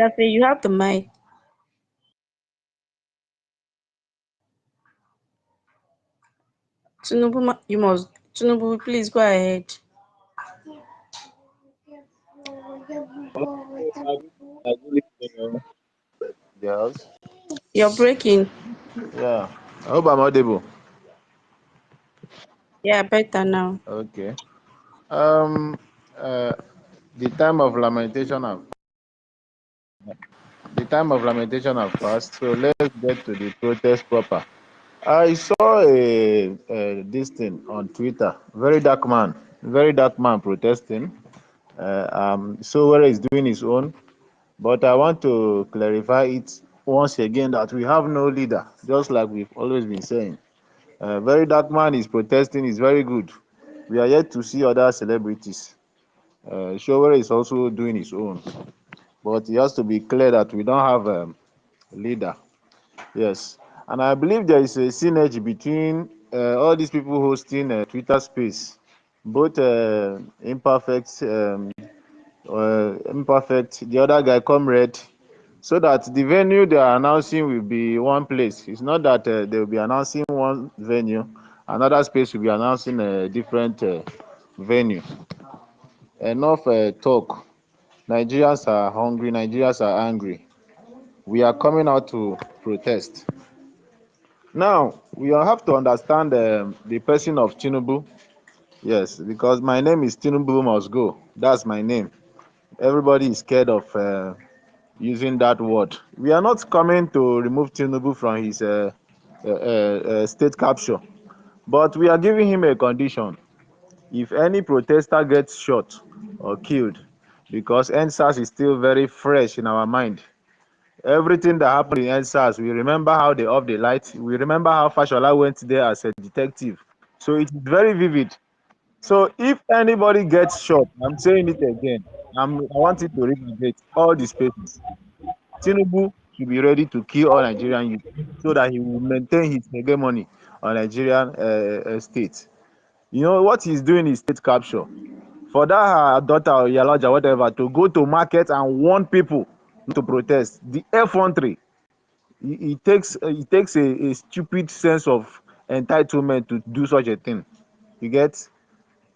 Cafe, you have the mic. Tinubu, you must. Tinubu, please go ahead. Yes. You're breaking. Yeah. I hope I'm audible. Yeah, better now. Okay. Um. Uh. The time of lamentation have the time of lamentation have passed. So let's get to the protest proper. I saw this thing on Twitter. Very dark man protesting. So where is doing his own, but I want to clarify it once again that we have no leader, just like we've always been saying. Very dark man is protesting is very good. We are yet to see other celebrities. Showere is also doing his own, but it has to be clear that we don't have a leader. Yes, and I believe there is a synergy between all these people hosting Twitter space, both imperfect, the other guy, comrade, so that the venue they are announcing will be one place. It's not that they will be announcing one venue, another space will be announcing a different venue. Enough talk. Nigerians are hungry. Nigerians are angry. We are coming out to protest. Now, we have to understand the person of Tinubu. Yes, because my name is Tinubu must go. That's my name. Everybody is scared of using that word. We are not coming to remove Tinubu from his state capture, but we are giving him a condition. If any protester gets shot or killed, because NSAS is still very fresh in our mind. Everything that happened in NSAS, we remember how they off the light. We remember how Fashola went there as a detective. So it is very vivid. So if anybody gets shot, I'm saying it again. I want it to reiterate all the spaces. Tinubu should be ready to kill all Nigerian youth so that he will maintain his hegemony on Nigerian state. You know what he's doing is state capture. For that her daughter or Yalaja, whatever, to go to market and warn people not to protest. The effrontery, it takes a stupid sense of entitlement to do such a thing. You get?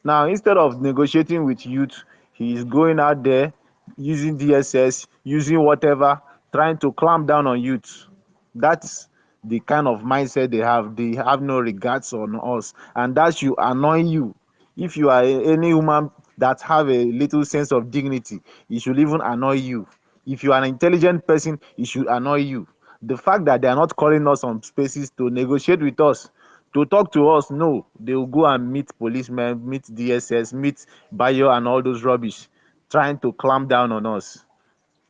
Now, instead of negotiating with youth, he is going out there using DSS, using whatever, trying to clamp down on youth. That's the kind of mindset they have. They have no regards on us, and that should annoy you. If you are any human that have a little sense of dignity, it should even annoy you. If you are an intelligent person, it should annoy you. The fact that they are not calling us on spaces to negotiate with us, to talk to us, no, they will go and meet policemen, meet DSS, meet Bayo and all those rubbish, trying to clamp down on us.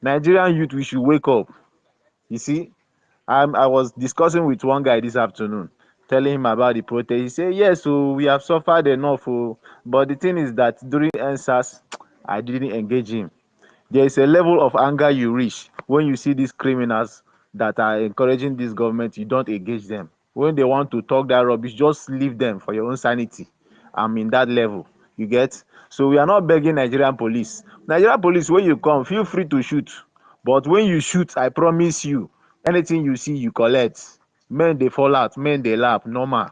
Nigerian youth, we should wake up. You see, I was discussing with one guy this afternoon, telling him about the protest. He said, yes, so we have suffered enough. Oh. But the thing is that during NSAS, I didn't engage him. There is a level of anger you reach when you see these criminals that are encouraging this government, you don't engage them. When they want to talk that rubbish, just leave them for your own sanity. I'm in that level. You get? So we are not begging Nigerian police. Nigerian police, when you come, feel free to shoot. But when you shoot, I promise you, anything you see, you collect. Men they fall out, men they laugh, normal.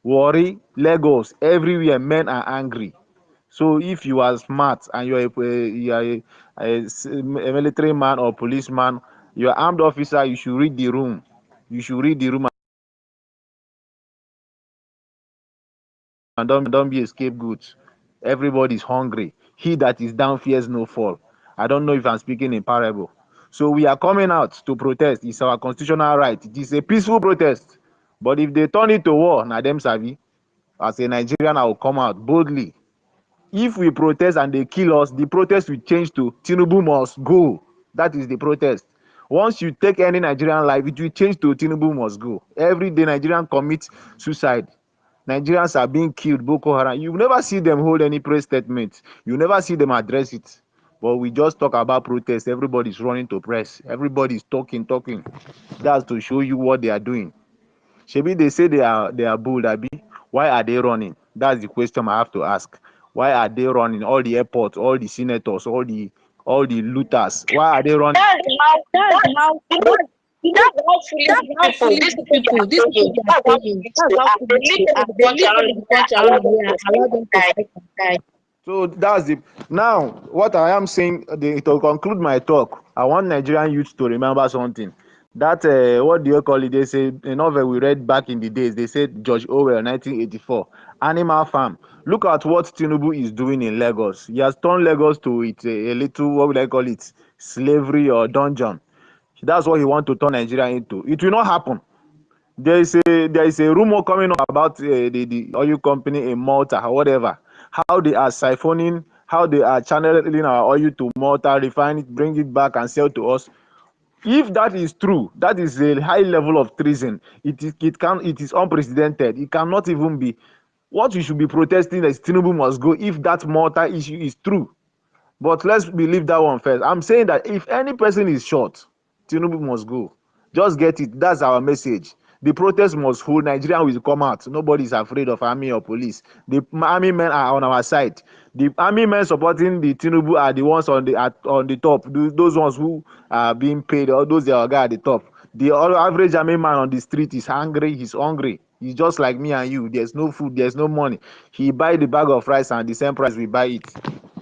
Warri, Lagos, everywhere men are angry. So if you are smart and you are a military man or policeman, you are armed officer, you should read the room. You should read the room and don't be a scapegoat. Everybody is hungry. He that is down fears no fall. I don't know if I'm speaking in parable. So we are coming out to protest. It's our constitutional right. It is a peaceful protest. But if they turn it to war, na them sabi. As a Nigerian, I will come out boldly. If we protest and they kill us, the protest will change to Tinubu must go. That is the protest. Once you take any Nigerian life, it will change to Tinubu must go. Every day Nigerian commit suicide. Nigerians are being killed, Boko Haram. You never see them hold any press statement. You never see them address it. But we just talk about protest. Everybody's running to press. Everybody's talking. That's to show you what they are doing. Shebi they say they are bold, abi. Why are they running? That's the question I have to ask. Why are they running? All the airports, all the senators, all the all the looters. Why are they running? That's how That's how that's that's how that's foolish how these foolish people these they people are they are saying. That's how saying. foolish That's they how are. They foolish live they in are. the They country live in and the they country allow and them we to are fight allow and them to die. fight and die. So that's the now what I am saying. To conclude my talk, I want Nigerian youth to remember something. That what do you call it? They say a novel we read back in the days. They said George Orwell, 1984, Animal Farm. Look at what Tinubu is doing in Lagos. He has turned Lagos to it a little, what would I call it, slavery or dungeon. That's what he want to turn Nigeria into. It will not happen. There is a rumor coming up about the oil company in Malta or whatever, how they are siphoning, how they are channeling our oil to Malta, refine it, bring it back and sell to us. If that is true, that is a high level of treason. It is unprecedented. It cannot even be. What we should be protesting is Tinubu must go if that Malta issue is true. But let's believe that one first. I'm saying that if any person is short, Tinubu must go. Just get it. That's our message. The protest must hold. Nigeria will come out. Nobody is afraid of army or police. The army men are on our side. The army men supporting the Tinubu are the ones on the top. Those ones who are being paid, or those that are at the top. The average army man on the street is hungry. He's hungry. He's just like me and you. There's no food. There's no money. He buy the bag of rice and the same price we buy it.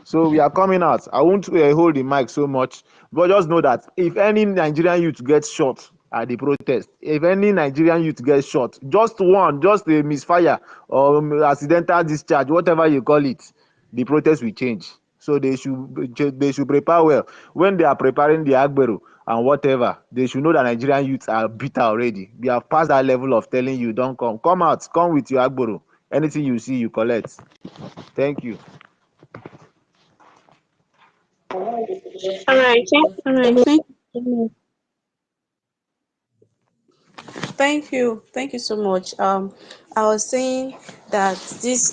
So we are coming out. I won't hold the mic so much, but just know that if any Nigerian youth gets shot at the protest, if any Nigerian youth gets shot, just one, just a misfire or accidental discharge, whatever you call it, the protest will change. So they should prepare well. When they are preparing the Agbero and whatever, they should know that Nigerian youths are bitter already. We have passed that level of telling you don't come. Come out, come with your Agbero. Anything you see, you collect. Thank you. All right, All right, thank you so much. Thank you so much. I was saying that these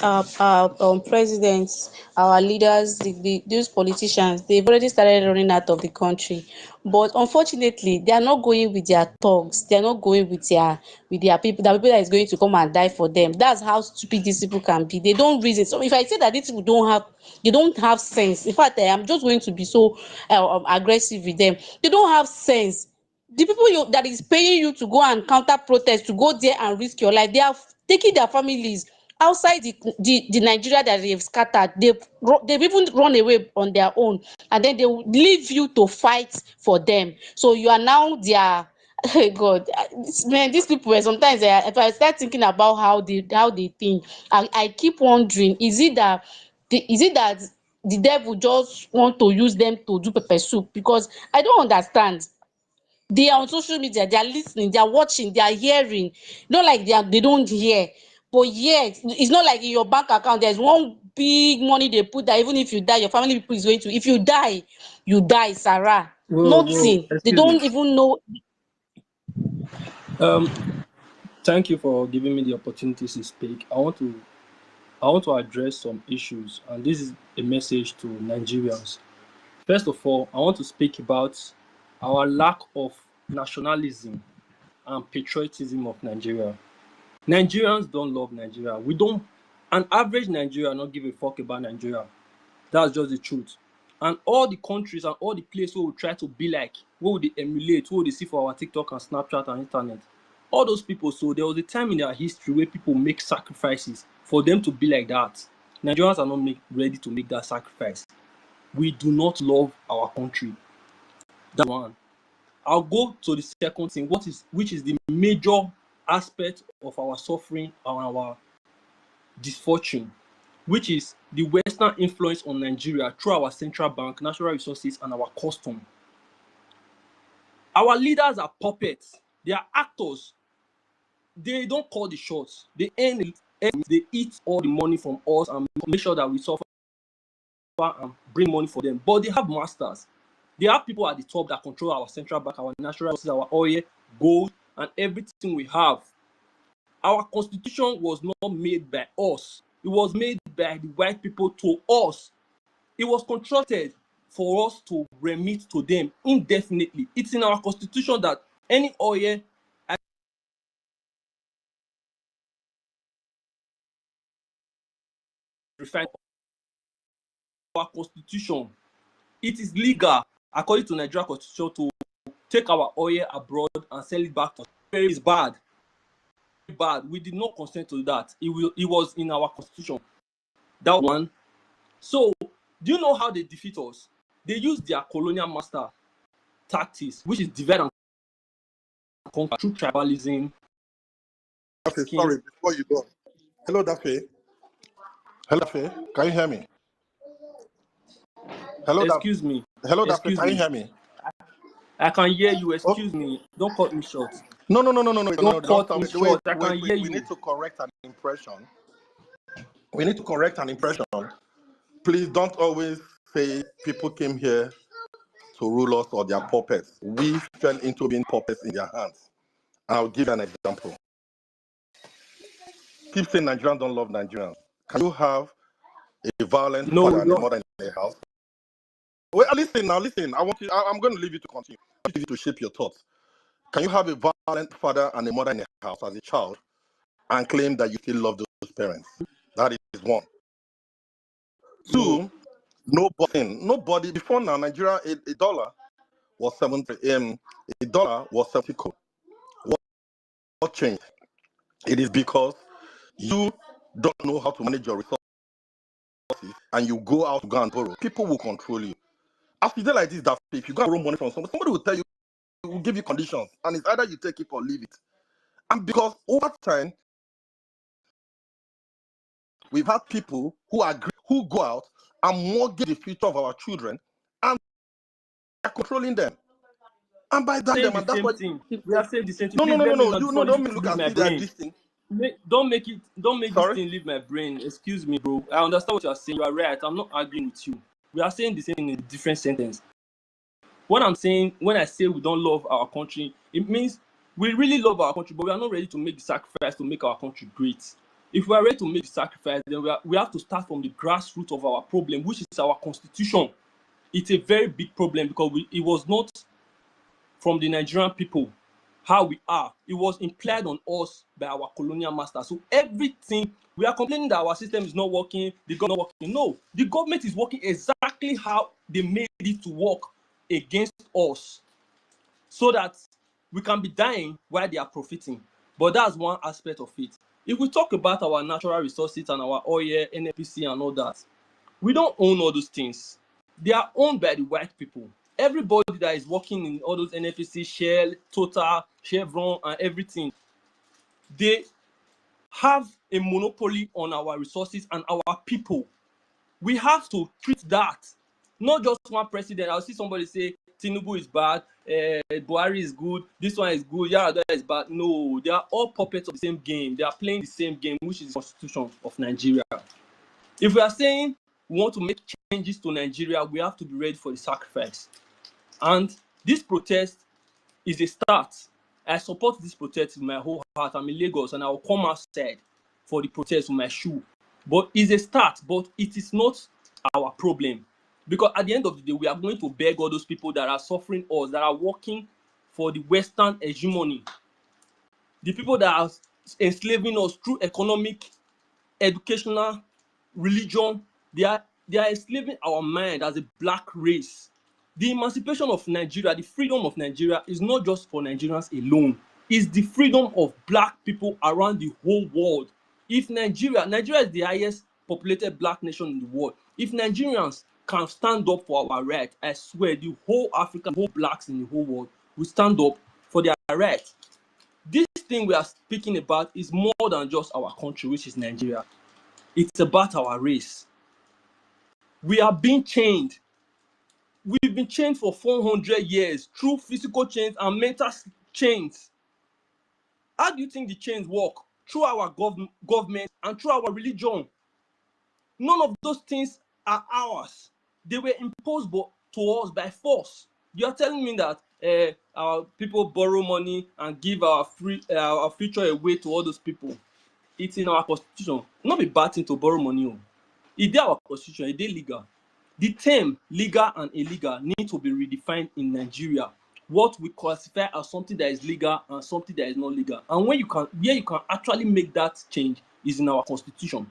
presidents, our leaders, those politicians, they've already started running out of the country. But unfortunately, they are not going with their thugs. They are not going with their people. The people that is going to come and die for them. That's how stupid these people can be. They don't reason. So if I say that these people they don't have sense. In fact, I am just going to be so aggressive with them. They don't have sense. The people that is paying you to go and counter protest, to go there and risk your life, they are taking their families outside the Nigeria that they have scattered. They've even run away on their own, and then they will leave you to fight for them. So you are now their hey God, man, these people sometimes if I start thinking about how they think, I keep wondering, is it that the devil just want to use them to do pepper soup? Because I don't understand. They are on social media, they are listening, they are watching, they are hearing. Not like they don't hear, but yet it's not like in your bank account there's one big money they put that even if you die, your family people is going to. If you die, Sarah. Whoa, whoa, Nothing. They excuse me. don't even know. Um, Thank you for giving me the opportunity to speak. I want to address some issues, and this is a message to Nigerians. First of all, I want to speak about our lack of nationalism and patriotism of Nigeria. Nigerians don't love Nigeria. We don't. An average Nigerian not give a fuck about Nigeria. That's just the truth. And all the countries and all the places where we try to be like, where we emulate, where we see for our TikTok and Snapchat and internet, all those people. So there was a time in their history where people make sacrifices for them to be like that. Nigerians are not ready to make that sacrifice. We do not love our country. That's one. I'll go to the second thing, which is the major aspect of our suffering and our misfortune, which is the Western influence on Nigeria through our central bank, natural resources, and our custom. Our leaders are puppets. They are actors. They don't call the shots. They earn it. They eat all the money from us and make sure that we suffer and bring money for them. But they have masters. They have people at the top that control our central bank, our natural resources, our oil, gold, and everything we have. Our constitution was not made by us. It was made by the white people to us. It was constructed for us to remit to them indefinitely. It's in our constitution that any oil refined our constitution. it is legal according to Nigeria constitution to take our oil abroad and sell it back to us. It's bad. Bad. We did not consent to that. It was in our constitution. That one. So, do you know how they defeat us? They use their colonial master tactics, which is divide and conquer through tribalism. Okay, sorry, before you go. Hello, Dafe. Hello, Dafe. Can you hear me? Hello, Dafe. Excuse me. Hello, Dafe. Excuse Can you me. hear me? I can hear you. Oh, Excuse me. Don't cut me short. no. Don't Don't cut me stop. Wait, short. I can hear We you. need to correct an impression. We need to correct an impression. Please don't always say people came here to rule us or their puppets. We fell into being puppets in their hands. I'll give you an example. Keep saying Nigerians don't love Nigerians. Can you have a violent No, father we and a don't. mother in the house? Well, listen now, listen. I'm going to leave you to continue. I want you to shape your thoughts. Can you have a violent father and a mother in the house as a child and claim that you still love those parents? That is one. No. Two, nobody before now, Nigeria, a dollar was 70, a dollar was 70 kobo. What changed? It is because you don't know how to manage your resources and you go out to go and borrow. People will control you. As you like this, that if you go and borrow money from somebody will tell you, will give you conditions, and it's either you take it or leave it. And because over time, we've had people who agree, who go out and mortgage the future of our children, and they're controlling them. And by that, Saying them, the and that's same what. thing. We are saying the same thing. No, no, Please no, no, let me no. not You know, before this don't make look leave as my if they are brain. distinct. Don't make this Sorry. thing leave my brain. Excuse me, bro. I understand what you are saying. You are right. I'm not arguing with you. We are saying the same in a different sentence. What I'm saying, when I say we don't love our country, it means we really love our country, but we are not ready to make the sacrifice to make our country great. If we are ready to make the sacrifice, then we have to start from the grassroots of our problem, which is our constitution. It's a very big problem because it was not from the Nigerian people how we are. It was implied on us by our colonial master. So everything, we are complaining that our system is not working, the government is not working. No, the government is working exactly how they made it to work against us so that we can be dying while they are profiting. But that's one aspect of it. If we talk about our natural resources and our oil, NNPC and all that, we don't own all those things. They are owned by the white people. Everybody that is working in all those NNPC, Shell, Total, Chevron, and everything, they have a monopoly on our resources and our people. We have to treat that. Not just one president. I'll see somebody say Tinubu is bad, Buhari is good, this one is good, Yar'Adua is bad. No, they are all puppets of the same game. They are playing the same game, which is the constitution of Nigeria. If we are saying we want to make changes to Nigeria, we have to be ready for the sacrifice. And this protest is a start. I support this protest with my whole heart. I'm in Lagos and I will come outside for the protest with my shoe. But it's a start, but it is not our problem. Because at the end of the day, we are going to beg all those people that are suffering us, that are working for the Western hegemony. The people that are enslaving us through economic, educational, religion, they are enslaving our mind as a black race. The emancipation of Nigeria, the freedom of Nigeria is not just for Nigerians alone. It's the freedom of black people around the whole world. If Nigeria is the highest populated black nation in the world. If Nigerians can stand up for our right, I swear the whole Africa, the whole blacks in the whole world will stand up for their right. This thing we are speaking about is more than just our country, which is Nigeria. It's about our race. We are being chained. We've been chained for 400 years through physical chains and mental chains. How do you think the chains work? Through our government and through our religion. None of those things are ours. They were imposed to us by force. You are telling me that our people borrow money and give our future away to all those people. It's in our constitution. Not be bad thing to borrow money. It's there our constitution, it's legal. The term legal and illegal need to be redefined in Nigeria. What we classify as something that is legal and something that is not legal. And where you can actually make that change is in our constitution.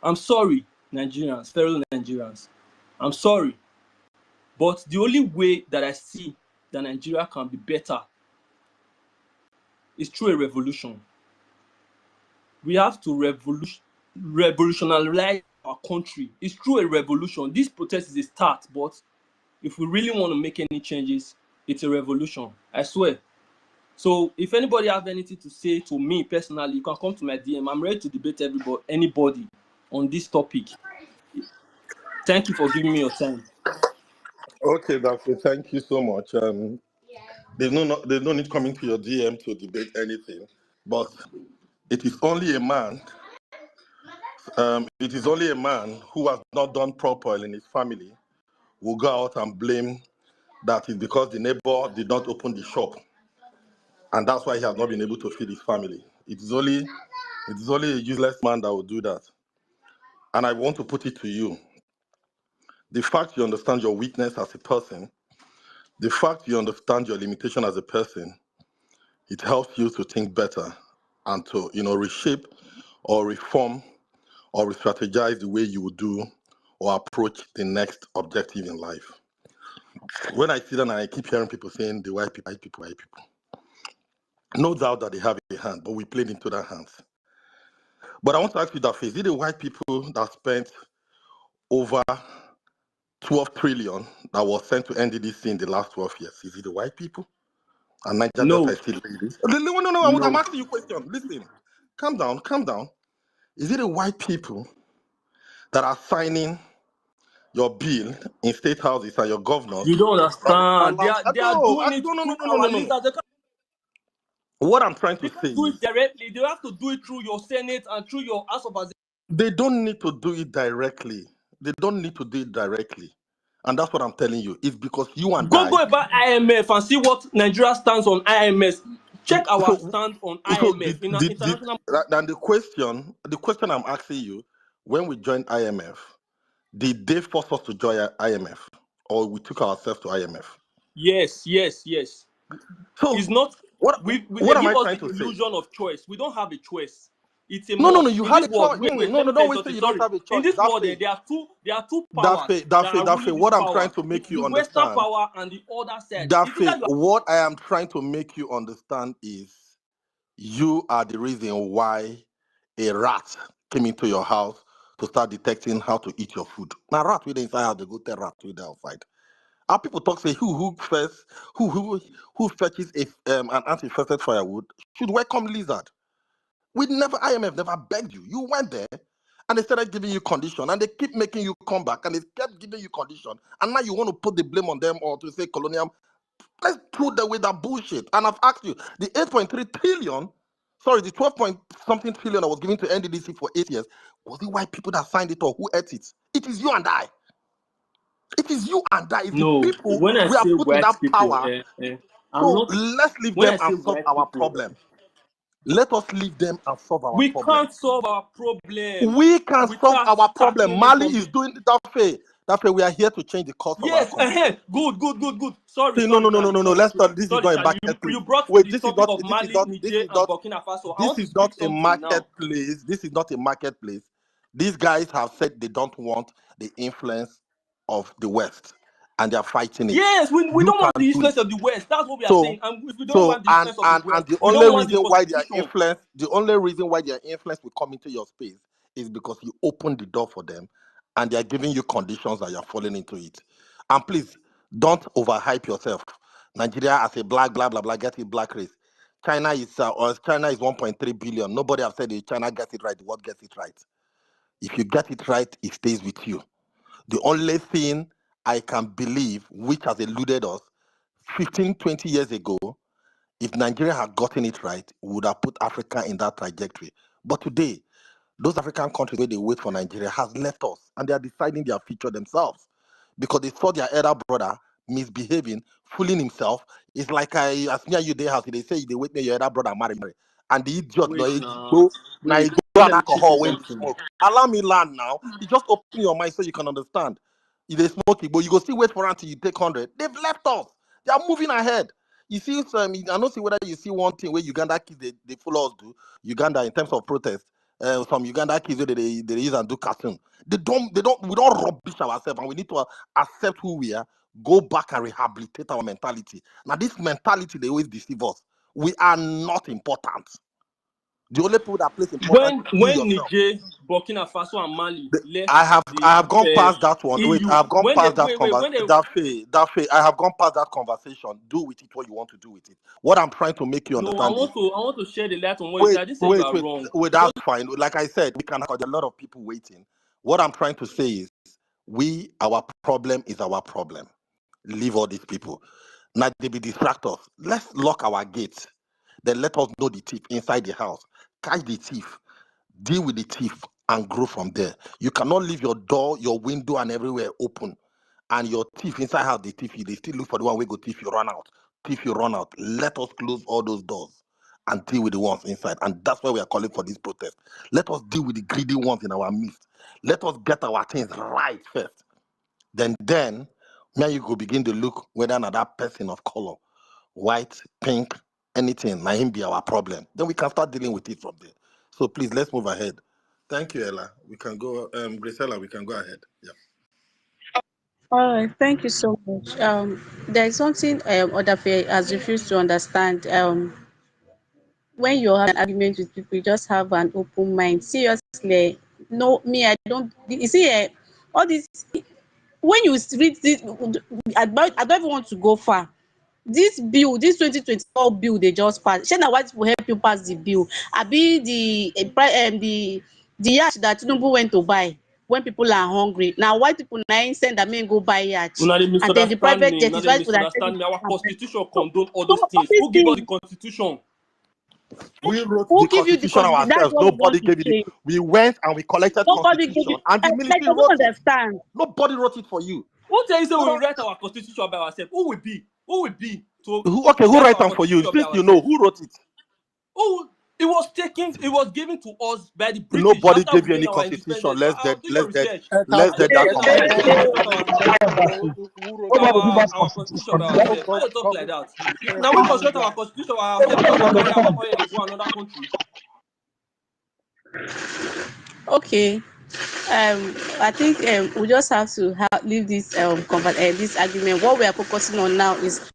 I'm sorry, Nigerians, fellow Nigerians. I'm sorry. But the only way that I see that Nigeria can be better is through a revolution. We have to revolutionize our country. It's through a revolution. This protest is a start, but if we really want to make any changes, it's a revolution. I swear. So if anybody have anything to say to me personally, you can come to my DM. I'm ready to debate anybody on this topic. Thank you for giving me your time. Okay, Daphne, thank you so much. There's no need coming to your DM to debate anything, but it is only a man. It is only a man who has not done proper in his family will go out and blame that is because the neighbor did not open the shop, and that's why he has not been able to feed his family. It is only a useless man that will do that. And I want to put it to you: the fact you understand your weakness as a person, the fact you understand your limitation as a person, it helps you to think better and to reshape or reform or re-strategize the way you would do or approach the next objective in life. When I sit down and I keep hearing people saying the white people, white people, white people, no doubt that they have a hand, but we played into their hands. But I want to ask you that, is it the white people that spent over 12 trillion that was sent to NDDC in the last 12 years? Is it the white people? And Niger Delta No, is still doing this? No, no, no, I'm no. asking you a question. Listen, calm down, calm down. Is it the white people that are signing your bill in state houses and your governors? You don't understand. Allow, They are doing it no, no, no, through no, no, our no, no. leaders. What I'm trying They to say can't do it is directly. They have to do it through your Senate and through your House of Assembly. they don't need to do it directly. They don't need to do it directly. And that's what I'm telling you. It's because you and Go I. about IMF and see what Nigeria stands on IMF. Check our So, stand on so IMF in international. and the question I'm asking you, when we joined IMF, did they force us to join IMF, or we took ourselves to IMF? Yes, yes, yes. It's So, not. what They what am give I us trying the to say? illusion of choice. We don't have a choice. It's a No, no, no. must You in had this a world. choice. Wait, wait. No, Let no, me tell don't you wait till something. you don't Sorry. have a In choice. this That's world, it. there are two powers that are Dafe. ruling this What I'm power. trying to It's make you the Western understand, power and the other side. It's either Dafe, you are. what I am trying to make you understand is you are the reason why a rat came into your house to start detecting how to eat your food. Now, rat with the inside house, they go tell rat with the outside. Our people talk say who first who fetches an anti-infested firewood should welcome lizard. We never IMF never begged you. You went there and they started giving you condition and they keep making you come back and they kept giving you condition. And now you want to put the blame on them or to say colonial. Let's throw away that bullshit. And I've asked you, the 8.3 trillion, sorry, the 12 point something trillion that was given to NDDC for 8 years, was it white people that signed it or who ate it? It is you and I. It is you and I. It's the No. people When I we are say put in white that people, power. I'm So not. let's leave When them I say and solve white our people, problem. Let us leave them and solve our we problem. can't solve our problem We can solve without our problem. tackling it Mali from is the. doing it that way. That way, we are here to change the course of our Yes, country. good, good, good, good. Sorry, See, no, sorry no, to no, no, have no, no. Let's interrupted. start. This is Sorry, not a sir. You marketplace. brought Wait, the topic of Mali, Niger, and Burkina Faso. I want to speak a something now. marketplace. This is not a marketplace. These guys have said they don't want the influence of the West, and they are fighting it. Yes, we You don't want can the do it. influence of the West. That's what we are So, saying. And if we don't so want the influence of the and West, the we only don't want the reason why their constitution. influence, the only reason why their influence will come into your space is because you open the door for them, and they are giving you conditions that you are falling into it. And please don't overhype yourself. Nigeria as a black blah blah blah get it black race. China is 1.3 billion. Nobody have said if China gets it right, the world gets it right. If you get it right, it stays with you. The only thing I can believe, which has eluded us 15, 20 years ago, if Nigeria had gotten it right, we would have put Africa in that trajectory. But today, those African countries where they wait for Nigeria has left us and they are deciding their future themselves because they saw their elder brother misbehaving, fooling himself. It's like as me and you they house, they say they wait near your elder brother marry. And the idiot no Wait he now. go now he Wait. go and Let me teach you alcohol when he something. smoke. Allow me land now. You just open your mind so you can understand. If they smoke it, but you go still wait for until you take 100. They've left us. They are moving ahead. You see some, I don't see whether you see one thing where Uganda kids they follow us do. Uganda in terms of protest. Some Uganda kids where they use and do cartoon. They don't we don't rubbish ourselves and we need to accept who we are. go back and rehabilitate our mentality. Now, this mentality, they always deceive us. We are not important. The only people that place importance When is you when yourself. Niger, Burkina Faso, and Mali left I have gone the past that one. Wait, I EU, have gone when they past that wait when they I have gone past that conversation. Do with it what you want to do with it. What I'm trying to make you no, I understand is, want to share the light on what you said. I didn't say you are wrong. wait. That's fine. Like I said, we can have a lot of people waiting. What I'm trying to say is, our problem is our problem. Leave all these people. Now they be distract us. Let's lock our gates. Then let us know the thief inside the house. Catch the thief. Deal with the thief and grow from there. You cannot leave your door, your window, and everywhere open. And your thief inside house, the thief, they still look for the one we go thief, you run out. Thief, you run out. Let us close all those doors and deal with the ones inside. And that's why we are calling for this protest. Let us deal with the greedy ones in our midst. Let us get our things right first. Then, now you go begin to look whether another person of color, white, pink, anything, now him be our problem. Then we can start dealing with it from there. So please, let's move ahead. Thank you, Ella. We can go, Grisella, we can go ahead. Yeah. All right, thank you so much. There is something Odafe has refused to understand. When you have an argument with people, you just have an open mind. Seriously, no, me, I don't. You see, all this. When you read this, I don't even want to go far. This bill, this 2024 bill they just passed, shey na white people help you pass the bill abi the yacht that Tinubu went to buy when people are hungry, na white people na im send am make im go buy yacht, Una dey and then the misunderstand private me. jet Una is dey white people that send misunderstand it me. Our to am. constitution So condone all so those all things. these Who give us the things, constitution? We wrote the who give you the constitution constitution? That's ourselves. what we want Nobody to gave it. change. We went and we collected Nobody give constitution, you, and the like, military I don't wrote it. understand. Nobody wrote it for you. Who tell you say we So, write our constitution by ourselves? Who will be? Who will be to who write write our them for you? constitution by Since you know ourselves? who wrote it, Oh, it was given to us by the British nobody after gave we you gained any our constitution. independence. Do your research. Let's dead that conversation. Who wrote Our constitution by ourselves. Why you talk like that? Now we construct our constitution by ourselves because we carry our oil go another country. Okay. I think we just have to leave this this argument. What we are focusing on now is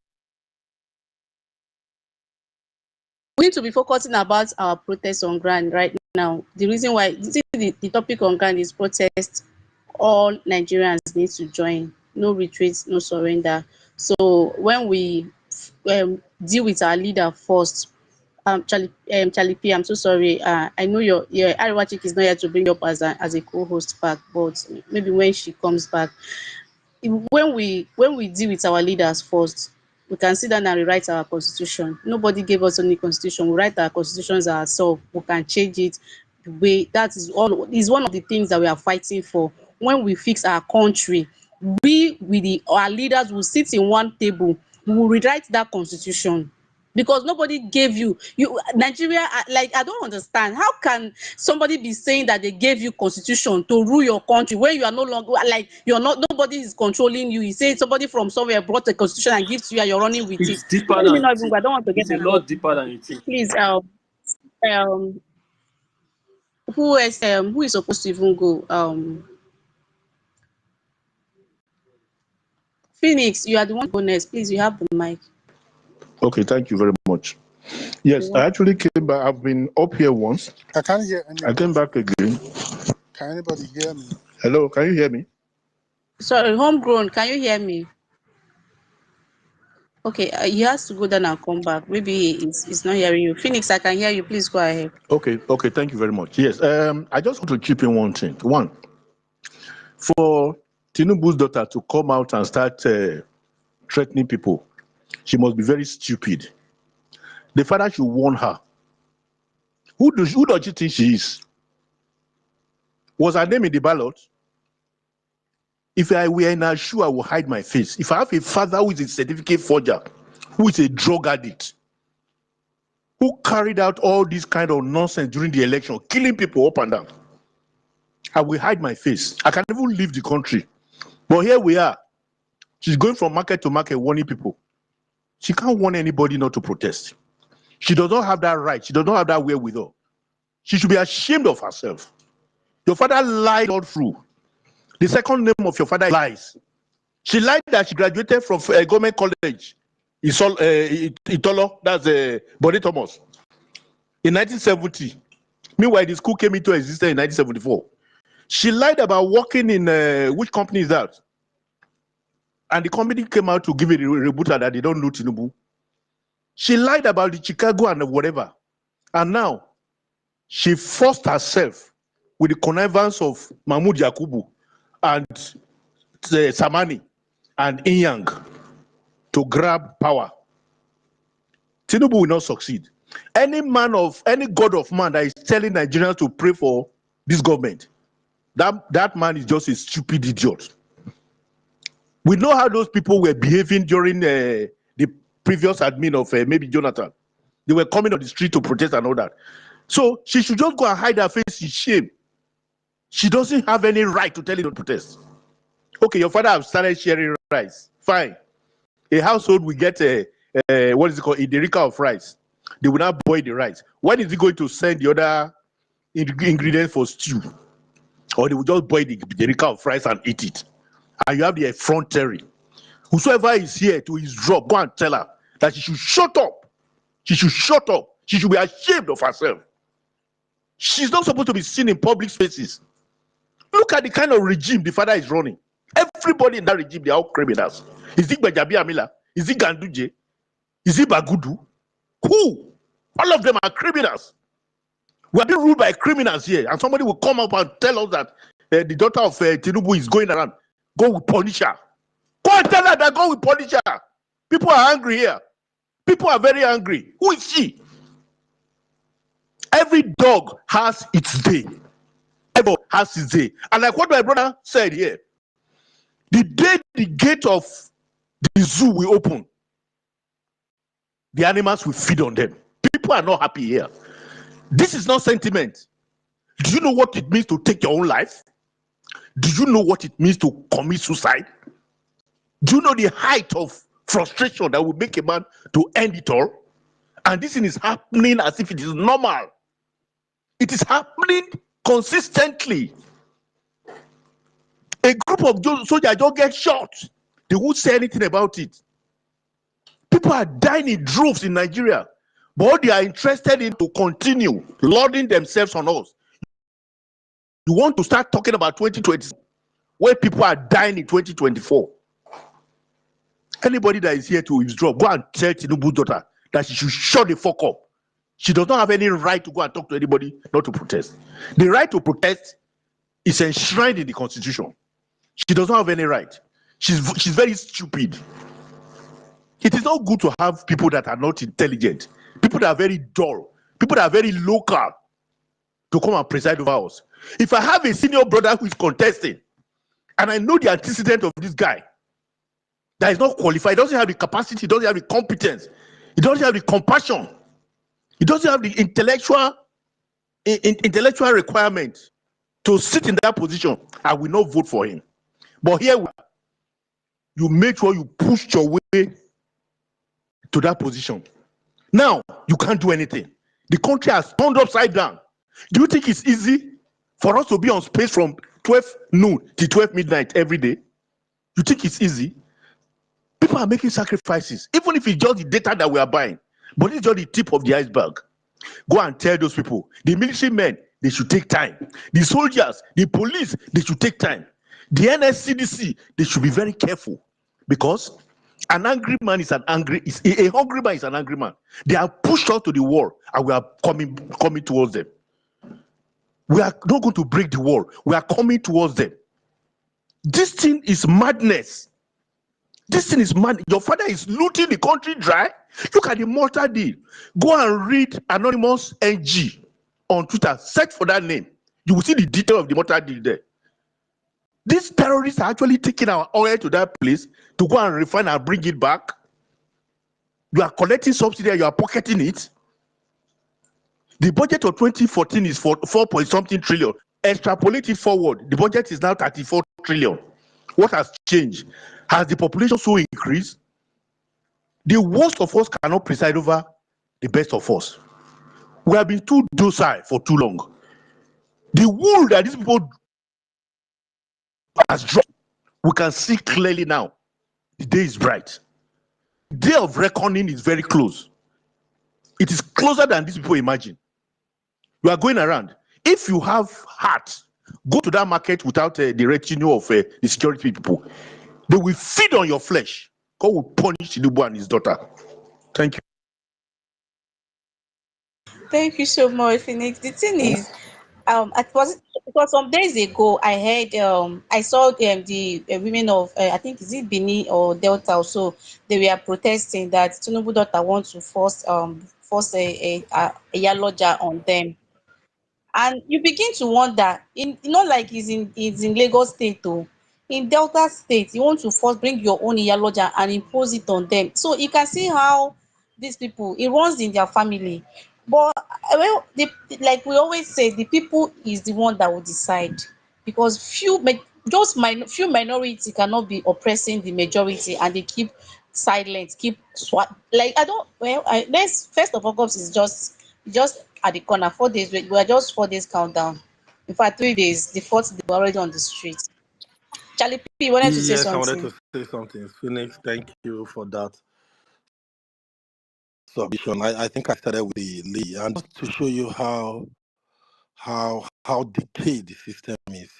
we need to be focusing about our protest on ground right now. The reason why the topic on ground is protest. All Nigerians need to join. No retreat, no surrender. So when we deal with our leader first, Charlie P, I'm so sorry. I know your Ariwa chick is not here to bring you up as a co-host back, but maybe when she comes back, when we deal with our leaders first, we can sit down and rewrite our constitution. Nobody gave us any constitution. We write our constitutions ourselves. We can change it the way that is one of the things that we are fighting for. When we fix our country, we with our leaders will sit in one table, we will rewrite that constitution, because nobody gave you Nigeria. Like, I don't understand, how can somebody be saying that they gave you constitution to rule your country when you are no longer, like, you're not, nobody is controlling you. You say somebody from somewhere brought a constitution and gives to you and you're running with it. It's deeper Let me than you not even think. go. I don't want to get It's a myself lot deeper than involved. you think. Please, um who is supposed to even go? Phoenix, you are the one to go next. Please, you have the mic. Okay, thank you very much. Yes, I actually came back. I've been up here once. I can't hear I came anybody. back again. Can anybody hear me? Hello, can you hear me? Sorry, homegrown, can you hear me? Okay, he has to go down and come back. Maybe he's not hearing you. Phoenix, I can hear you. Please go ahead. Okay, thank you very much. Yes, I just want to chip in one thing. One, for Tinubu's daughter to come out and start threatening people, she must be very stupid. The father should warn her. Who does she think she is? Was her name in the ballot? If I were in her shoe, I would hide my face. If I have a father who is a certificate forger, who is a drug addict, who carried out all this kind of nonsense during the election, killing people up and down, I will hide my face. I can even leave the country. But here we are. She's going from market to market warning people. She can't warn anybody not to protest. She does not have that right. She does not have that wherewithal. She should be ashamed of herself. Your father lied all through. The second name of your father is lies. She lied that she graduated from a government college in Itolo, that's Bonnie Thomas, in 1970. Meanwhile, the school came into existence in 1974. She lied about working in, which company is that? And the company came out to give it a rebuttal that they don't know Tinubu. She lied about the Chicago and whatever. And now, she forced herself with the connivance of Mahmoud Yakubu and Samani and Inyang to grab power. Tinubu will not succeed. Any god of man that is telling Nigerians to pray for this government, that man is just a stupid idiot. We know how those people were behaving during the previous admin of maybe Jonathan. They were coming on the street to protest and all that. So she should just go and hide her face in shame. She doesn't have any right to tell you to protest. Okay, your father have started sharing rice. Fine. A household will get what is it called? A derica of rice. They will not boil the rice. When is he going to send the other ingredients for stew? Or they will just boil the derica of rice and eat it. And you have the effrontery. Whosoever is here to his drop, go and tell her that she should shut up. She should shut up. She should be ashamed of herself. She's not supposed to be seen in public spaces. Look at the kind of regime the father is running. Everybody in that regime, they are all criminals. Is it Bajabi Amila? Is it Ganduje? Is it Bagudu? Who? All of them are criminals. We are being ruled by criminals here, and somebody will come up and tell us that the daughter of Tinubu is going around. God will punish her. Go and tell her that God will punish her. People are angry here. People are very angry. Who is she? Every dog has its day. Every dog has its day. And like what my brother said here, the day the gate of the zoo will open, the animals will feed on them. People are not happy here. This is not sentiment. Do you know what it means to take your own life? Do you know what it means to commit suicide? Do you know the height of frustration that will make a man to end it all? And this thing is happening as if it is normal. It is happening consistently. A group of soldiers don't get shot. They won't say anything about it. People are dying in droves in Nigeria, but they are interested in to continue lauding themselves on us. You want to start talking about 2020, where people are dying in 2024. Anybody that is here to withdraw, go and tell Tinubu's daughter that she should shut the fuck up. She does not have any right to go and talk to anybody, not to protest. The right to protest is enshrined in the Constitution. She does not have any right. She's very stupid. It is not good to have people that are not intelligent, people that are very dull, people that are very local to come and preside over us. If I have a senior brother who is contesting, and I know the antecedent of this guy, that is not qualified, he doesn't have the capacity, he doesn't have the competence, he doesn't have the compassion, he doesn't have the intellectual requirement to sit in that position, I will not vote for him. But here, you make sure you push your way to that position. Now, you can't do anything. The country has turned upside down. Do you think it's easy for us to be on space from 12 noon to 12 midnight every day? You think it's easy? People are making sacrifices, even if it's just the data that we are buying. But it's just the tip of the iceberg. Go and tell those people, the military men, they should take time. The soldiers, the police, they should take time. The NSCDC, they should be very careful, because an angry man is a hungry man is an angry man. They are pushed out to the wall, and we are coming towards them. We are not going to break the wall. We are coming towards them. This thing is madness. This thing is mad. Your father is looting the country dry. Look at the Malta deal. Go and read Anonymous NG on Twitter. Search for that name. You will see the detail of the Malta deal there. These terrorists are actually taking our oil to that place to go and refine and bring it back. You are collecting subsidy and you are pocketing it. The budget of 2014 is for 4-point-something trillion. Extrapolate it forward, the budget is now 34 trillion. What has changed? Has the population so increased? The worst of us cannot preside over the best of us. We have been too docile for too long. The wool that these people has dropped. We can see clearly now. The day is bright. The day of reckoning is very close. It is closer than these people imagine. You are going around. If you have heart, go to that market without the retinue of the security people. They will feed on your flesh. God will punish Tinubu and his daughter. Thank you. Thank you so much, Phoenix. The thing is, it was some days ago. I heard, I saw the women of, I think, is it Benin or Delta or so. They were protesting that Tinubu daughter wants to force a yaloja on them. And you begin to wonder, not like it's in Lagos state though, in Delta state you want to first bring your own iyaloja and impose it on them. So you can see how these people, it runs in their family. But well, like we always say, the people is the one that will decide, because few minority cannot be oppressing the majority and they keep silent, keep like I don't well I let's first of August is just at the corner. 4 days, we are just 4 days countdown. In fact, 3 days, the fourth day we're already on the street. Charlie P, you wanted to say Yes, I wanted something? to say something. Phoenix, thank you for that submission. I think I started with the Lee, and just to show you how decayed the system is,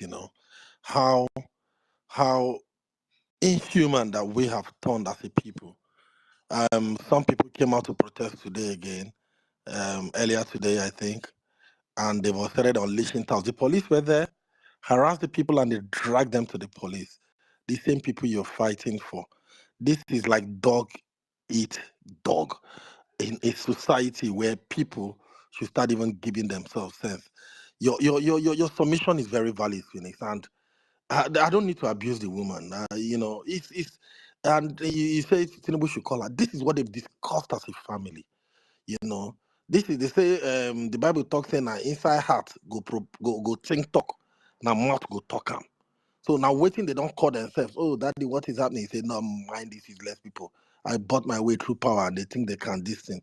how how inhuman that we have turned as a people. Some people came out to protest today again, earlier today, I think, and they were started unleashing thoughts. The police were there, harassed the people, and they dragged them to the police. The same people you're fighting for. This is like dog eat dog in a society where people should start even giving themselves sense. Your submission is very valid, Phoenix, and I don't need to abuse the woman. It's and you say Tinubu should call her. This is what they've discussed as a family. You know, this is they say the Bible talks saying that inside heart go think talk, now mouth go talk am. So now waiting they don't call themselves. Oh, daddy, what is happening? He said, no, mind this is less people. I bought my way through power and they think they can this thing,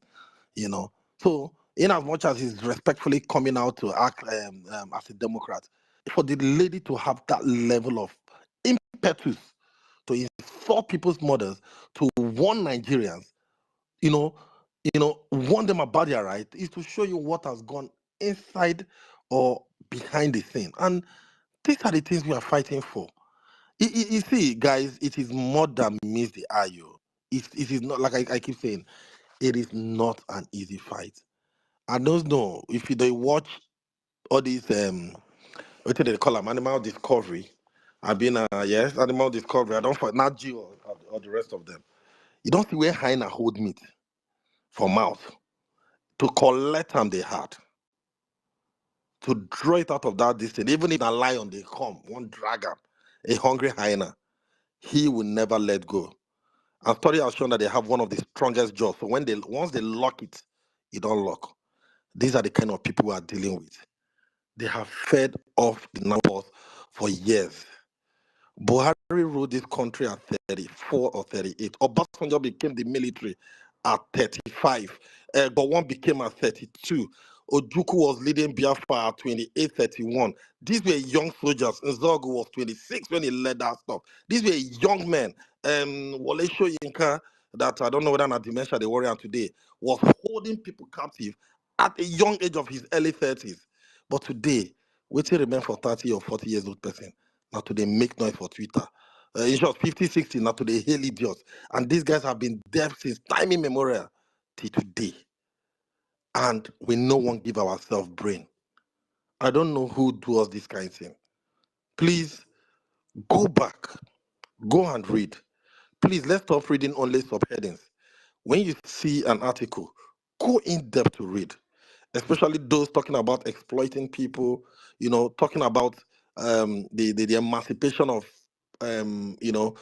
you know. So in as much as he's respectfully coming out to act as a Democrat, for the lady to have that level of impetus to insult people's mothers, to warn Nigerians, you know, warn them about their right, is to show you what has gone inside or behind the scene. And these are the things we are fighting for. You see, guys, it is more than meets the eye. It is not like I keep saying, it is not an easy fight. I don't know if you don't watch all these what do they call them, animal discovery. I've been yes, animal discovery. I don't find not Geo or the rest of them. You don't see where hyena hold meat for mouth to collect them they had to draw it out of that distance. Even if a lion they come, one dragon, a hungry hyena, he will never let go. And study has shown that they have one of the strongest jaws. So once they lock it, it don't lock. These are the kind of people we are dealing with. They have fed off the numbers for years. Buhari ruled this country at 34 or 38. Obasanjo became the military at 35. Gowon became at 32. Ojukwu was leading Biafra at 28, 31. These were young soldiers. Nzogu was 26 when he led that stuff. These were young men. Wole Soyinka, that I don't know whether not dementia they worry on today, was holding people captive at a young age of his early 30s. But today, waiting remain for 30 or 40 years old person. Now today make noise for Twitter. In short, 50, 60, now today hail idiots. And these guys have been deaf since time immemorial till today. And we no one give ourselves brain. I don't know who do us this kind of thing. Please go back, go and read. Please let's stop reading only subheadings. When you see an article, go in depth to read, especially those talking about exploiting people, talking about the emancipation of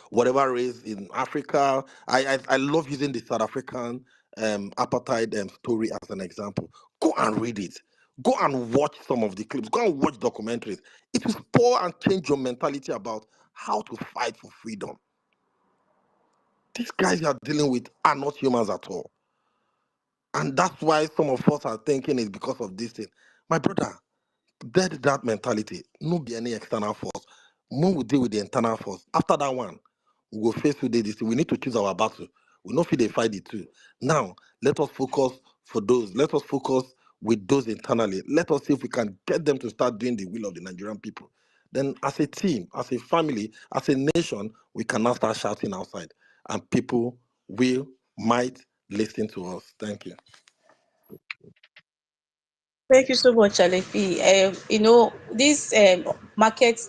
whatever race in Africa. I love using the South African apartheid story as an example. Go and read it. Go and watch some of the clips. Go and watch documentaries. It will spoil and change your mentality about how to fight for freedom. These guys you are dealing with are not humans at all. And that's why some of us are thinking it's because of this thing. My brother, dead that mentality. No be any external force. When we deal with the internal force, after that one, we will face with this. We need to choose our battle. We not feel they fight it too. Now, let us focus for those. Let us focus with those internally. Let us see if we can get them to start doing the will of the Nigerian people. Then, as a team, as a family, as a nation, we can now start shouting outside, and people might listen to us. Thank you. Thank you so much, Alefi. This market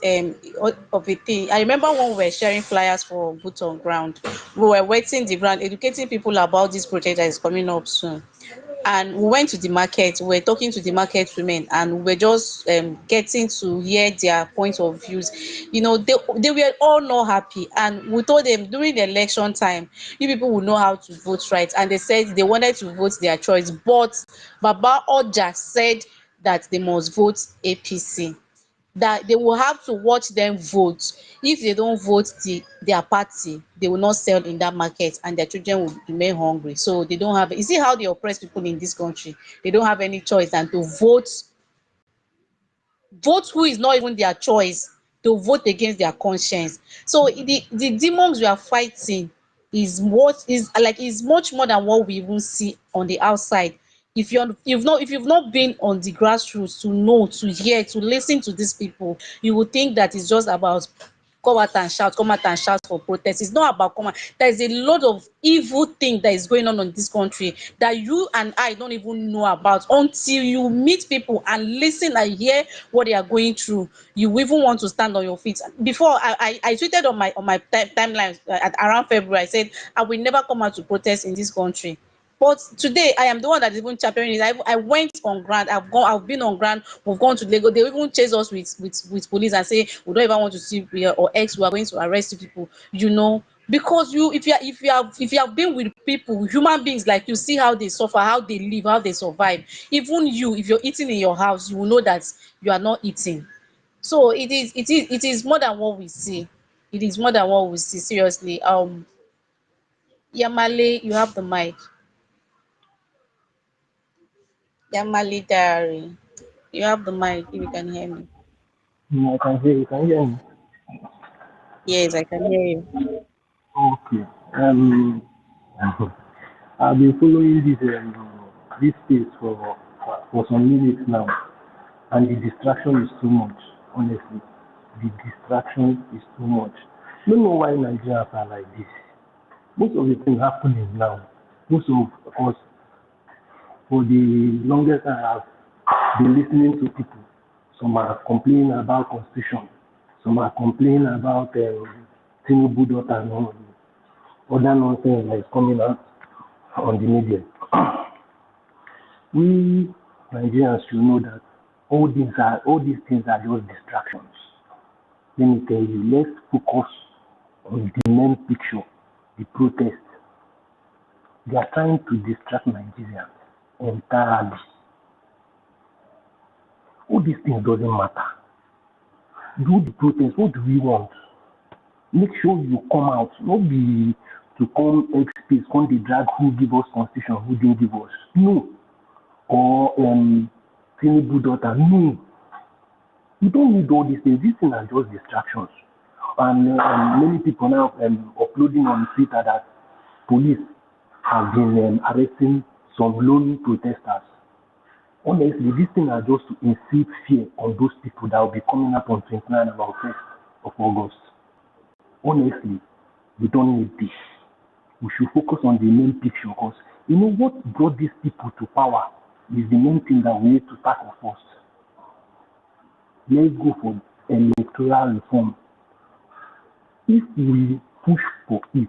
of a thing. I remember when we were sharing flyers for boots on ground. We were waiting the ground, educating people about this project that is coming up soon. And we went to the market. We were talking to the market women, and we were just getting to hear their point of views. They were all not happy, and we told them during the election time, you people will know how to vote right, and they said they wanted to vote their choice, but Baba Oja said that they must vote APC, that they will have to watch them vote. If they don't vote their party, they will not sell in that market, and their children will remain hungry. So they don't have, you see how they oppress people in this country. They don't have any choice than to vote who is not even their choice, to vote against their conscience. So the demons we are fighting is much more than what we even see on the outside. If you've not been on the grassroots to know, to hear, to listen to these people, you would think that it's just about come out and shout for protest. It's not about come out. There is a lot of evil thing that is going on in this country that you and I don't even know about until you meet people and listen and hear what they are going through. You even want to stand on your feet. Before I tweeted on my timeline at around February. I said I will never come out to protest in this country. But today I am the one that is even championing it. I went on ground. I've been on ground. We've gone to Lagos. They even chase us with police and say we don't even want to see you or X. We are going to arrest you people. Because if you have been with people, human beings like you, see how they suffer, how they live, how they survive. Even you, if you're eating in your house, you will know that you are not eating. So it is more than what we see. It is more than what we see. Seriously. Yamale, you have the mic. Yamali Diary. You have the mic if you can hear me. I can hear you. Can you hear me? Yes, I can hear you. Okay. I've been following this space for some minutes now, and the distraction is too much. Honestly, the distraction is too much. I don't know why Nigerians are like this. Most of the things happening now. Most of us, for the longest time, have been listening to people. Some are complaining about constitution. Some are complaining about Tinubu daughter and all other nonsense that is coming out on the media. We Nigerians should know that all these things are just distractions. Let me tell you, let's focus on the main picture, the protest. They are trying to distract Nigerians entirely. All these things doesn't matter. Do the protest. What do we want? Make sure you come out, not be to come space, come the drag who give us constitution, who didn't give us. No. Or Tinubu daughter. No. You don't need all these things. These things are just distractions. And many people now uploading on Twitter that police have been arresting some lone protesters. Honestly, these things are just to inflict fear on those people that will be coming up on 29 and on 1st of August. Honestly, we don't need this. We should focus on the main picture because you know what brought these people to power is the main thing that we need to tackle first. Let's go for electoral reform. If we push for it,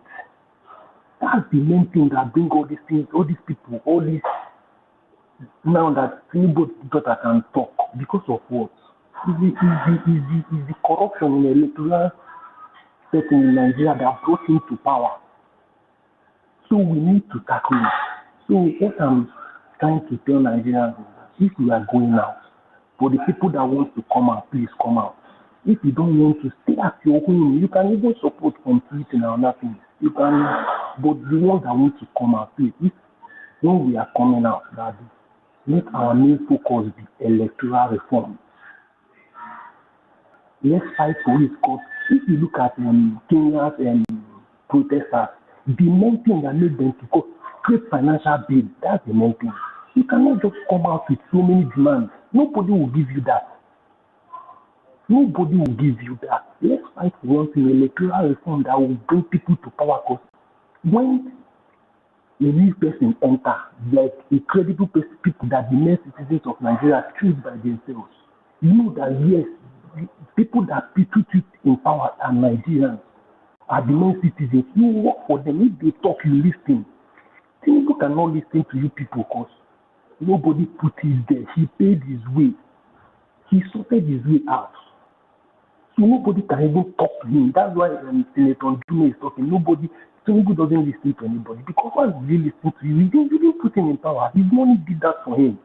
that's the main thing that bring all these things, all these people, all this now that Tinubu daughter can talk because of what? Is the corruption in the electoral setting in Nigeria that brought him to power. So we need to tackle it. So what I'm trying to tell Nigerians is that if we are going out, for the people that want to come out, please come out. If you don't want to stay at your home, you can even support from tweeting or nothing. You can, but the ones that want to come out, please, if when we are coming out, that let our main focus be electoral reform. Let's fight for it. Because if you look at Kenya's protesters, the main thing that made them to go create financial bill, that's the main thing. You cannot just come out with so many demands. Nobody will give you that. Nobody will give you that. Let's fight for one thing, electoral reform that will bring people to power. Because when a new person enter, like a credible people that the main citizens of Nigeria choose by themselves, you know that yes, the people that put it in power are Nigerians, are the main citizens. You work for them. If they talk, you listen. People cannot listen to you people because nobody put it there. He paid his way. He sorted his way out. So nobody can even talk to him. That's why Senator Dume is talking. Nobody, Tinubu doesn't listen to anybody. Because once he listen to you, he didn't put him in power. His money did that for him.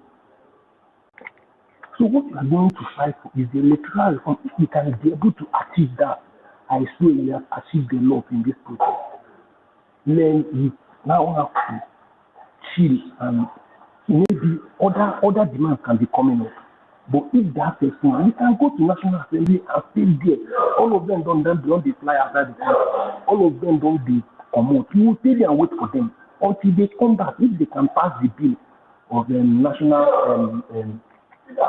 So what we are going to fight for is the electoral reform. If we can be able to achieve that, I swear we have achieved a lot in this process. Then we now have to chill and maybe other demands can be coming up. But if that person, we can go to National Assembly and stay there. All of them don't they fly outside the country. All of them don't they come out. You will stay there and wait for them until they come back. If they can pass the bill of the national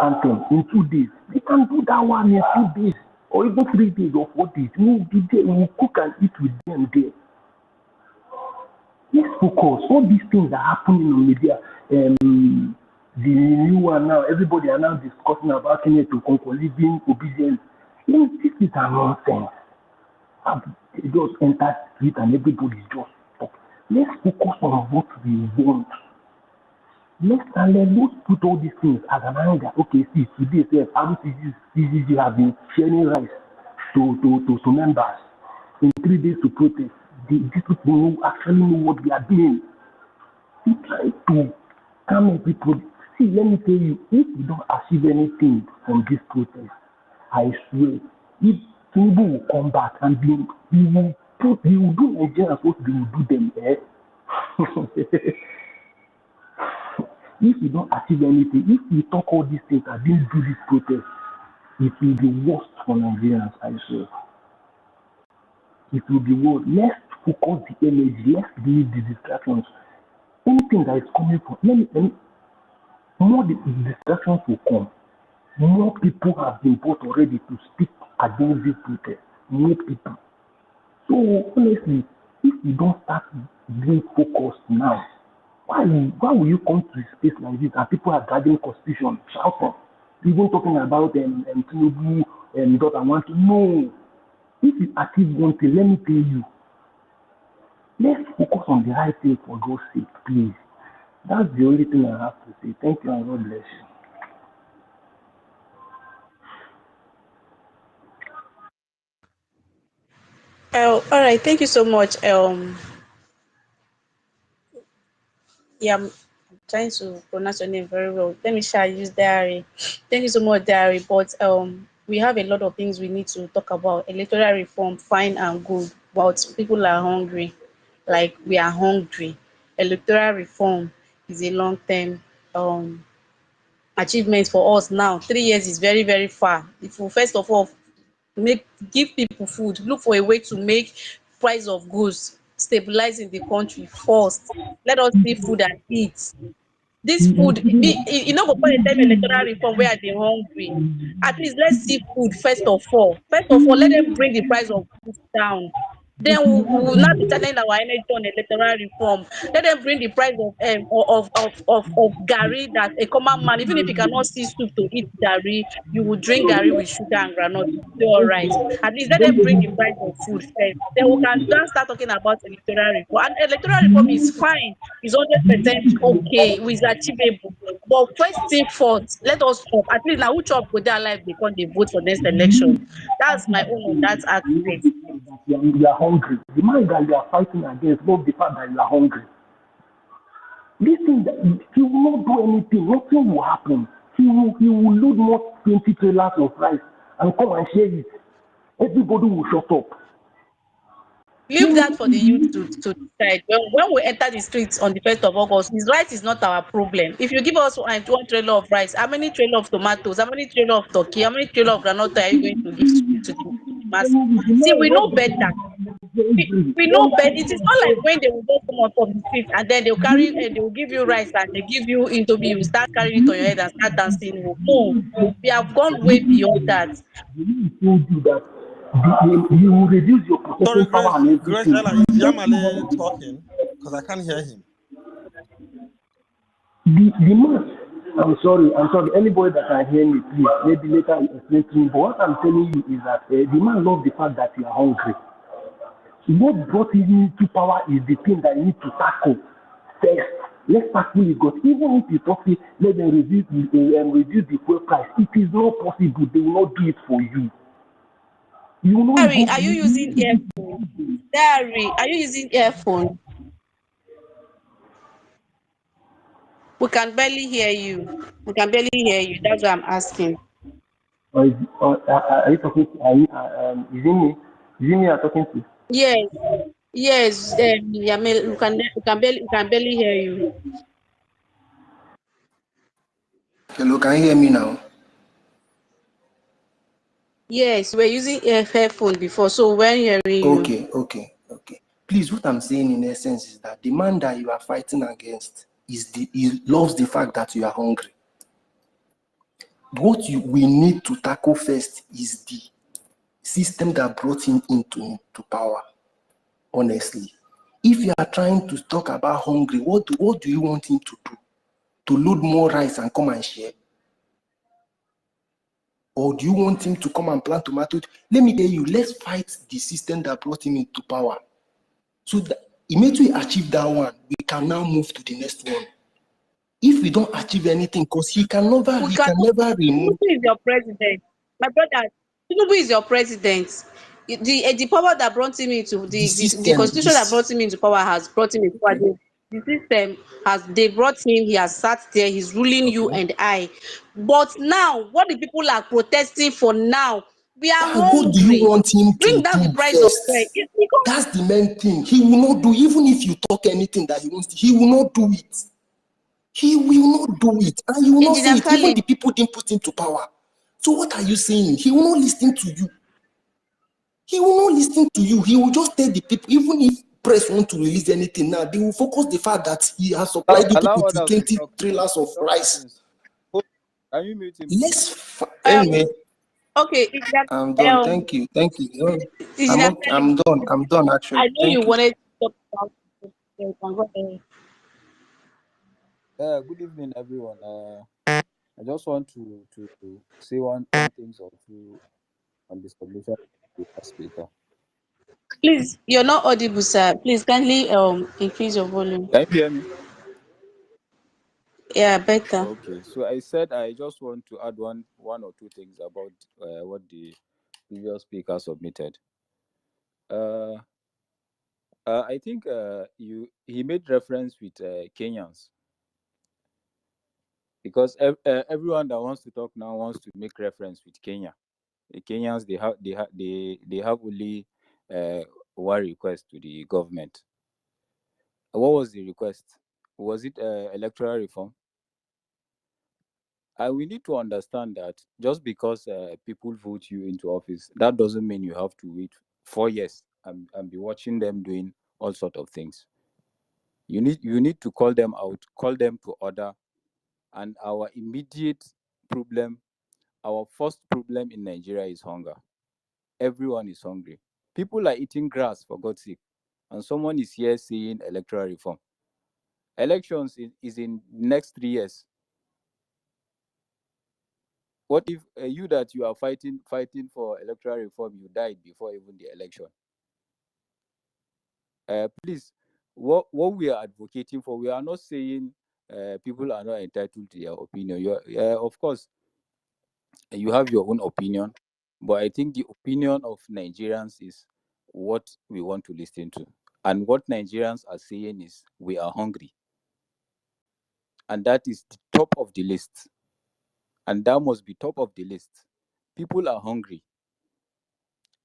anthem in 2 days, they can do that one in 2 days or even 3 days or 4 days. We will be there. We will cook and eat with them there. Let's focus. All these things are happening on media. The new one now, everybody are now discussing about Kenya to conquer living obedience. This is a nonsense. They just enter street and everybody just talk. Let's focus on what we want. Let's put all these things as an anger. Okay, see, today, RCCG have been sharing rice to members in 3 days to protest. These people actually know what they are doing. We try to calm everybody. See, let me tell you, if we don't achieve anything from this protest, I swear, if Tinubu will come back and he will do Nigerians what they will do them. If we don't achieve anything, if we talk all these things and didn't do this protest, it will be worse for Nigerians, I swear. It will be worse. Let's focus the energy. Let's delete the distractions. Anything that is coming from, more the distractions will come. More people have been brought already to speak against this protest. More people. So honestly, if we don't start being focused now, why will you come to a space like this and people are dragging constitution, shouting, even talking about Tinubu daughter want to know. If you achieve one thing, let me tell you, let's focus on the right thing for God's sake, please. That's the only thing I have to say. Thank you and God bless you. All right, thank you so much. Yeah, I'm trying to pronounce your name very well. Let me shall use diary. Thank you so much, diary. But we have a lot of things we need to talk about. Electoral reform, fine and good, but people are hungry. Like we are hungry. Electoral reform is a long term achievement for us now. 3 years is very, very far. If we first of all give people food, look for a way to make price of goods stabilize in the country first. Let us see food and eat. Dis food e no go come dey tell me electoral reform wey I dey hungry. At least let's see food first of all. First of all, let them bring the price of food down. Den we will now be channelling our energy on electoral reform. Let them bring the price of garri, that a common man, even if you cannot see soup to eat garri, you will drink garri with sugar and groundnut, you will dey alright. At least let them bring the price of food first, then we can now start talking about electoral reform. And electoral reform is fine, is 100% okay, is achievable. But first thing first, let us chop. At least na who chop go dey alive dey come dey vote for next election. That's my own on that aspect. You are hungry. The man that you are fighting against, not the fact that you are hungry. This thing that he will not do anything, nothing will happen. He will load more 20 trailers of rice and come and share it. Everybody will shut up. Leave that for the youth to decide. When we enter the streets on the 1st of August, his right is not our problem. If you give us one trailer of rice, how many trailer of tomatoes, how many trailer of turkey, how many trailer of groundnut are you going to give to the masses? The See, man we know loves the better. fact that he is hungry. We know better. It is not like when they will just come out from the street and then they will give you rice and they give you indomie, you start carrying it on your head and start dancing. No, we have gone way beyond that. The man told you that you will reduce your Sorry, processing power Grace. and Grace everything. Ella, is Yamale talking? Because I can't hear him. The man, I'm sorry. Anybody that can hear me, please, maybe later you explain to me. But what I'm telling you is that the man loves the fact that you are hungry. What brought him into power is the thing that you need to tackle first. Let's tackle it, because even if you talk it, let them reduce the fuel price. It is not possible. They will not do it for you. You will not Diary, even. are you using earphone? Diary, are you using earphone? We can barely hear you. We can barely hear you. That's what I'm asking. Are you talking to? Is it me? Is it me you're talking to? Yes, yes. Yamil, we can barely hear you. Hello, can you hear me now? Yes, we're using earphone before, so we're hearing you. Okay. Please, what I'm saying in essence is that the man that you are fighting against he loves the fact that you are hungry. We need to tackle first is the system that brought him into power. Honestly, if you are trying to talk about hungry, what do you want him to do? To load more rice and come and share? Or do you want him to come and plant tomatoes? Let me tell you, let's fight the system that brought him into power. So that immediately we achieve that one, we can now move to the next one. If we don't achieve anything, because he can never We cannot. remove Tinubu is your president. My brother, Tinubu is your president. The power that brought him into the the system. constitution that brought him into power has brought him into power. Okay, The system has they brought him. He has sat there. He's ruling you okay. and I. But now, what the people are protesting for now, we are What do you hungry. want him Bring to down the do price of fuel. first? It's because That's the main thing. He will not do, even if you talk anything that he wants to, he will not do it. He will not do it. And you will not Engineer say it. Even Stanley, the people didn't put him to power. So what are you saying? He will not listen to you. He will not listen to you. He will just tell the people, even if press want to release anything now, they will focus the fact that he has supplied you Allow people to others to 20 talk now. trailers of Dr. rice. Prince, hold- can you mute him, please? Anyway, okay, I'm done. um, Thank you. Thank you. Engineer Stanley, I'm done. I'm done I actually. know you Thank you. wanted to talk about it. You can go ahead. Good evening, everyone. I just want to say one thing or two on the submission of the last speaker. Please, you're not audible, sir. Please kindly increase your volume. Can you hear me? Yeah, better. Okay, so I said I just want to add one or two things about what the previous speaker submitted. Uh, I think he made reference with Kenyans, because everyone that wants to talk now wants to make reference with Kenya. The Kenyans, they have only one request to the government. What was the request? Was it electoral reform? And we need to understand that just because people vote you into office, that doesn't mean you have to wait 4 years and be watching them doing all sort of things. You need to call them out, call them to order. And our immediate problem, our first problem in Nigeria is hunger. Everyone is hungry. People are eating grass, for God's sake. And someone is here saying electoral reform. Elections is in next 3 years. What if you are fighting for electoral reform, you died before even the election? Please, what we are advocating for, we are not saying people are not entitled to their opinion. Of course, you have your own opinion, but I think the opinion of Nigerians is what we want to listen to. And what Nigerians are saying is we are hungry. And that is the top of the list. And that must be top of the list. People are hungry.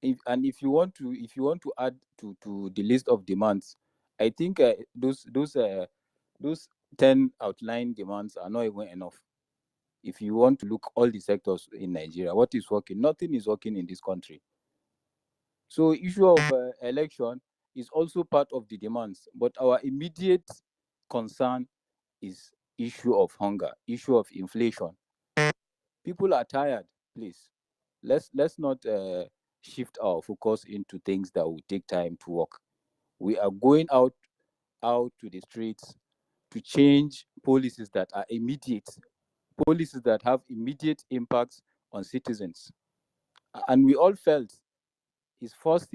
if you want to add to the list of demands, I think those 10 outline demands are not even enough. If you want to look all the sectors in Nigeria, what is working? Nothing is working in this country. So issue of election is also part of the demands, but our immediate concern is issue of hunger, issue of inflation. People are tired. Please, let's not shift our focus into things that will take time to work. We are going out to the streets to change policies that are immediate, policies that have immediate impacts on citizens. And we all felt his first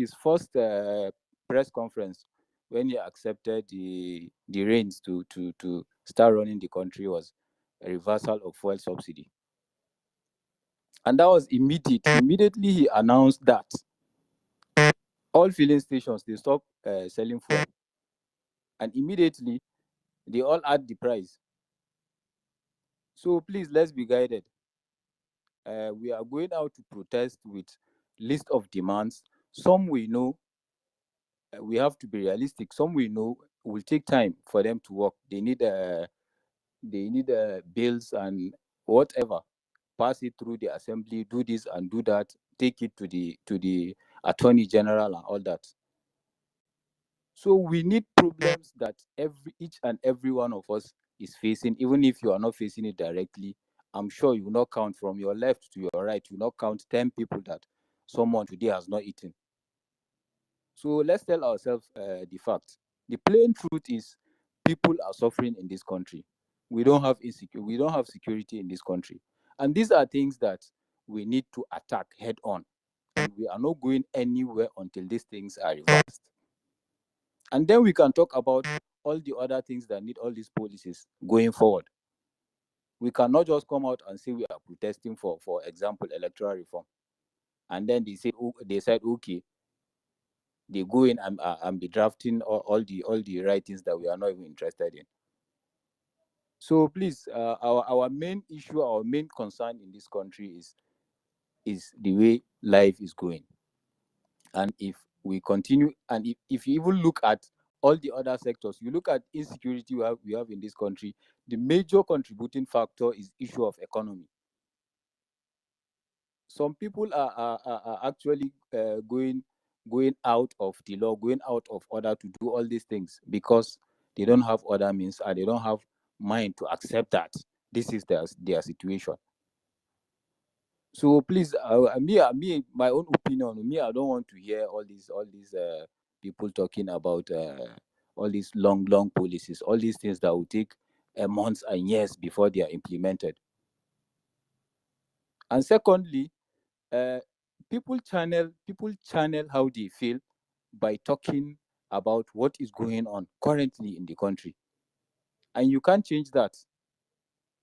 press conference when he accepted the reins to start running the country was a reversal of fuel subsidy. And that was immediate. Immediately he announced that all filling stations they stop selling fuel, and immediately they all add the price. So please, let's be guided. We are going out to protest with list of demands. Some we know, we have to be realistic. Some we know will take time for them to work. They need bills and whatever. Pass it through the assembly. Do this and do that. Take it to the attorney general and all that. So we need problems that each and every one of us is facing, even if you are not facing it directly. I'm sure you will not count from your left to your right. You will not count 10 people that someone today has not eaten. So let's tell ourselves the fact. The plain truth is people are suffering in this country. We don't have security in this country. And these are things that we need to attack head on. And we are not going anywhere until these things are reversed. And then we can talk about all the other things that need all these policies going forward. We cannot just come out and say we are protesting for example, electoral reform. And then they said okay, they go in and be drafting all the writings that we are not even interested in. So please, our main issue, our main concern in this country is the way life is going. And if we continue, and if you even look at all the other sectors, you look at insecurity we have in this country, the major contributing factor is issue of economy. Some people are actually going out of the law, going out of order to do all these things because they don't have other means and they don't have mind to accept that this is their situation. So please, me, my own opinion. Me, I don't want to hear all these people talking about all these long policies, all these things that will take months and years before they are implemented. And secondly, uh, people channel how they feel by talking about what is going on currently in the country, and you can't change that.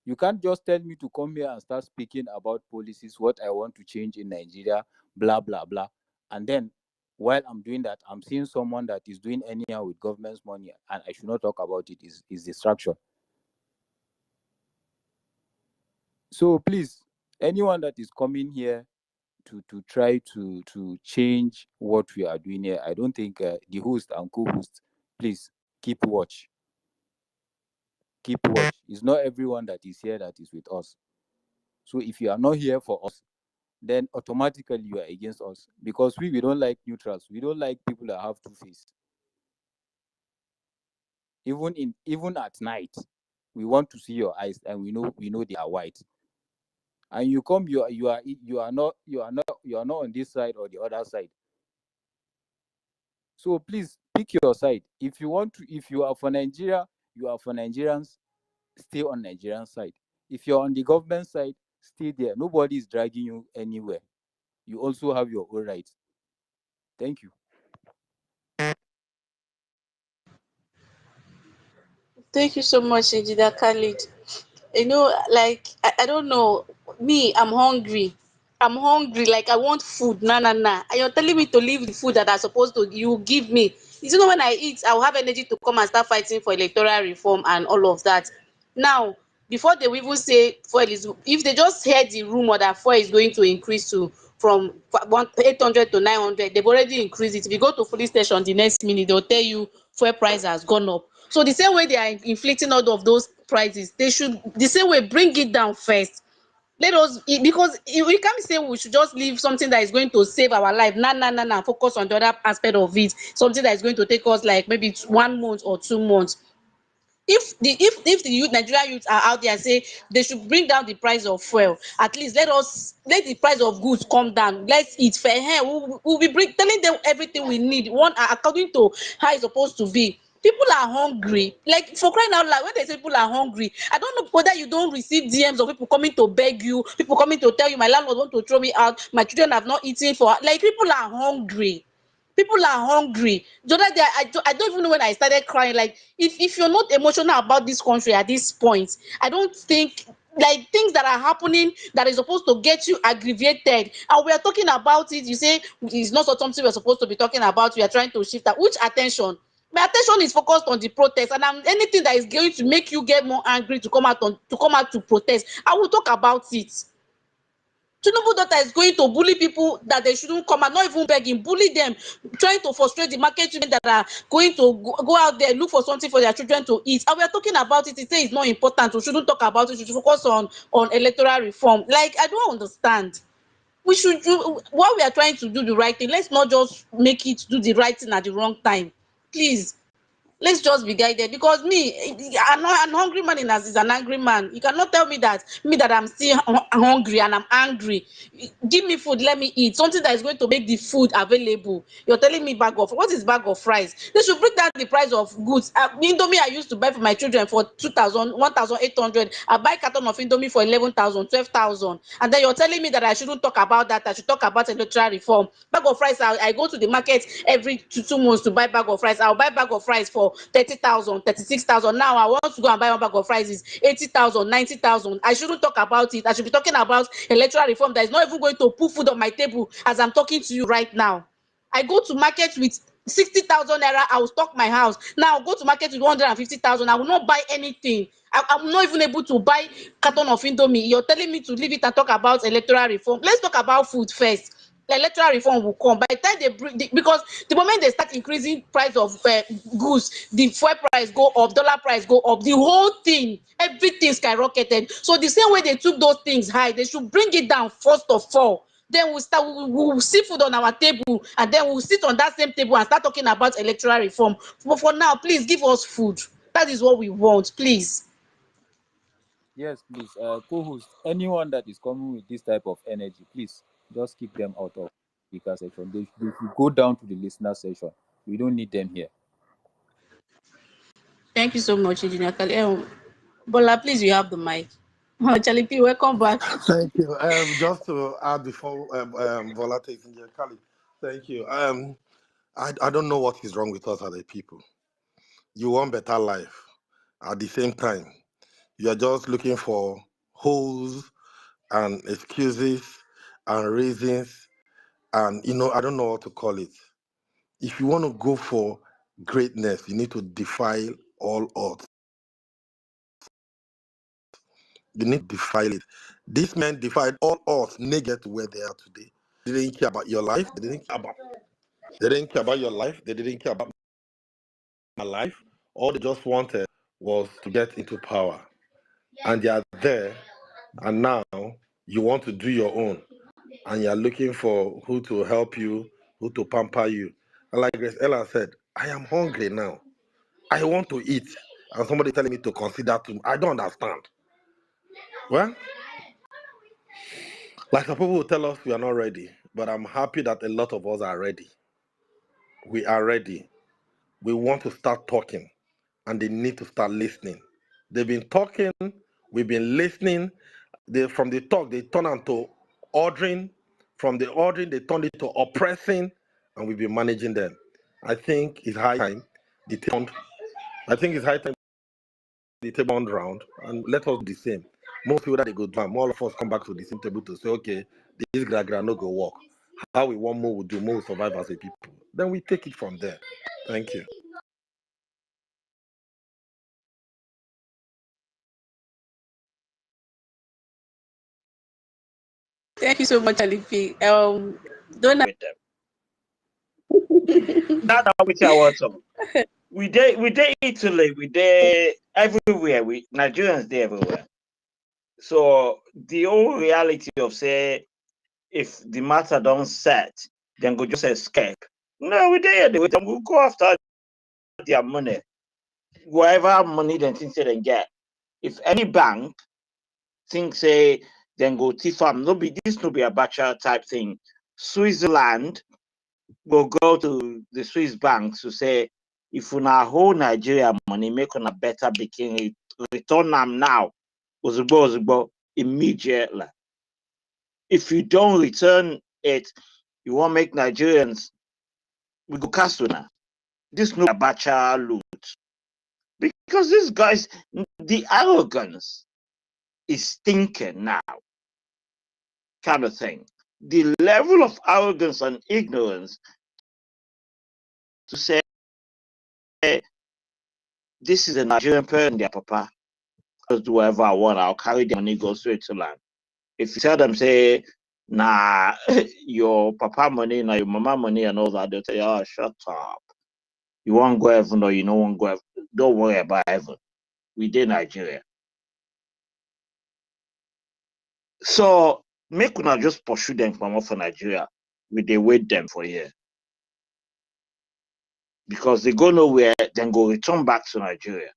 You can't just tell me to come here and start speaking about policies, what I want to change in Nigeria, blah blah blah, and then while I'm doing that, I'm seeing someone that is doing anyhow with government's money, and I should not talk about it. Is distraction. So please, anyone that is coming here to try to change what we are doing here, I don't think the host and co-host, please keep watch. Keep watch. It's not everyone that is here that is with us. So if you are not here for us, then automatically you are against us, because we don't like neutrals. We don't like people that have two face. Even at night, we want to see your eyes, and we know they are white. And you come, you are not on this side or the other side. So please pick your side. If you are for Nigeria, you are for Nigerians, stay on Nigerian side. If you're on the government side, stay there. Nobody is dragging you anywhere. You also have your own rights. Thank you. Thank you so much, Engineer Khalid. Like I don't know. Me, I'm hungry. I'm hungry. Like I want food. Nah, nah, nah. And you're telling me to leave the food that I'm supposed to you give me. You know when I eat, I'll have energy to come and start fighting for electoral reform and all of that. Now, before they will even say fuel is, if they just hear the rumor that fuel is going to increase to from 800 to 900, they've already increased it. If you go to police station the next minute, they'll tell you fuel price has gone up. So the same way they are inflicting all of those prices, they should the same way bring it down first. Let us, because we can't say we should just leave something that is going to save our life now, focus on the other aspect of it, something that is going to take us like maybe 1 month or 2 months. If the youth, Nigerian youths are out there and say they should bring down the price of fuel, at least let the price of goods come down. Let's eat fair. We'll be telling them everything we need, one according to how it's supposed to be. People are hungry, like, for crying out loud. When they say people are hungry, I don't know whether you don't receive DMs of people coming to beg you, people coming to tell you my landlord want to throw me out, my children have not eaten for, like, people are hungry. People are hungry. The other day, I don't even know when I started crying. Like, if you're not emotional about this country at this point, I don't think, like, things that are happening that is supposed to get you aggravated, and we are talking about it. You say it's not something we're supposed to be talking about. We are trying to shift that. Which attention? My attention is focused on the protest, and anything that is going to make you get more angry to come out to protest, I will talk about it. Tinubu daughter is going to bully people that they shouldn't come and not even begging, bully them, trying to frustrate the market women that are going to go out there, look for something for their children to eat. And we are talking about it. He say it's not important. We shouldn't talk about it. We should focus on electoral reform. Like, I don't understand. We should do what we are trying to do the right thing. Let's not just make it do the right thing at the wrong time. Please, let's just be guided, because an hungry man is an angry man. You cannot tell me that I'm still hungry and I'm angry. Give me food, let me eat something that is going to make the food available. You're telling me what is bag of rice? They should bring down the price of goods. Indomie I used to buy for my children for 2,000, 1,800. I buy carton of indomie for 11,000, 12,000, and then you're telling me that I shouldn't talk about that. I should talk about electoral reform. Bag of rice, I go to the market every 2 months to buy bag of rice. I'll buy bag of rice for 30,000, 36,000. Now I want to go and buy one bag of rice is 80,000, 90,000. I shouldn't talk about it. I should be talking about electoral reform that is not even going to put food on my table as I'm talking to you right now. I go to market with 60,000 naira, I will stock my house. Now I'll go to market with 150,000, I will not buy anything. I'm not even able to buy carton of indomie. You're telling me to leave it and talk about electoral reform. Let's talk about food first. The electoral reform will come by the time they bring because the moment they start increasing price of goods, the fuel price go up, dollar price go up, the whole thing, everything skyrocketed. So the same way they took those things high, they should bring it down first of all. Then we'll see food on our table, and then we'll sit on that same table and start talking about electoral reform. But for now, please give us food. That is what we want, please. Yes, please. Co-host, anyone that is coming with this type of energy, please just kick them out of speaker section. They should go down to the listener section. We don't need them here. Thank you so much, Engineer Kali. Bola, please, you have the mic. Charlie P, welcome back. Thank you. Just to add before Vola takes in here, Kali. Thank you. I don't know what is wrong with us as a people. You want better life. At the same time, you are just looking for holes and excuses and reasons, and I don't know what to call it. If you want to go for greatness, you need to defy all odds. You need to defy it. These men defied all odds, negative where they are today. They didn't care about your life. They didn't care about your life. They didn't care about my life. All they just wanted was to get into power. And they are there, and now you want to do your own, and you're looking for who to help you, who to pamper you. And like Grace Ella said, I am hungry now. I want to eat. And somebody telling me to consider to I don't understand. Well, like some people will tell us we are not ready, but I'm happy that a lot of us are ready. We are ready. We want to start talking, and they need to start listening. They've been talking, we've been listening. From the talk, they turn into ordering. From the ordering, they turn it to oppressing, and we've been managing them. I think it's high time the table. I think it's high time the table on round, and let us do the same. Most people that they go down, more of us come back to the same table to say, okay, this gra no go work. How we want more, we do more, survive as a people. Then we take it from there. Thank you. Thank you so much, Alifi. Don't with them. That's not what I want to. We dey Italy, we dey everywhere. We Nigerians dey everywhere. So the whole reality of say if the matter don't set, then go just escape. No, we dey here. We go after their money, whatever money they think say they get. If any bank think say then go thief am, no be a bachelor type thing. Switzerland will go to the Swiss banks to say if una hold Nigeria money, make una better begin it, return them now. Ozugbo, immediately. If you don't return it, you won't make Nigerians, we go cast una. This no Abacha loot. Because these guys, the arrogance is stinking now, kind of thing. The level of arrogance and ignorance to say this is a Nigerian person, their papa. Just do whatever I want, I'll carry the money, go straight to land. If you tell them, say, nah, your papa money, nah, your mama money, and all that, they'll tell you, oh, shut up. You won't go heaven or you don't want to go heaven. Don't worry about heaven. We did Nigeria. So, make una just pursue them from off for Nigeria. We they wait them for here. Because they go nowhere, then go return back to Nigeria.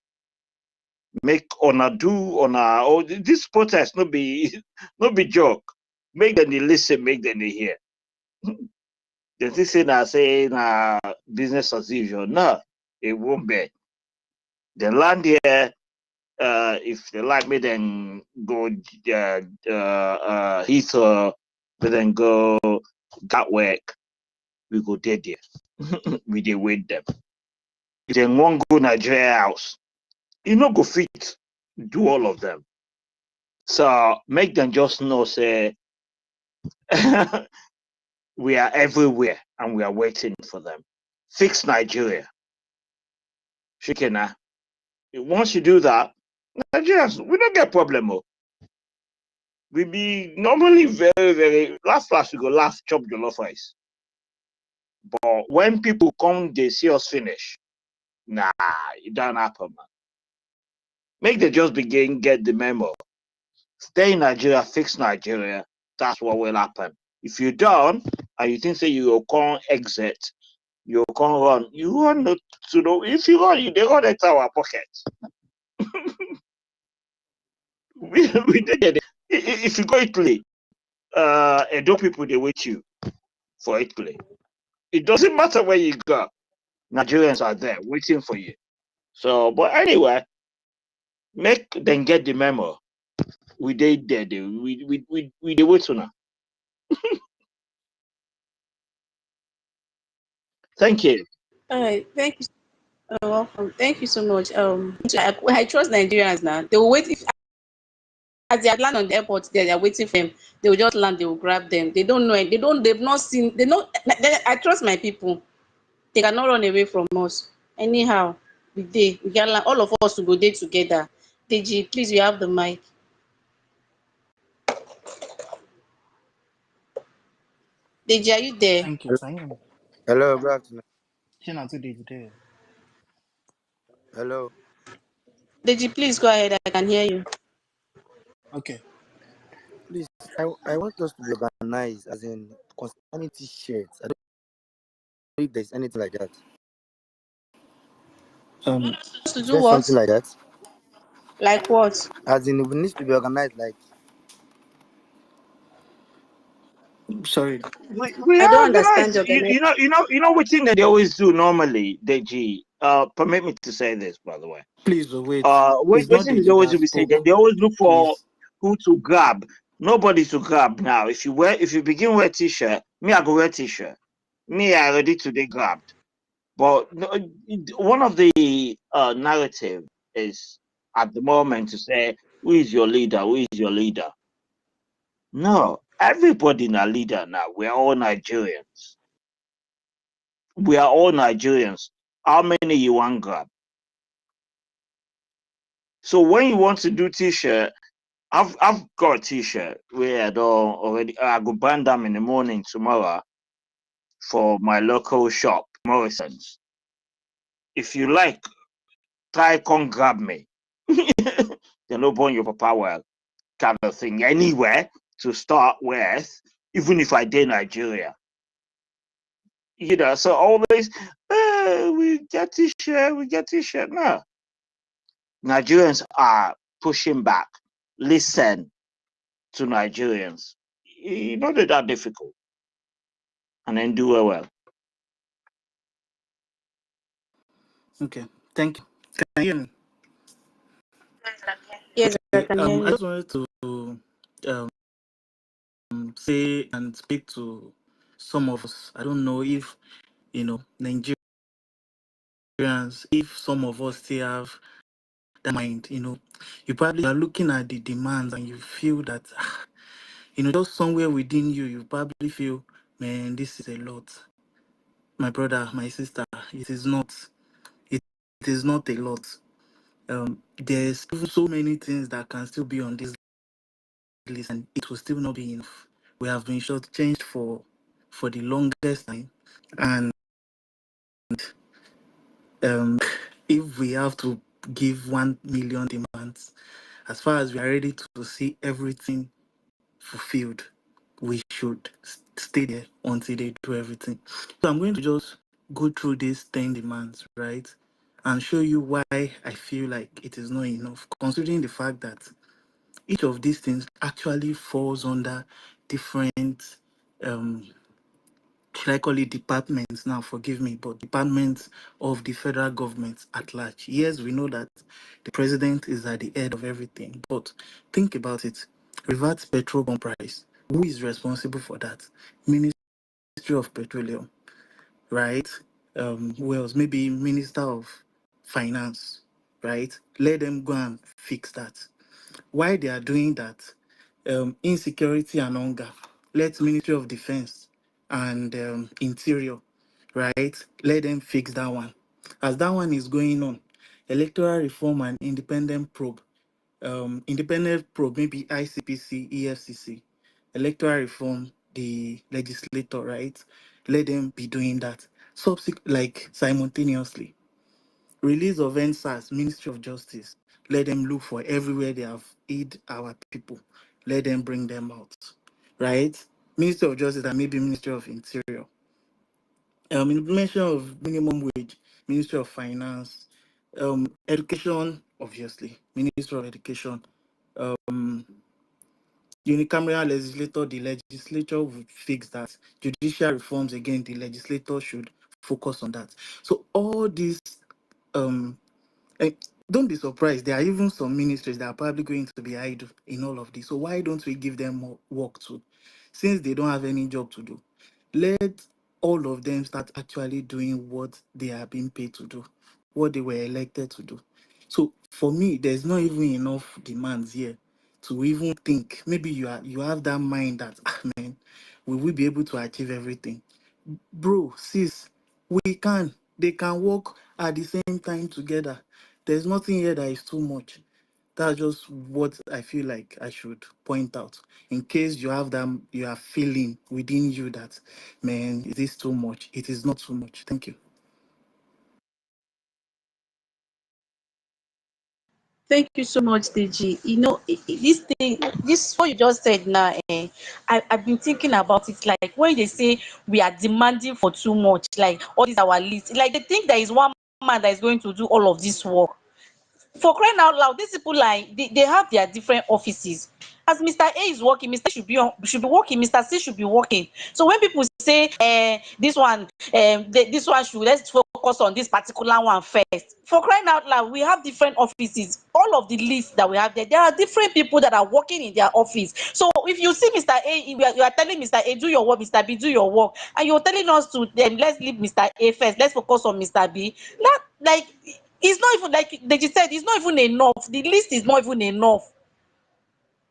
Make ona do ona oh this protest no be no be joke. Make them they listen, make them they hear. They think say na business as usual. No, it won't be. They land here. If they like me, then go Heathrow, but then go Gatwick. We go dead there. We dey wait them. If they won't go Nigeria house, you no go fit do all of them. So make them just know say we are everywhere and we are waiting for them. Fix Nigeria. Shikena. Once you do that, Nigerians, we don't get problem. Oh. We be normally very, very last we go last chop jollof rice. But when people come, they see us finish. Nah, it don't happen, man. Make them just begin get the memo. Stay in Nigeria, fix Nigeria. That's what will happen. If you don't, and you think say you will come exit, you will come run. You run to know if you run, they run into our pocket. we did it. If you go Italy, Edo people they wait you for Italy. It doesn't matter where you go. Nigerians are there waiting for you. So, but anyway, make them get the memo. We did there. We they wait to now. Thank you. All right, thank you. Welcome. Thank you so much. I trust Nigerians now. They will wait if as they land on the airport, they are waiting for them. They will just land. They will grab them. They don't know it. They don't. They've not seen. They know. I trust my people. They cannot run away from us. Anyhow, we get all of us to go there together. Deji, please, you have the mic. Deji, are you there? Thank you. Can you hear me? Hello, good afternoon. Shana today. Hello. Deji, please go ahead. I can hear you. Okay. Please, I want us to be organized, as in concerning t-shirts. I don't know if there's anything like that. To Is do there something what? like that? Like what? As in, we need to be organized. Like, Sorry. We I are don't understand organized. your organization. You know what thing that they always do normally, DG. Permit me to say this, by the way. Please wait. Wait, It's not thing they Deji always that do be say that spoke. they always look for Please. who to grab. Nobody to grab now. If you begin wear t-shirt, me I go wear t-shirt. Me I ready to get grabbed. But one of the narrative is at the moment to say who is your leader? Who is your leader? No, everybody in a leader now. We are all Nigerians. We are all Nigerians. How many you want grab? So when you want to do t-shirt, I've got a t-shirt where I don't already. I go brand them in the morning tomorrow for my local shop, Morrison's. If you like, try come grab me. They no burn your papa well, kind of thing. Anywhere to start with, even if I did Nigeria. So always, we get t-shirt, we get t-shirt. No, Nigerians are pushing back. Listen to Nigerians. You know they're that difficult, and then do it well. Okay, thank you. Can you hear me? Yes, I Okay, can hear I you. just wanted to say and speak to some of us. I don't know if Nigerians, if some of us still have that mind. You probably are looking at the demands and you feel that just somewhere within you, you probably feel, man, this is a lot. My brother, my sister, it is not. It is not a lot. There's so many things that can still be on this list, and it will still not be enough. We have been shortchanged for the longest time, and if we have to give 1 million demands, as far as we are ready to see everything fulfilled, we should stay there until they do everything. So I'm going to just go through these 10 demands, right? And show you why I feel like it is not enough, considering the fact that each of these things actually falls under different, should I call it departments now? Forgive me, but departments of the federal government at large. Yes, we know that the president is at the head of everything, but think about it. Reverse petrol pump price. Who is responsible for that? Ministry of Petroleum, right? Who else? Maybe Minister of Finance, right? Let them go and fix that. Why they are doing that? Insecurity and hunger. Let Ministry of Defense and Interior, right? Let them fix that one. As that one is going on, electoral reform and independent probe, maybe ICPC, EFCC, electoral reform, the legislator, right? Let them be doing that. Like simultaneously. Release of NSAS, Ministry of Justice. Let them look for everywhere they have hid our people. Let them bring them out, right? Ministry of Justice and maybe Ministry of Interior. Implementation of minimum wage, Ministry of Finance. Education, obviously, Ministry of Education. Unicameral legislator, the legislature would fix that. Judicial reforms, again, the legislator should focus on that. So all these um Eh, don't be surprised. There are even some ministries that are probably going to be idle in all of this. So why don't we give them more work to, since they don't have any job to do? Let all of them start actually doing what they are being paid to do, what they were elected to do. So for me, there's not even enough demands here to even think. Maybe you have that mind that man, will we be able to achieve everything? Bro, sis, we can. They can work at the same time together. There's nothing here that is too much. That's just what I feel like I should point out. In case you have that, you are feeling within you that, man, it is too much. It is not too much. Thank you. Thank you so much, DG. This thing, this what you just said now, I've been thinking about it. Like when they say we are demanding for too much, like all this our list, like they think there is one man that is going to do all of this work. For crying out loud, these people, like they have their different offices. As Mr. A is working, Mr. A should be working, Mr. C should be working. So when people say this one should, let's focus on this particular one first. For crying out loud, we have different offices. All of the lists that we have there are different people that are working in their office. So if you see Mr. A, you are telling Mr. A, do your work, Mr. B, do your work, and you're telling us to let's leave Mr. A first, let's focus on Mr. B. That, like, it's not even like they just said, it's not even enough. The list is not even enough.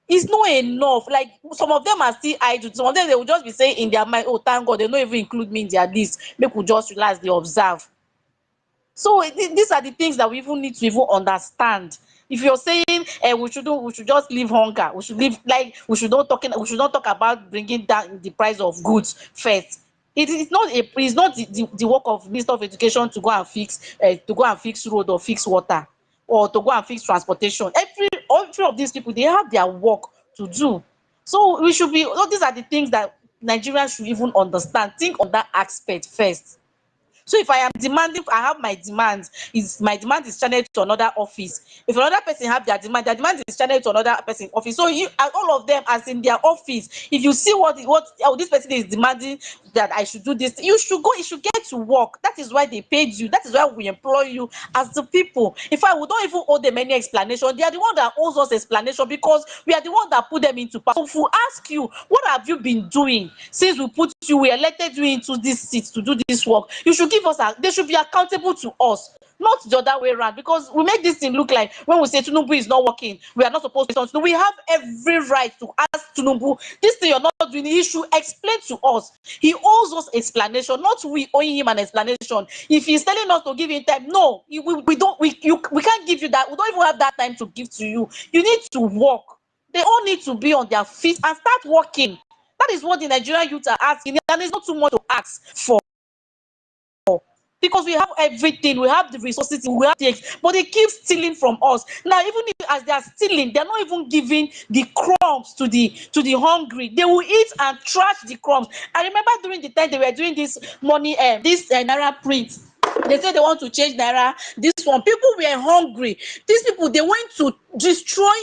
It's not enough. Like some of them are still idle. Some of them, they will just be saying in their mind, oh, thank God, they don't even include me in their list. Make we just relax, they observe. So these are the things that we even need to even understand. If you're saying we should just leave hunger, we should leave, like we should not talk about bringing down the price of goods first. It's not the work of Minister of Education to go and fix road or fix water or to go and fix transportation. Every of these people, they have their work to do. So we should be, all these are the things that Nigerians should even understand. Think on that aspect first. So if I am demanding, I have my demand, is my demand is channeled to another office. If another person have their demand is channeled to another person office. So you and all of them as in their office, if you see this person is demanding that I should do this, you should go, you should get to work. That is why they paid you. That is why we employ you as the people. In fact, we don't even owe them any explanation. They are the one that owes us explanation because we are the one that put them into power. So if we ask you, what have you been doing since we elected you into this seat to do this work? You should give us they should be accountable to us, not the other way around, because we make this thing look like when we say Tinubu is not working, we are not supposed to do. We have every right to ask Tinubu, this thing you're not doing, he should explain to us. He owes us explanation, not we owing him an explanation. If he's telling us to give him time, no, we can't give you that. We don't even have that time to give to you. You need to work. They all need to be on their feet and start working. That is what the Nigerian youth are asking, and it's not too much to ask for. Because we have everything, we have the resources, we have the, but they keep stealing from us. Now, even if, as they are stealing, they're not even giving the crumbs to the hungry. They will eat and trash the crumbs. I remember during the time they were doing this money, this naira print. They say they want to change naira. This one, people were hungry. These people, they went to destroy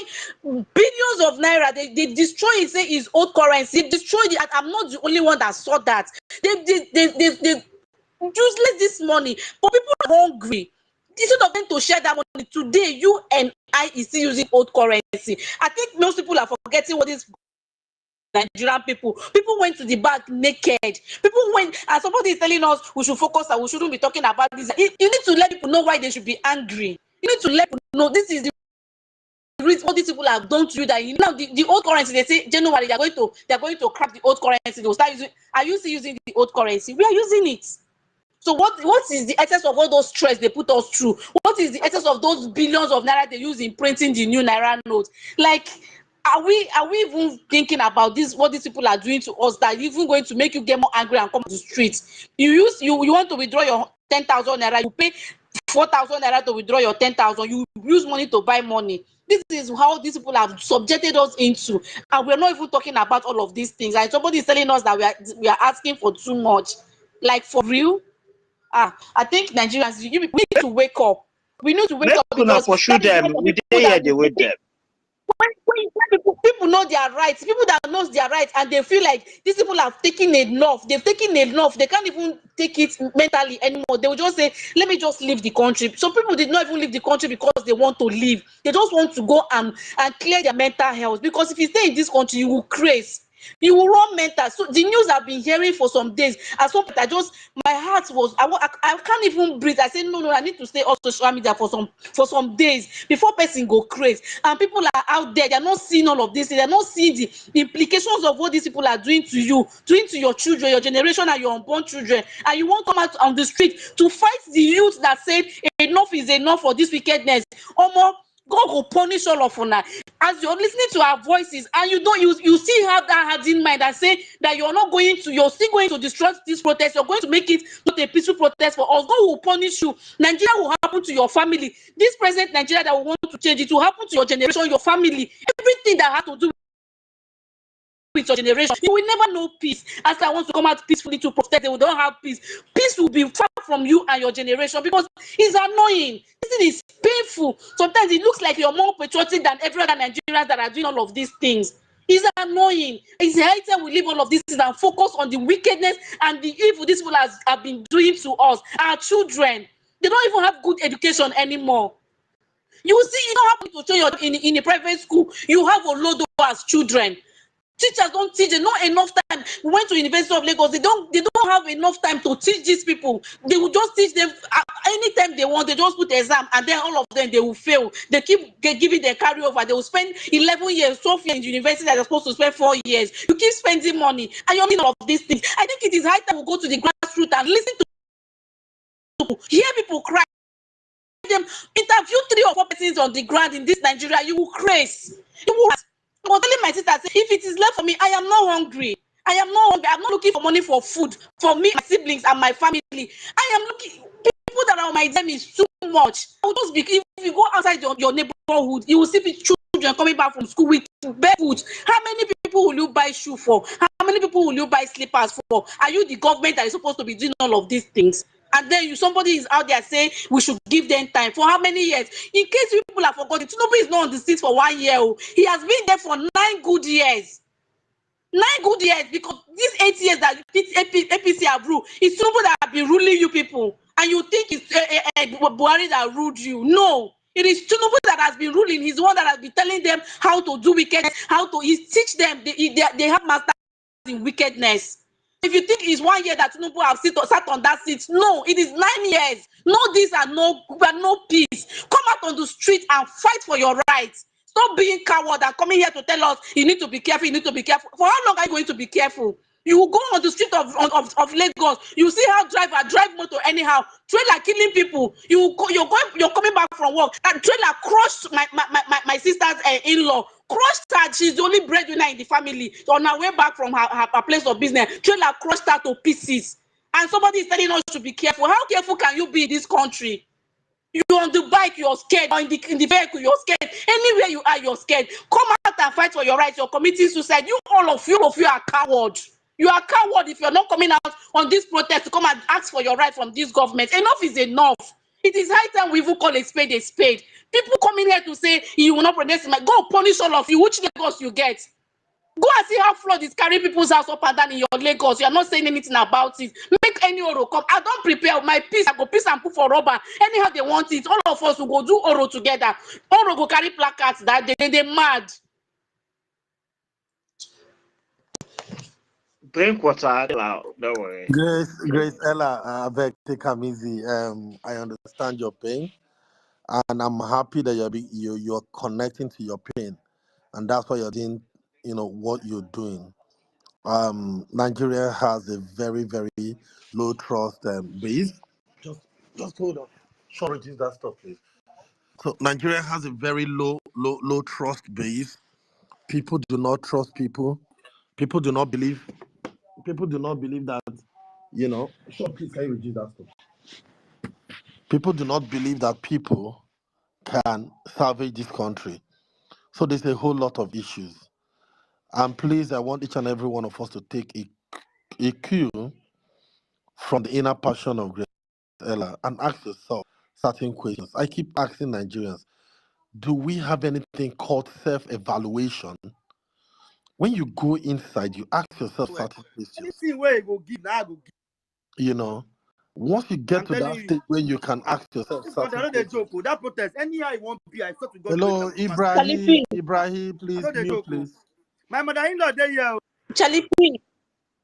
billions of naira. They destroy it. Say it's old currency. They destroyed it. I'm not the only one that saw that. They useless this money, but people are hungry. Instead of them to share that money today, you and I is still using old currency. I think most people are forgetting what is Nigerian people. People went to the bank naked. People went, and somebody is telling us we should focus and we shouldn't be talking about this. You need to let people know why they should be angry. You need to let people know this is the reason what these people have done to you. That now the old currency, they say January they're going to crack the old currency. They'll start using. Are you still using the old currency? We are using it. So what is the excess of all those stress they put us through? What is the excess of those billions of naira they use in printing the new naira note? Like, are we even thinking about this? What these people are doing to us that even going to make you get more angry and come to the streets? You want to withdraw your 10,000 naira, you pay 4,000 naira to withdraw your 10,000. You use money to buy money. This is how these people have subjected us into, and we're not even talking about all of these things. And somebody is telling us that we are asking for too much. Like, for real? I think Nigerians, we need to wake up. We need to wake Make up una because pursue that is them. one of We the dey people here, that they wait them. when people know their rights, people that knows their rights, and they feel like these people have taken enough. They've taken enough. They can't even take it mentally anymore. They will just say, "Let me just leave the country." Some people did not even leave the country because they want to leave. They just want to go and clear their mental health. Because if you stay in this country, you will craze. You will run mental. So the news I've been hearing for some days, at some point my heart was, I can't even breathe. I said, no, I need to stay off social media for some days before person go crazy. And people are out there, they're not seeing all of this, they're not seeing the implications of what these people are doing to you, doing to your children, your generation, and your unborn children. And you won't come out on the street to fight the youth that said enough is enough for this wickedness. Almost God will punish all of una. As you're listening to our voices and you still have that hardened mind and say that you're still going to destroy this protest, you're going to make it not a peaceful protest for us. God will punish you. Nigeria will happen to your family. This present Nigeria that we want to change, it will happen to your generation, your family, everything that has to do with your generation. You will never know peace. As I want to come out peacefully to protest, they will not have peace. Peace will be far from you and your generation because it's annoying. This thing is painful. Sometimes it looks like you're more patriotic than every other Nigerians that are doing all of these things. It's annoying. It's high time we leave all of these things and focus on the wickedness and the evil these people have been doing to us, our children. They don't even have good education anymore. You see, you don't have to show your in a private school. You have a load of as children. Teachers don't teach. They not enough time. We went to University of Lagos. They don't have enough time to teach these people. They will just teach them anytime they want. They just put exam and then all of them they will fail. They keep giving their carryover. They will spend 11 years, 12 years in university that they're supposed to spend 4 years. You keep spending money and you're doing all of these things. I think it is high time we go to the grassroots and listen to people, hear people cry. them, interview 3 or 4 persons on the ground in this Nigeria, you will craze. You will. I was telling my sister, say, if it is left for me, I am not hungry. I am not hungry. I'm not looking for money for food for me, my siblings, and my family. I am looking. People that are on my DM is too much. I will just be, if you go outside your neighborhood, you will see children coming back from school with barefoot. How many people will you buy shoe for? How many people will you buy slippers for? Are you the government that is supposed to be doing all of these things? And then somebody is out there saying we should give them time. For how many years? In case you people have forgotten, Tinubu is not on the seat for 1 year. Oh. He has been there for 9 good years. 9 good years, because these 8 years that APC have ruled, it's Tinubu that have been ruling you people. And you think it's Buhari that ruled you. No. It is Tinubu that has been ruling. He's the one that has been telling them how to do wickedness, how to teach them. They have masters in wickedness. If you think it's 1 year that Tinubu have sat on that seat, no, it is 9 years. No this and no peace. Come out on the street and fight for your rights. Stop being coward and coming here to tell us you need to be careful, you need to be careful. For how long are you going to be careful? You will go on the street of Lagos. You see how driver drive motor anyhow. Trailer killing people. You're coming back from work. That trailer crushed my sister's in-law. Crushed her. She's the only breadwinner in the family. So on her way back from her place of business, trailer crushed her to pieces. And somebody is telling us to be careful. How careful can you be in this country? You're on the bike, you're scared. Or in the vehicle, you're scared. Anywhere you are, you're scared. Come out and fight for your rights. You're committing suicide. All of you are cowards. You are coward if you're not coming out on this protest to come and ask for your right from this government. Enough is enough. It is high time we even call a spade a spade. People coming here to say you will not protest. Go punish all of you. Which Lagos you get? Go and see how flood is carrying people's house up and down in your Lagos. You are not saying anything about it. Make any oro come. I don't prepare my piece. I go piece and put for rubber. Anyhow they want it. All of us will go do oro together. Oro go carry placards that they mad. Drink water. Don't worry. Grace, Ella, I beg, take am easy. I understand your pain, and I'm happy that you're connecting to your pain, and that's why you're doing, what you're doing. Nigeria has a very, very low trust base. Just hold on. Sorry, reduce that stuff, please. So Nigeria has a very low trust base. People do not trust people. People do not believe. People do not believe that. Sure, please, can you reduce that stuff? People do not believe that people can salvage this country. So there's a whole lot of issues. And please, I want each and every one of us to take a cue from the inner passion of Grace Ella and ask yourself certain questions. I keep asking Nigerians, do we have anything called self-evaluation? When you go inside, you ask yourself certain questions. Anything where you go give, now I go give. Once you get I'm to that telling you. stage where you can ask yourself This certain country, I know they questions. joke. That protest, anyhow you want to be, I swear to God. Hello, Ibrahim. Ibrahim, I please know they mute, joke. please. My mother-in-law there, yeah. Charlie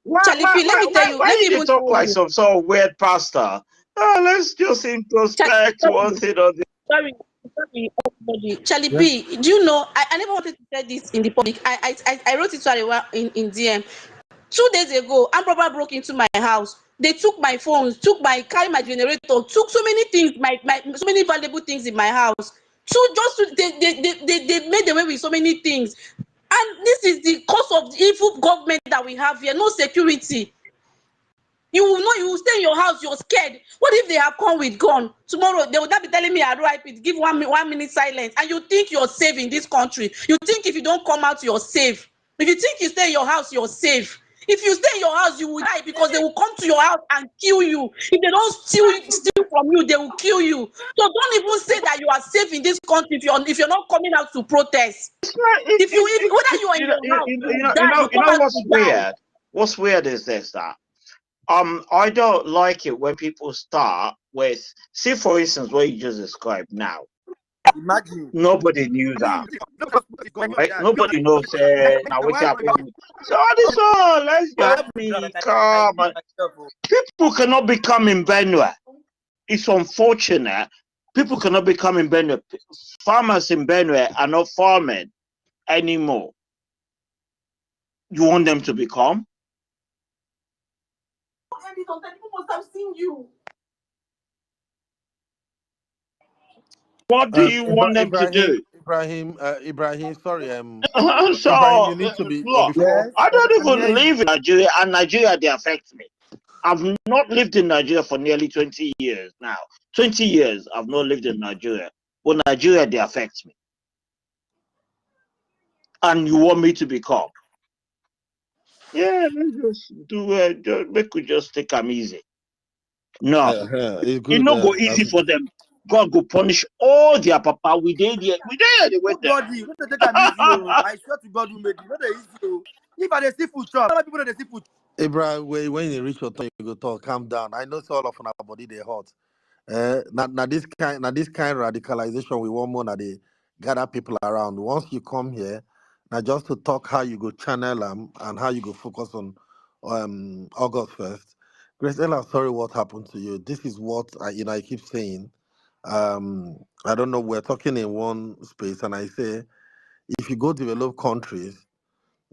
Why, why, let why, me tell why, you. Let why me you dey even talk tell like you. some sort of weird pastor? Let's just introspect one thing or the Sorry, everybody. Charlie Yeah. P, do you know? I never wanted to say this in the public. I wrote it to Arewa in DM. 2 days ago, Amproba broke into my house. They took my phones, carry my generator, took so many things, so many valuable things in my house. They made away with so many things. And this is the cause of the evil government that we have here. No security. You will stay in your house, you're scared. What if they have come with gun? Tomorrow they will not be telling me RIP, give 1 minute silence. And you think you're safe in this country. You think if you don't come out, you're safe. If you think you stay in your house, you're safe. If you stay in your house, you will die because they will come to your house and kill you. If they don't steal from you, they will kill you. So don't even say that you are safe in this country if you're not coming out to protest. It's not, If whether you are in your house, you will die. You come out, what's you die. weird? What's weird is this that I don't like it when people start with, see, for instance, what you just described now. Imagine. Nobody knew that, right? Nobody knows now what's Why happening. So all this, let's just be calm. People cannot become in Benue. It's unfortunate. People cannot become in Benue. Farmers in Benue are not farming anymore. You want them to become? People must have seen you. What do you want them to Ibrahim, do? Ibrahim. Sorry, So, Ibrahim, you need to be look, before. Yes, I I don't can hear even you. live in Nigeria, and Nigeria, they affect me. I've not lived in Nigeria for nearly 20 years now. 20 years I've not lived in Nigeria. But Nigeria, they affect me. And you want me to become? Yeah, let's just do it. Make we just take them easy. No, It's it good. not go easy for them. God go punish all their papa. We did here. We did. They wait them. Nobody, no dey take am easy o. I swear to God who made you. No dey easy o. If I dey see food chop, other people no dey see food. Abraham, when you reach your turn, you go talk. Calm down. I know say all of our body they hot. Now this kind radicalization we want more. That they gather people around. Once you come here, now just to talk how you go channel them and how you go focus on August 1st. Grace Ella, sorry what happened to you. This is what I keep saying. I don't know. We're talking in one space, and I say if you go develop countries.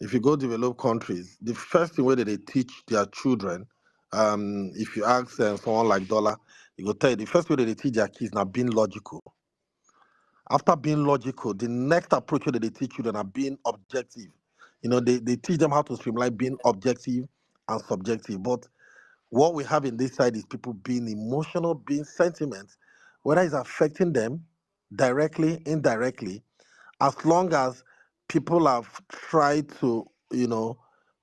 If you go develop countries, the first thing where they teach their children, if you ask someone like Dollar, he will tell you the first way that they teach their kids now being logical. After being logical, the next approach that they teach children are being objective. They teach them how to streamline being objective and subjective. But what we have in this side is people being emotional, being sentiment, whether it's affecting them directly, indirectly, as long as people have tried to,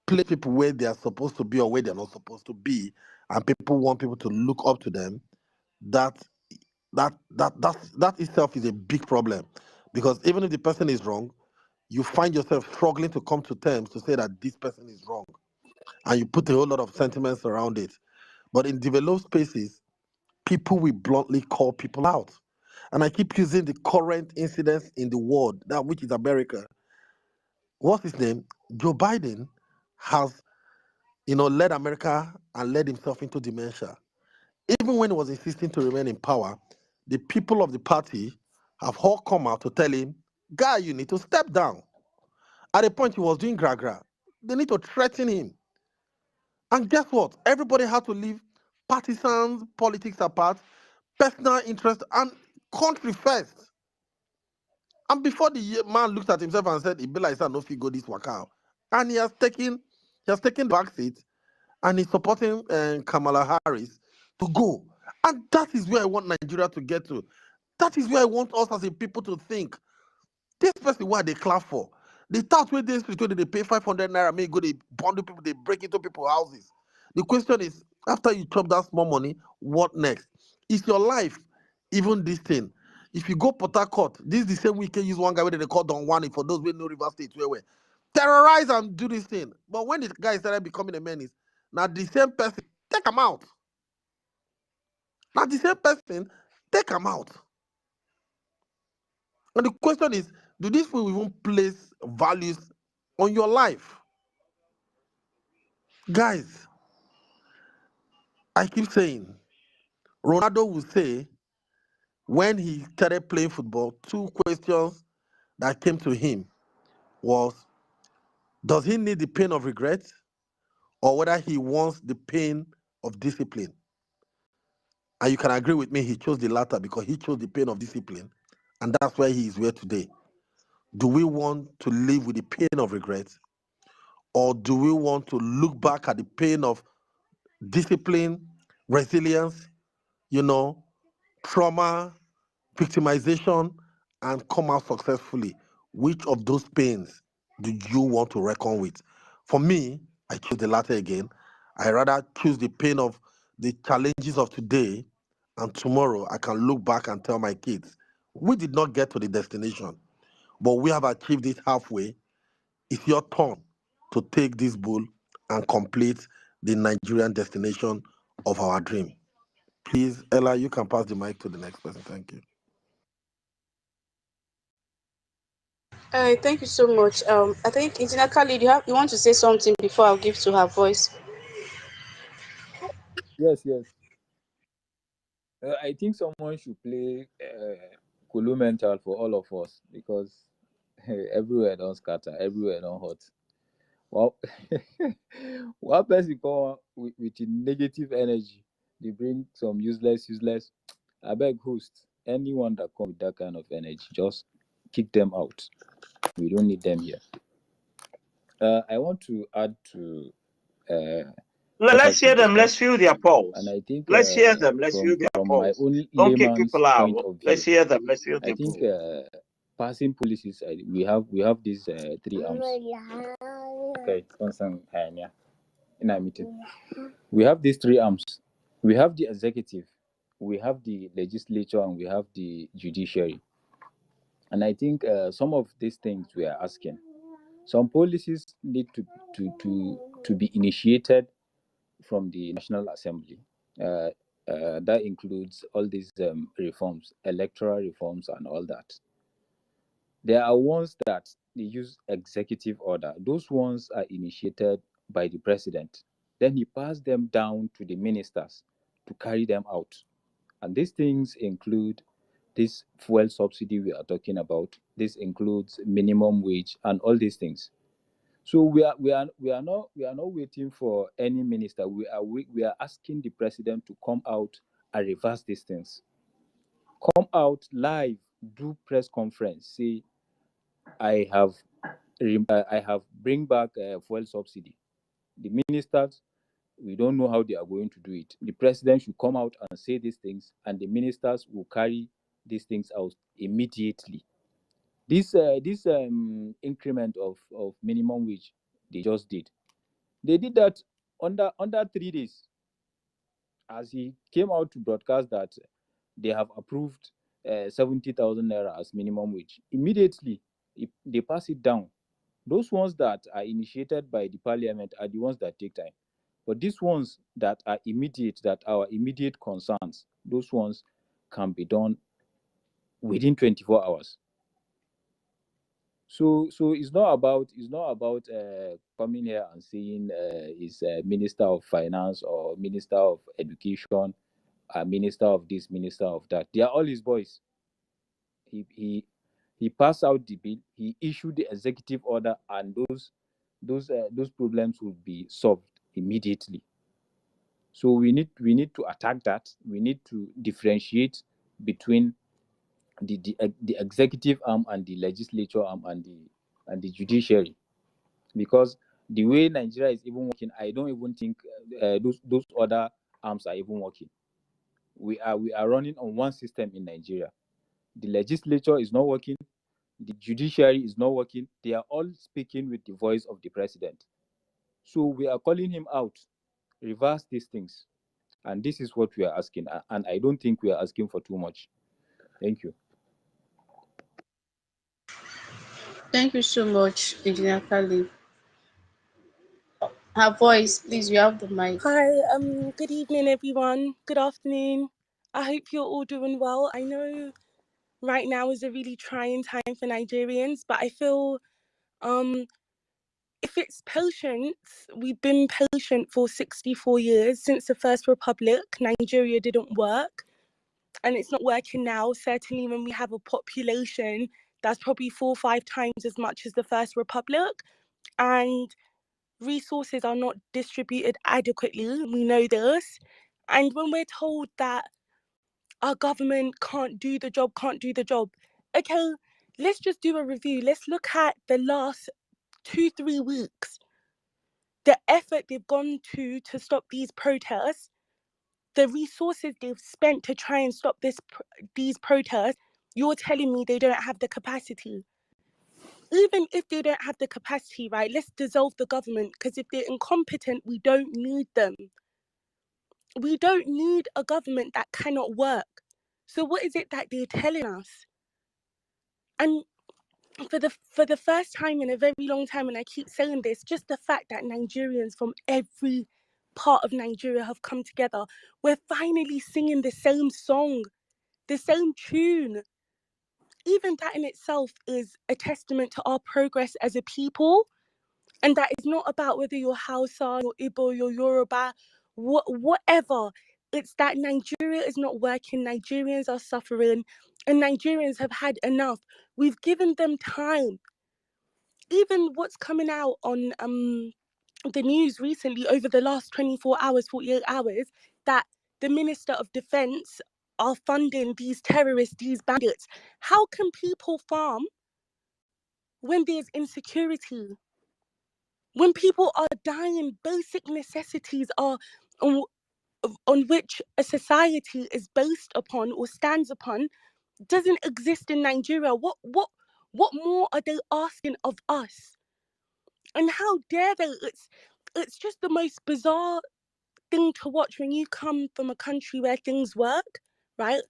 place people where they are supposed to be or where they're not supposed to be, and people want people to look up to them, that that itself is a big problem. Because even if the person is wrong, you find yourself struggling to come to terms to say that this person is wrong. And you put a whole lot of sentiments around it. But in developed spaces, people will bluntly call people out. And I keep using the current incidents in the world, that which is America. What's his name? Joe Biden has, led America and led himself into dementia. Even when he was insisting to remain in power, the people of the party have all come out to tell him, guy, you need to step down. At a point he was doing gragra. They need to threaten him. And guess what? Everybody had to leave partisans, politics apart, personal interest, and country first. And before man looked at himself and said, "It be like no fit go this waka," and he has taken the back seat and he's supporting Kamala Harris to go. And that is where I want Nigeria to get to. That is where I want us as a people to think. This person why they clap for. The tax where they street where they pay 500 naira, may go they bundle people, they break into people's houses. The question is, after you chop that small money, what next? Is your life even this thing? If you go Port Harcourt, this is the same weekend use one guy where they call Don Wani for those with no River State where terrorize and do this thing. But when the guy started becoming a menace, now the same person take him out. Now the same person take him out. And the question is, do these people even place values on your life? Guys, I keep saying, Ronaldo will say when he started playing football, two questions that came to him was, does he need the pain of regret or whether he wants the pain of discipline? And you can agree with me, he chose the latter because he chose the pain of discipline. And that's why he is where today. Do we want to live with the pain of regret or do we want to look back at the pain of discipline, resilience, you know, trauma, victimization, and come out successfully? Which of those pains do you want to reckon with? For me, I choose the latter again. I rather choose the pain of the challenges of today, and tomorrow I can look back and tell my kids, we did not get to the destination, but we have achieved it halfway. It's your turn to take this bull and complete the Nigerian destination of our dream. Please, Ella, you can pass the mic to the next person. Thank you. Thank you so much. I think Engineer Khalid, you want to say something before I'll give to her voice. Yes, yes. I think someone should play Kulu Mental for all of us because everywhere don't scatter, everywhere don't hot. Well, one person come with a negative energy, they bring some useless. I beg host. Anyone that comes with that kind of energy, just kick them out. We don't need them here. I want to add to what Let's has hear been them. Let's discussed, feel their and pulse. I think Let's hear them. Let's feel from their my pulse. own Don't kick layman's people point out. of Let's view, hear them. Let's feel I their think pulse. passing policies, we have these three arms. Okay, constant yeah, in our meeting. We have these three arms. We have the executive, we have the legislature, and we have the judiciary. And I think some of these things we are asking, some policies need to be initiated from the National Assembly. Uh, that includes all these reforms, electoral reforms, and all that. There are ones that they use executive order. Those ones are initiated by the president. Then he passes them down to the ministers to carry them out. And these things include this fuel subsidy we are talking about. This includes minimum wage and all these things. So we are not waiting for any minister. We are asking the president to come out and reverse these things. Come out live, do press conference, say I have bring back fuel subsidy. The ministers, we don't know how they are going to do it. The president should come out and say these things, and the ministers will carry these things out immediately. This increment of minimum wage they just did. They did that under 3 days, as he came out to broadcast that they have approved 70,000 naira as minimum wage. Immediately, they pass it down. Those ones that are initiated by the parliament are the ones that take time. But these ones that are immediate, that are immediate concerns, those ones can be done within 24 hours. So it's not about coming here and saying is minister of finance or minister of education, minister of this, minister of that. They are all his boys. He passed out the bill. He issued the executive order, and those problems will be solved immediately. So we need to attack that. We need to differentiate between the executive arm and the legislature arm and the judiciary, because the way Nigeria is even working, I don't even think those other arms are even working. We are running on one system in Nigeria. The legislature is not working. The judiciary is not working. They are all speaking with the voice of the president. So we are calling him out, reverse these things. And this is what we are asking. And I don't think we are asking for too much. Thank you. Thank you so much, Engineer Khalid. Her voice, please, you have the mic. Hi, good evening, everyone. Good afternoon. I hope you're all doing well. I know right now is a really trying time for Nigerians, but I feel if it's patience, we've been patient for 64 years since the First Republic. Nigeria didn't work, and it's not working now. Certainly, when we have a population that's probably 4 or 5 times as much as the First Republic, and resources are not distributed adequately. We know this. And when we're told that our government can't do the job, okay, let's just do a review. Let's look at the last 2-3 weeks. The effort they've gone to stop these protests, the resources they've spent to try and stop these protests, you're telling me they don't have the capacity. Even if they don't have the capacity, right, let's dissolve the government, because if they're incompetent, we don't need them. We don't need a government that cannot work. So what is it that they're telling us? And for the first time in a very long time, and I keep saying this, just the fact that Nigerians from every part of Nigeria have come together, we're finally singing the same song, the same tune. Even that in itself is a testament to our progress as a people. And that is not about whether you're Hausa, you're Igbo, you're Yoruba, whatever. It's that Nigeria is not working, Nigerians are suffering, and Nigerians have had enough. We've given them time. Even what's coming out on the news recently over the last 24 hours, 48 hours, that the Minister of Defence are funding these terrorists, these bandits. How can people farm when there's insecurity? When people are dying, basic necessities are on which a society is based upon or stands upon doesn't exist in Nigeria. What more are they asking of us? And how dare they? It's just the most bizarre thing to watch when you come from a country where things work, right?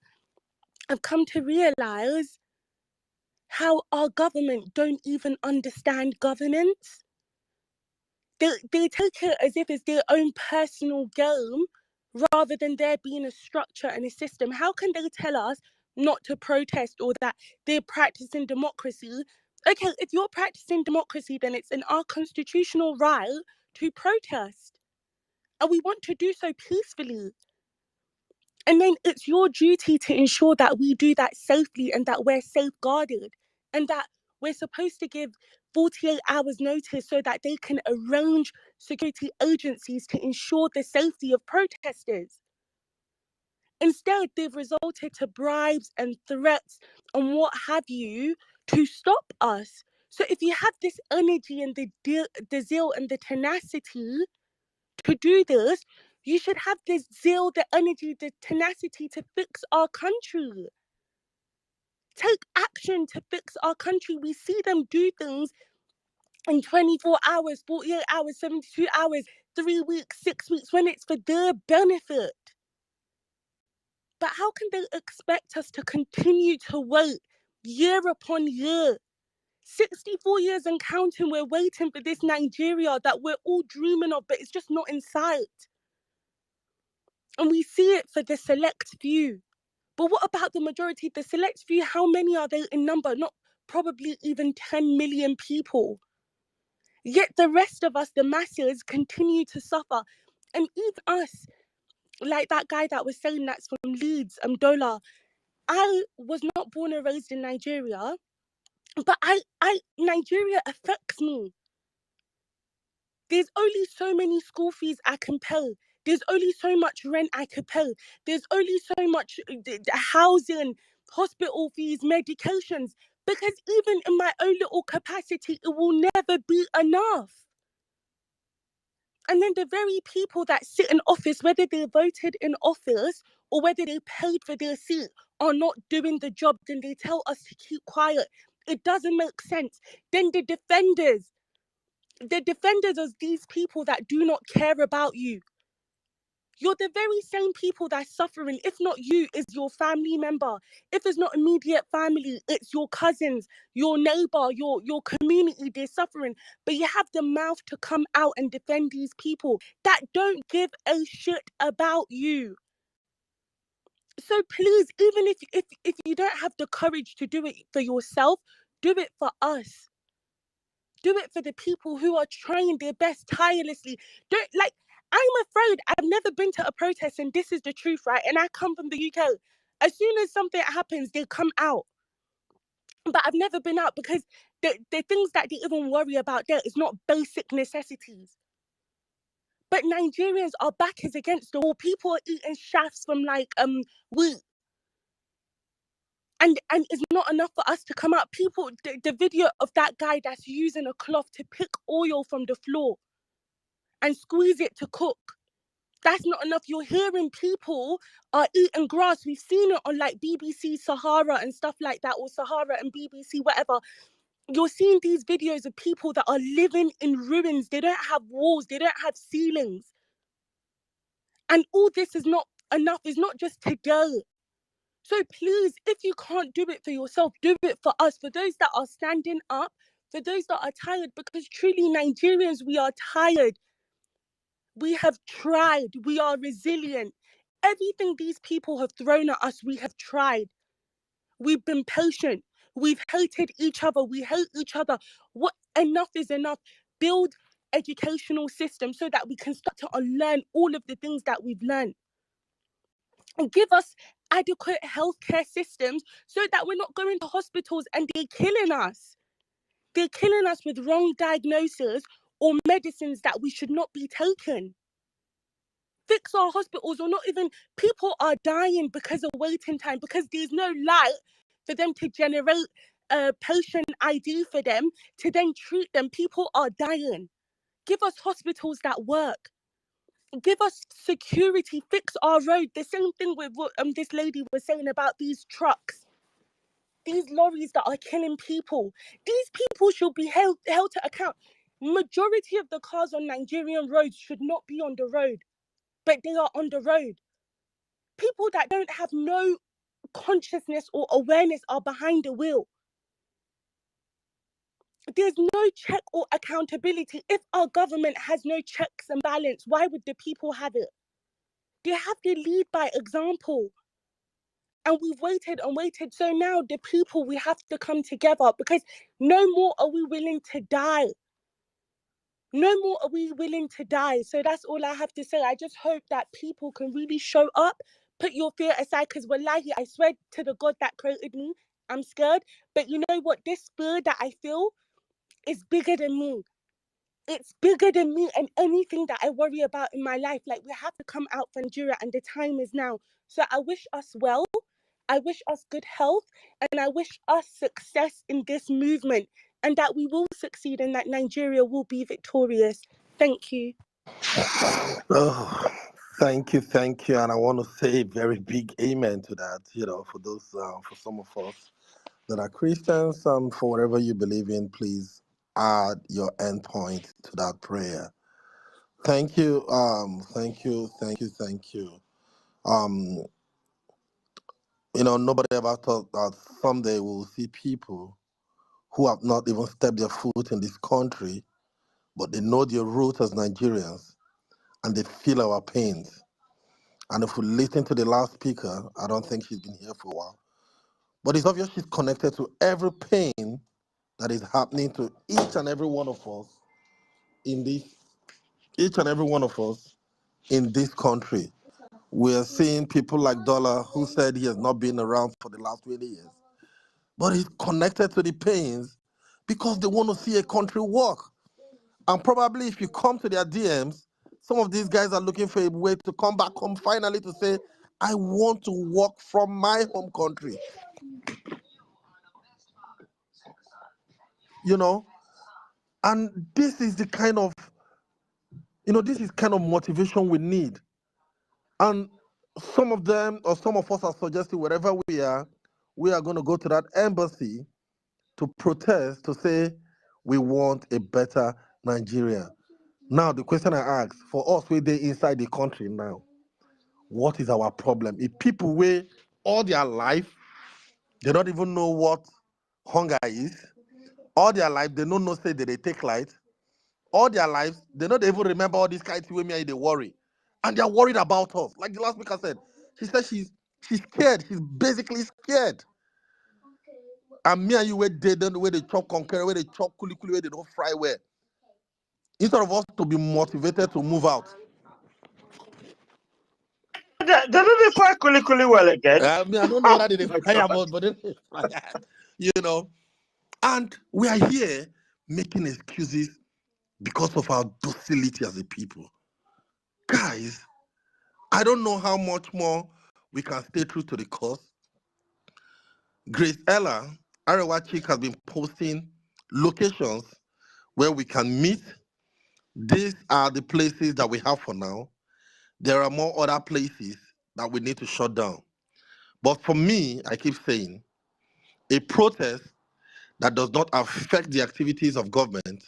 I've come to realize how our government don't even understand governance. They take it as if it's their own personal game rather than there being a structure and a system. How can they tell us not to protest or that they're practicing democracy? Okay, if you're practicing democracy, then it's in our constitutional right to protest. And we want to do so peacefully. And then it's your duty to ensure that we do that safely and that we're safeguarded and that we're supposed to give 48 hours notice so that they can arrange security agencies to ensure the safety of protesters. Instead, they've resorted to bribes and threats and what have you to stop us. So if you have this energy and the zeal and the tenacity to do this, you should have the zeal, the energy, the tenacity to fix our country. Take action to fix our country. We see them do things in 24 hours, 48 hours, 72 hours, 3 weeks, 6 weeks, when it's for their benefit. But how can they expect us to continue to wait year upon year? 64 years and counting, we're waiting for this Nigeria that we're all dreaming of, but it's just not in sight. And we see it for the select few. But what about the majority? The select few, how many are they in number? Not probably even 10 million people. Yet the rest of us, the masses, continue to suffer. And even us, like that guy that was saying that's from Leeds, Dola. I was not born and raised in Nigeria, but Nigeria affects me. There's only so many school fees I can pay. There's only so much rent I could pay. There's only so much housing, hospital fees, medications. Because even in my own little capacity, it will never be enough. And then the very people that sit in office, whether they voted in office or whether they paid for their seat, are not doing the job. Then they tell us to keep quiet. It doesn't make sense. Then the defenders of these people that do not care about you. You're the very same people that's suffering. If not you, is your family member. If it's not immediate family, it's your cousins, your neighbor, your community. They're suffering. But you have the mouth to come out and defend these people that don't give a shit about you. So please, even if you don't have the courage to do it for yourself, do it for us. Do it for the people who are trying their best tirelessly. Don't like. I'm afraid. I've never been to a protest, and this is the truth, right? And I come from the UK. As soon as something happens, they come out. But I've never been out because the things that they even worry about there is not basic necessities. But Nigerians, our back is against the wall. People are eating shafts from wheat. And it's not enough for us to come out. People, the video of that guy that's using a cloth to pick oil from the floor and squeeze it to cook. That's not enough. You're hearing people are eating grass. We've seen it on like BBC Sahara and stuff like that, or Sahara and BBC, whatever. You're seeing these videos of people that are living in ruins. They don't have walls. They don't have ceilings. And all this is not enough. It's not just today. So please, if you can't do it for yourself, do it for us, for those that are standing up, for those that are tired, because truly Nigerians, we are tired. We have tried. We are resilient. Everything these people have thrown at us, we have tried. We've been patient. We've hated each other. We hate each other. What enough is enough. Build educational systems so that we can start to unlearn all of the things that we've learned. And give us adequate healthcare systems so that we're not going to hospitals and they're killing us. They're killing us with wrong diagnosis or medicines that we should not be taking. Fix our hospitals, or not even, people are dying because of waiting time, because there's no light for them to generate a patient ID for them to then treat them. People are dying. Give us hospitals that work. Give us security. Fix our road. The same thing with what this lady was saying about these trucks, these lorries that are killing people. These people should be held to account. Majority of the cars on Nigerian roads should not be on the road, but they are on the road. People that don't have no consciousness or awareness are behind the wheel. There's no check or accountability. If our government has no checks and balance, why would the people have it? They have to lead by example. And we've waited and waited. So now the people, we have to come together, because no more are we willing to die. No more are we willing to die. So that's all I have to say. I just hope that people can really show up, put your fear aside, because wallahi, I swear to the God that created me, I'm scared. But you know what? This fear that I feel is bigger than me. It's bigger than me and anything that I worry about in my life. Like, we have to come out for Nigeria, and the time is now. So I wish us well. I wish us good health, and I wish us success in this movement, and that we will succeed, and that Nigeria will be victorious. Thank you. Oh, thank you, and I want to say a very big amen to that. For those, for some of us that are Christians, for whatever you believe in, please add your endpoint to that prayer. Thank you, thank you. Um, nobody ever thought that someday we'll see people who have not even stepped their foot in this country, but they know their roots as Nigerians and they feel our pains. And if we listen to the last speaker, I don't think she's been here for a while, but it's obvious she's connected to every pain that is happening to each and every one of us in this country. We are seeing people like Dollar, who said he has not been around for the last 20 years, but he's connected to the pains because they want to see a country work. And probably if you come to their DMs, some of these guys are looking for a way to come back home finally to say, I want to work from my home country. And this is the kind of, motivation we need. And some of them, or some of us are suggesting wherever we are going to go to that embassy to protest, to say we want a better Nigeria. Now, the question I ask, for us, we're inside the country now, what is our problem? If people wait all their life, they don't even know what hunger is. All their life, they don't know say that they take light. All their lives, they don't even remember all these kinds of women they worry. And they're worried about us. Like the last speaker said, she said she's scared. She's basically scared. And me and you, where they chop concurrent, where they chop kuli, where they don't fry well. Instead of us to be motivated to move out. They don't fry kuli well again. I don't know whether they My fry God. about, but they fry And we are here making excuses because of our docility as a people. Guys, I don't know how much more we can stay true to the cause. Grace Ella, Arewa Chick, has been posting locations where we can meet. These are the places that we have for now. There are more other places that we need to shut down. But for me, I keep saying, a protest that does not affect the activities of government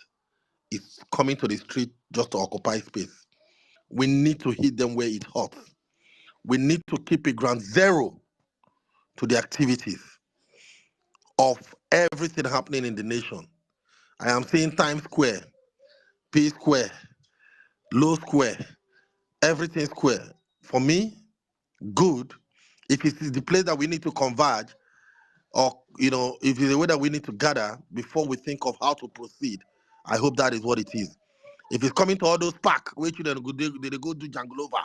is coming to the street just to occupy space. We need to hit them where it hurts. We need to keep it ground zero to the activities of everything happening in the nation. I am seeing Times Square, P Square, Low Square, everything square. For me, good. If it is the place that we need to converge, or if it's the way that we need to gather before we think of how to proceed, I hope that is what it is. If it's coming to all those park, where children they go do Janglova,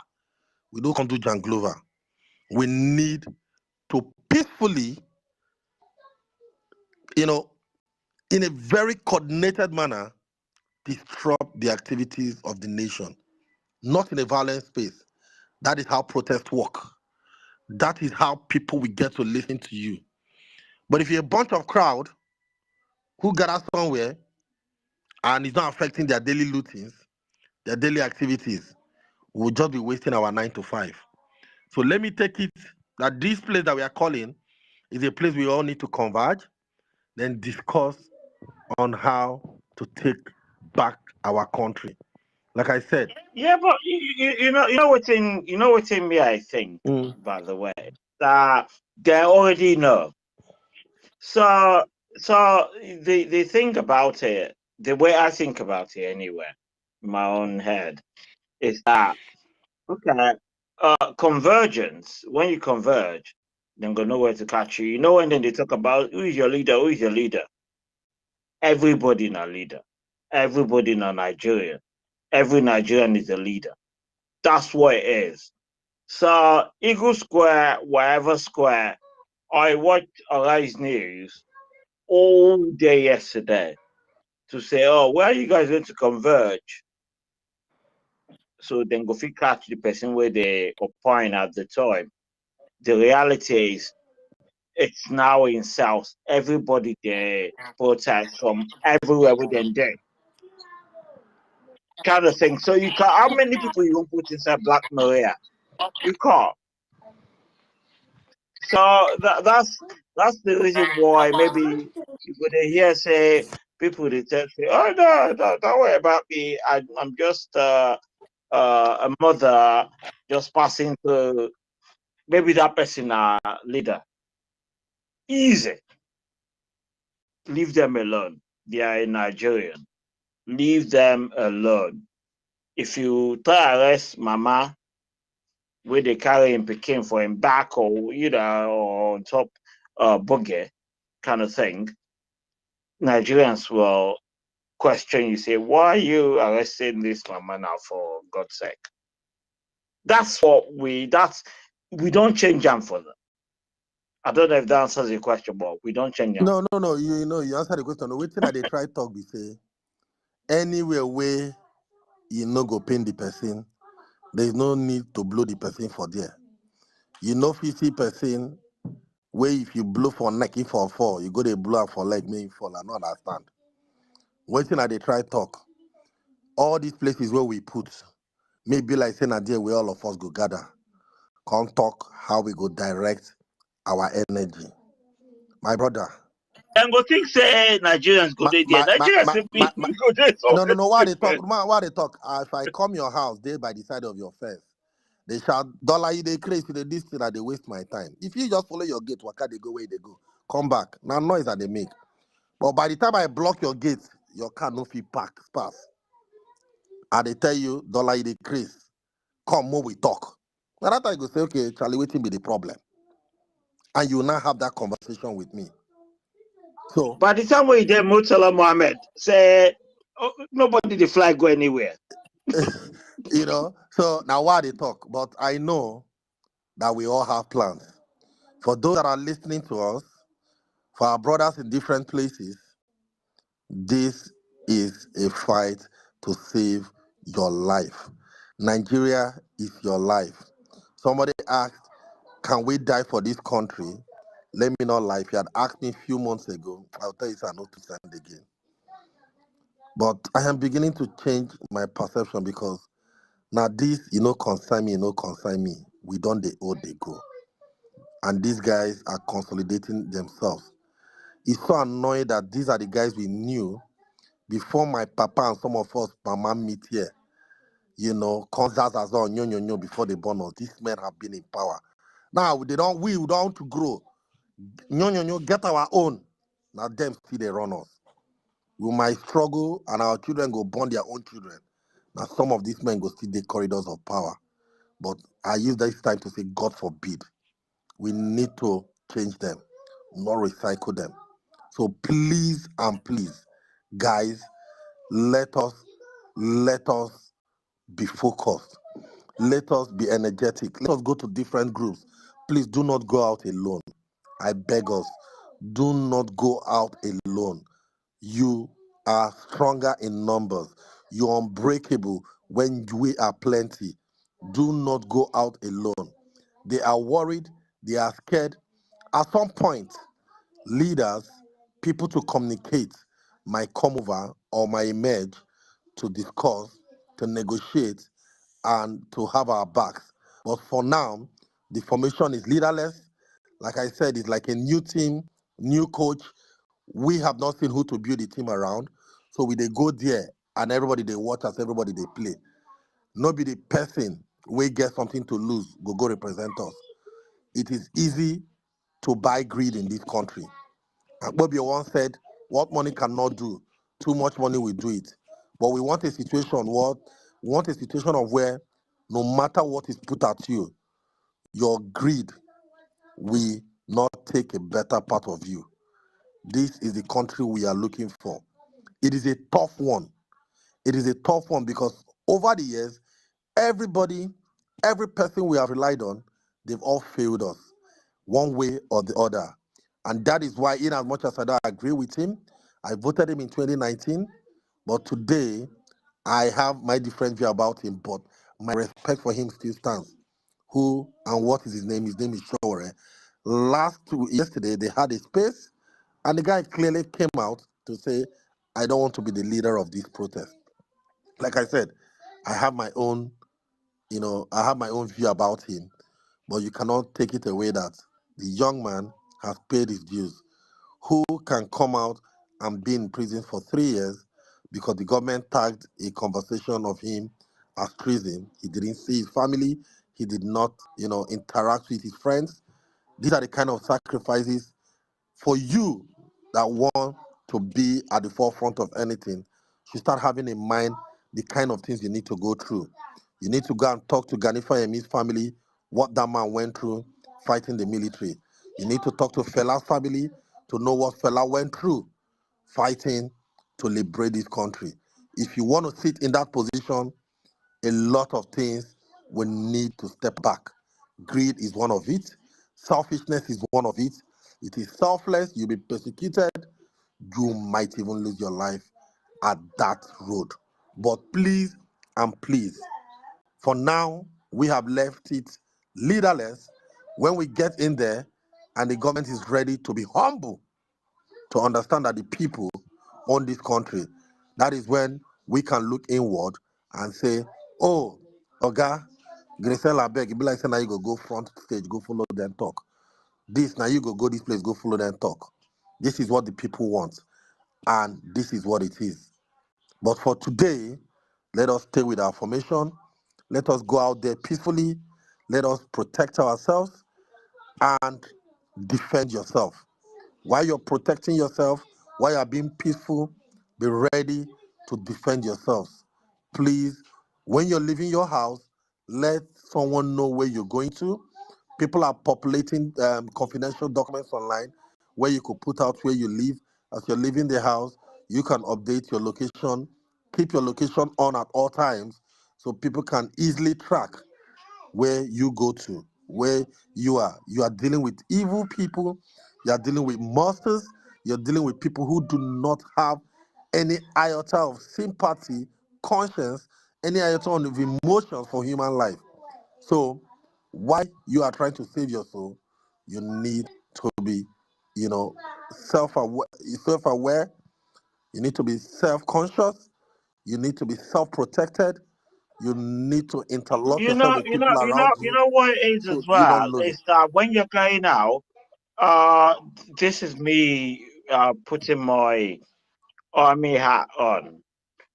we don't come to Janglova. We need to peacefully, in a very coordinated manner, disrupt the activities of the nation, not in a violent space. That is how protests work. That is how people will get to listen to you. But if you're a bunch of crowd who gather somewhere and it's not affecting their daily routines, their daily activities, we'll just be wasting our 9 to 5. So let me take it that this place that we are calling is a place we all need to converge, then discuss on how to take back our country. Like I said, Yeah, but what's in me, I think, mm, by the way, that they already know. So the thing about it, the way I think about it anyway, in my own head, is that okay, convergence, when you converge, then go nowhere to catch you. You know, when then they talk about who is your leader, who is your leader? Everybody in a leader. Everybody in a Nigerian. Every Nigerian is a leader. That's what it is. So Eagle Square, wherever square, I watched Arise News all day yesterday to say, oh, where are you guys going to converge? So then go fit catch the person where they opine at the time. The reality is it's now in South. Everybody there protest from everywhere within there. Kind of thing. So you can how many people you gonna put inside Black Maria? You can't. So that's the reason why maybe you would hear say people they tell say, oh no, don't worry about me. I'm just a mother just passing through. Maybe that person a leader. Easy. Leave them alone. They are a Nigerian. Leave them alone. If you try arrest mama where they carry him Peking for him back or or on top buggy kind of thing, Nigerians will question you, say, why are you arresting this mama now for God's sake? That's we don't change them for them. I don't know if that answers your question, but we don't change them. no. You know, you answer the question. Waiting that they try talk, be say anywhere where you no go pain the person, there is no need to blow the person for there. You know, 50 person where if you blow for neck, if for fall, you go to blow am for leg, make him fall. I don't understand. Waiting that they try talk. All these places where we put, maybe like saying that there where all of us go gather, come talk how we go direct our energy. My brother, And go think say Nigerians go my, there. my, my, Nigerians my, simply my, my go there no, somewhere why they talk? different. Why they talk? If I come your house, they by the side of your fence. They shout, dollar you they crazy to the this thing that they waste my time. If you just follow your gate, waka they go where they go. Come back. Now noise that they make. But by the time I block your gate, your car no fit pack pass. And they tell you, dollar you they crazy. Come more we talk. Now that I go say, okay, Charlie, waiting be the problem. And you will now have that conversation with me. So By the time we there, Murtala Mohammed say, oh, nobody the fly go anywhere. so now why they talk? But I know that we all have plans. For those that are listening to us, for our brothers in different places, this is a fight to save your life. Nigeria is your life. Somebody asked, can we die for this country? Let me not lie. If you had asked me a few months ago, I'll tell you it's not to stand again. But I am beginning to change my perception because now this, concern me, concern me. We don't they owe they go. And these guys are consolidating themselves. It's so annoying that these are the guys we knew before my papa and some of us mama meet here. Concerts as well, before they born us. These men have been in power. Now we don't want to grow. Get our own. Now them still they run us. We might struggle and our children go born their own children. Now some of these men go still the corridors of power. But I use this time to say, God forbid, we need to change them, not recycle them. So please and please, guys, let us let us be focused. Let us be energetic. Let us go to different groups. Please do not go out alone. I beg us, do not go out alone. You are stronger in numbers. You're unbreakable when we are plenty. do not go out alone. They are worried, they are scared. At some point, leaders, people to communicate might come over or might emerge to discuss, to negotiate, and to have our backs. But for now, the formation is leaderless. Like I said, it's like a new team, new coach. We have not seen who to build the team around. So we they go there and everybody they watch us, everybody they play. Not be the person we get something to lose, go represent us. It is easy to buy greed in this country. And Bobby once said, what money cannot do, too much money will do it. But we want a situation of where no matter what is put at you, your greed will not take a better part of you. This is the country we are looking for. It is a tough one. It is a tough one because over the years, everybody, every person we have relied on, they've all failed us one way or the other. And that is why, in as much as I don't agree with him, I voted him in 2019. But today, I have my different view about him, but my respect for him still stands. Who and what is his name? His name is Shore. Yesterday, they had a space, and the guy clearly came out to say, I don't want to be the leader of this protest. Like I said, I have my own, I have my own view about him, but you cannot take it away that the young man has paid his dues. Who can come out and be in prison for 3 years because the government tagged a conversation of him as treason? He didn't see his family. He did not, interact with his friends. These are the kind of sacrifices for you that want to be at the forefront of anything. You start having in mind the kind of things you need to go through. You need to go and talk to Ganifa and his family, what that man went through fighting the military. You need to talk to Fela's family to know what Fela went through fighting to liberate this country. If you want to sit in that position, a lot of things will need to step back. Greed is one of it. Selfishness is one of it. It is selfless. You'll be persecuted. You might even lose your life at that road. But please and please, for now, we have left it leaderless. When we get in there and the government is ready to be humble, to understand that the people own this country, that is when we can look inward and say, oh, Oga, Grisel beg, it be like say now you go front stage, go follow them talk. This, now you go this place, go follow them talk. This is what the people want, and this is what it is. But for today, let us stay with our formation. Let us go out there peacefully. Let us protect ourselves and defend yourself. While you're protecting yourself, while you're being peaceful, be ready to defend yourselves. Please, when you're leaving your house, let someone know where you're going to. People are populating confidential documents online where you could put out where you live. As you're leaving the house, you can update your location. Keep your location on at all times so people can easily track where you go to, where you are. You are dealing with evil people, you are dealing with monsters, you're dealing with people who do not have any iota of sympathy, conscience, any iota of emotions for human life. So, why you are trying to save your soul, you need to be, you know, self-aware, self-aware. You need to be self-conscious. You need to be self-protected. You need to interlock yourself with people around You you know what it is so as you don't well lose it. is that when you're going out, uh, this is me putting my army hat on.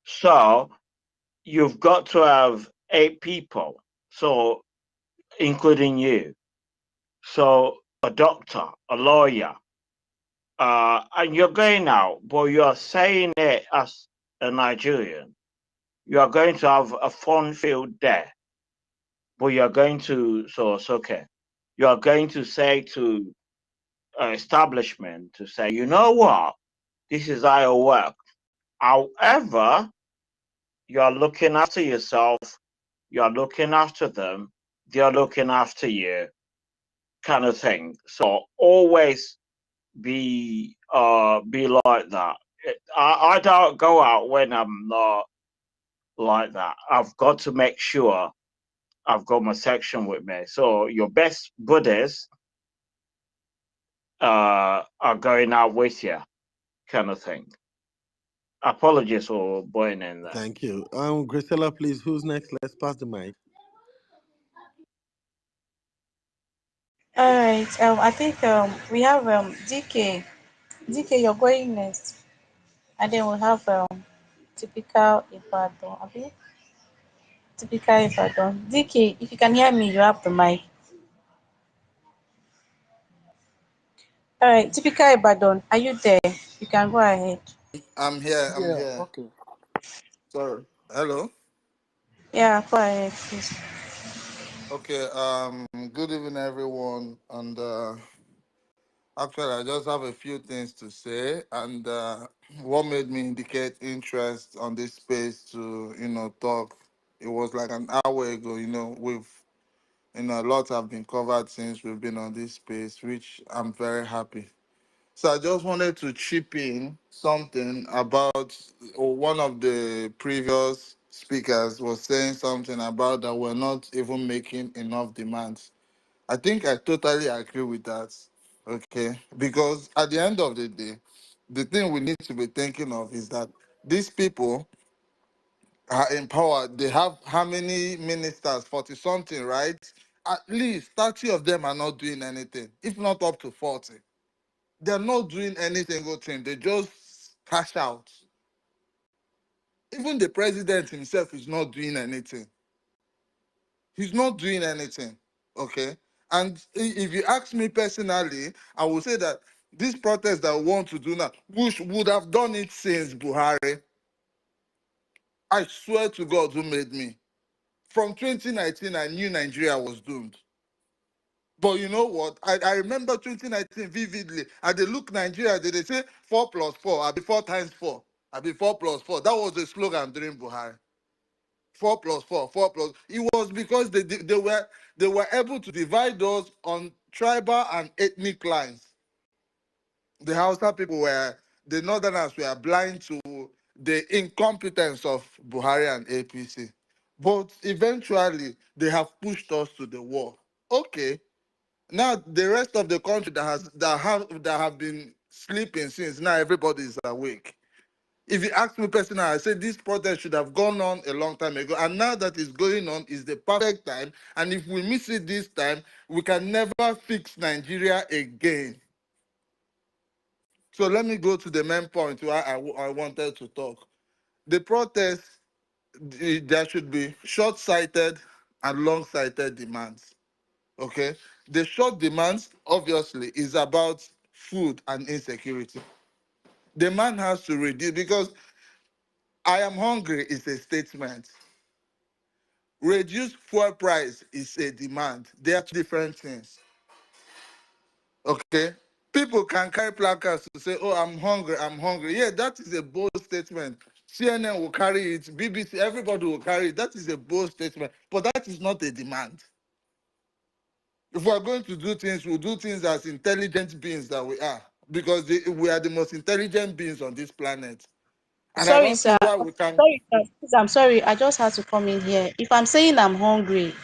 So you've got to have 8 people, so including you. So a doctor, a lawyer, and you're going out, but you're saying it as a Nigerian. You are going to have a fun field there, but you're going to, so it's okay. You are going to say to establishment to say, you know what, this is how it work. However, you are looking after yourself, you are looking after them, they are looking after you, kind of thing. So always be like that. I don't go out when I'm not like that. I've got to make sure I've got my section with me. So your best buddies are going out with you, kind of thing. Apologies for boying in there. Thank you. Grisela, please, who's next? Let's pass the mic. All right. I think we have DK. DK, you're going next, and then we'll have typical Ibadan. Okay, typical Ibadan. DK, if you can hear me, you have the mic. All right, typical Ibadan. Are you there? You can go ahead. I'm here. I'm Yeah, here. okay. Sorry. Hello. Yeah, go ahead, please. Okay. Good evening, everyone. And actually, I just have a few things to say. And what made me indicate interest on this space to talk? It was like an hour ago. We've a lot have been covered since we've been on this space, which I'm very happy. So I just wanted to chip in something about one of the previous speakers was saying something about that we're not even making enough demands. I think I totally agree with that. Okay. Because at the end of the day, the thing we need to be thinking of is that these people are empowered. They have how many ministers? 40 something, right? At least 30 of them are not doing anything, if not up to 40. They're not doing any single thing. They just cash out. Even the president himself is not doing anything. He's not doing anything. Okay. And if you ask me personally, I would say that this protest that we want to do now, we would have done it since Buhari. I swear to God who made me. From 2019, I knew Nigeria was doomed. But you know what? I remember 2019 vividly. And they look Nigeria, they say 4 plus 4, I'll be 4 times 4. I'll be 4 plus 4. That was the slogan during Buhari. 4 plus 4, 4 plus. It was because they were able to divide us on tribal and ethnic lines. The Hausa people the Northerners were blind to the incompetence of Buhari and APC. But eventually, they have pushed us to the wall. Okay. Now the rest of the country that have been sleeping since, now everybody is awake. If you ask me personally, I say this protest should have gone on a long time ago, and now that it's going on is the perfect time. And if we miss it this time, we can never fix Nigeria again. So let me go to the main point where I wanted to talk. The protest, there should be short-sighted and long-sighted demands. Okay, the short demands obviously is about food and insecurity. The man has to reduce because I am hungry is a statement. Reduce fuel price is a demand. They are two different things. Okay, people can carry placards to say, "Oh, I'm hungry, I'm hungry." Yeah, that is a bold statement. CNN will carry it, BBC, everybody will carry it. That is a bold statement, but that is not a demand. If we are going to do things, we'll do things as intelligent beings that we are, because we are the most intelligent beings on this planet. And I Sorry, don't see sir. why we can. Sorry, sir. Please, I'm sorry. I just had to come in here. If I'm saying I'm hungry,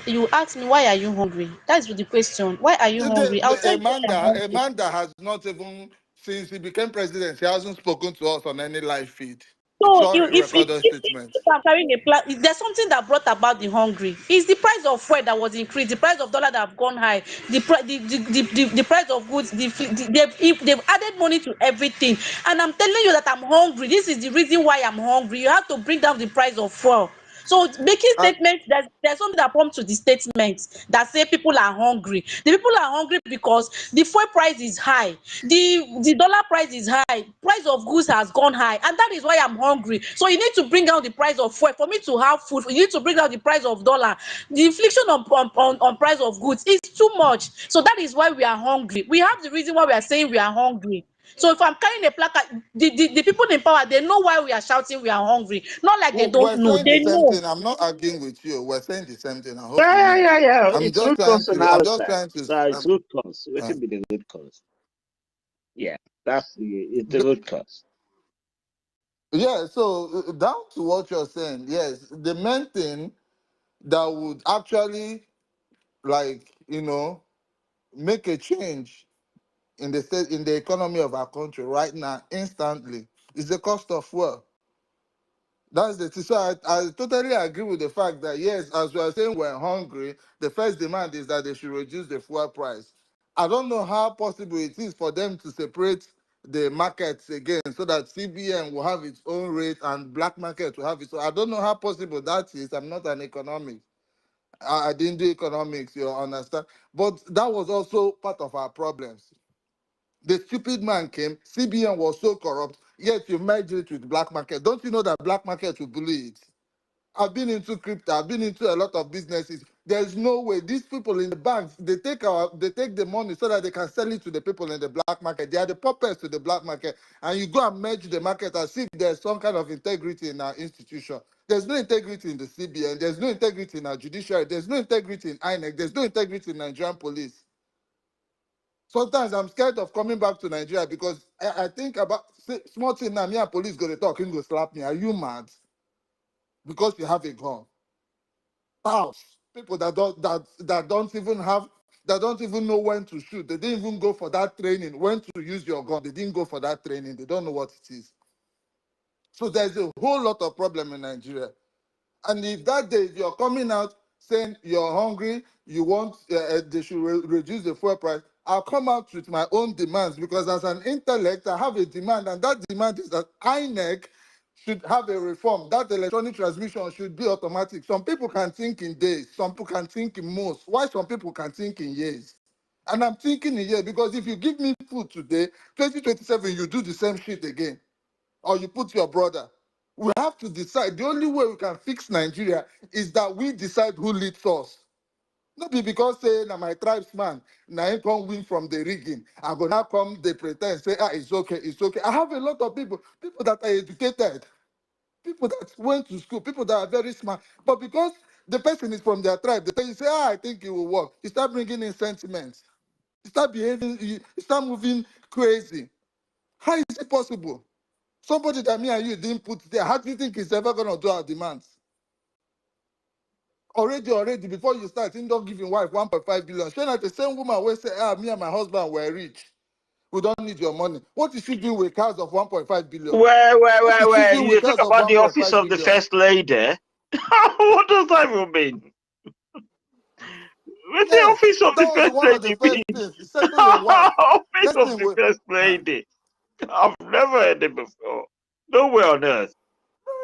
you ask me why are you hungry? That's the question. Why are you hungry? I'll tell A you why man I'm that a hungry. man that has not even since he became president, he hasn't spoken to us on any live feed. It's So all you, recorded if statements. I'm carrying a plan, there's something that brought about the hungry. It's the price of fuel that was increased, the price of dollar that have gone high, the price of goods. They've added money to everything, and I'm telling you that I'm hungry. This is the reason why I'm hungry. You have to bring down the price of fuel. So making And statements, there's something that prompts to the statements that say people are hungry. The people are hungry because the fuel price is high, the dollar price is high, price of goods has gone high, and that is why I'm hungry. So you need to bring down the price of fuel for me to have food. You need to bring down the price of dollar. The inflation on price of goods is too much. So that is why we are hungry. We have the reason why we are saying we are hungry. So if I'm carrying a placard, the people in power, they know why we are shouting we are hungry. Not like they don't we're know. saying the They same know. thing. I'm not arguing with you. We're saying the same thing. I hope you Yeah, know. yeah, yeah, yeah. I'm It's just root trying cause to. I'm just analysis. trying to. So it's root cause. What Uh, will be the root cause? Yeah, that's the the- root cause. yeah. So down to what you're saying. Yes, the main thing that would actually, like, make a change in the state, in the economy of our country right now, instantly, is the cost of fuel. That's the thing. So I totally agree with the fact that, yes, as we are saying, we're hungry. The first demand is that they should reduce the fuel price. I don't know how possible it is for them to separate the markets again so that CBN will have its own rate and black market will have its own. I don't know how possible that is. I'm not an economics. I didn't do economics, you understand? But that was also part of our problems. The stupid man came, CBN was so corrupt, yet you merge it with black market. Don't you know that black market will bully it? I've been into crypto, I've been into a lot of businesses. There's no way these people in the banks, they take the money so that they can sell it to the people in the black market. They are the puppets to the black market. And you go and merge the market as if there's some kind of integrity in our institution. There's no integrity in the CBN, there's no integrity in our judiciary, there's no integrity in INEC, there's no integrity in Nigerian police. Sometimes I'm scared of coming back to Nigeria because I think about small thing now, me and police go to talk, him go slap me. Are you mad? Because you have a gun. House. People that don't even know when to shoot. They didn't even go for that training. When to use your gun. They didn't go for that training. They don't know what it is. So there's a whole lot of problem in Nigeria. And if that day you're coming out saying you're hungry, you want they should reduce the fuel price, I'll come out with my own demands because as an intellect, I have a demand, and that demand is that INEC should have a reform. That electronic transmission should be automatic. Some people can think in days, some people can think in months. Why some people can think in years? And I'm thinking in years because if you give me food today, 2027, you do the same shit again or you put your brother. We have to decide. The only way we can fix Nigeria is that we decide who leads us. Not be because say na my tribesman, na him come win from the rigging. I go now come they pretend say it's okay, it's okay. I have a lot of people that are educated, people that went to school, people that are very smart. But because the person is from their tribe, they tell you say I think it will work. You start bringing in sentiments. You start behaving. You start moving crazy. How is it possible? Somebody that me and you didn't put there, how do you think he's ever going to do our demands? Already, before you start, he don't give him wife 1.5 billion. Shey na the same woman will say, me and my husband were rich. We don't need your money. What is she doing with cars of 1.5 billion? What is she doing You with talk cars of about the office 1.5 of the billion? first lady. What does that even mean? With the Yes, office of that the was first one of the lady first means things. Settle your wife. office Next of thing, the first uh, lady. I've never heard it before. Nowhere on earth.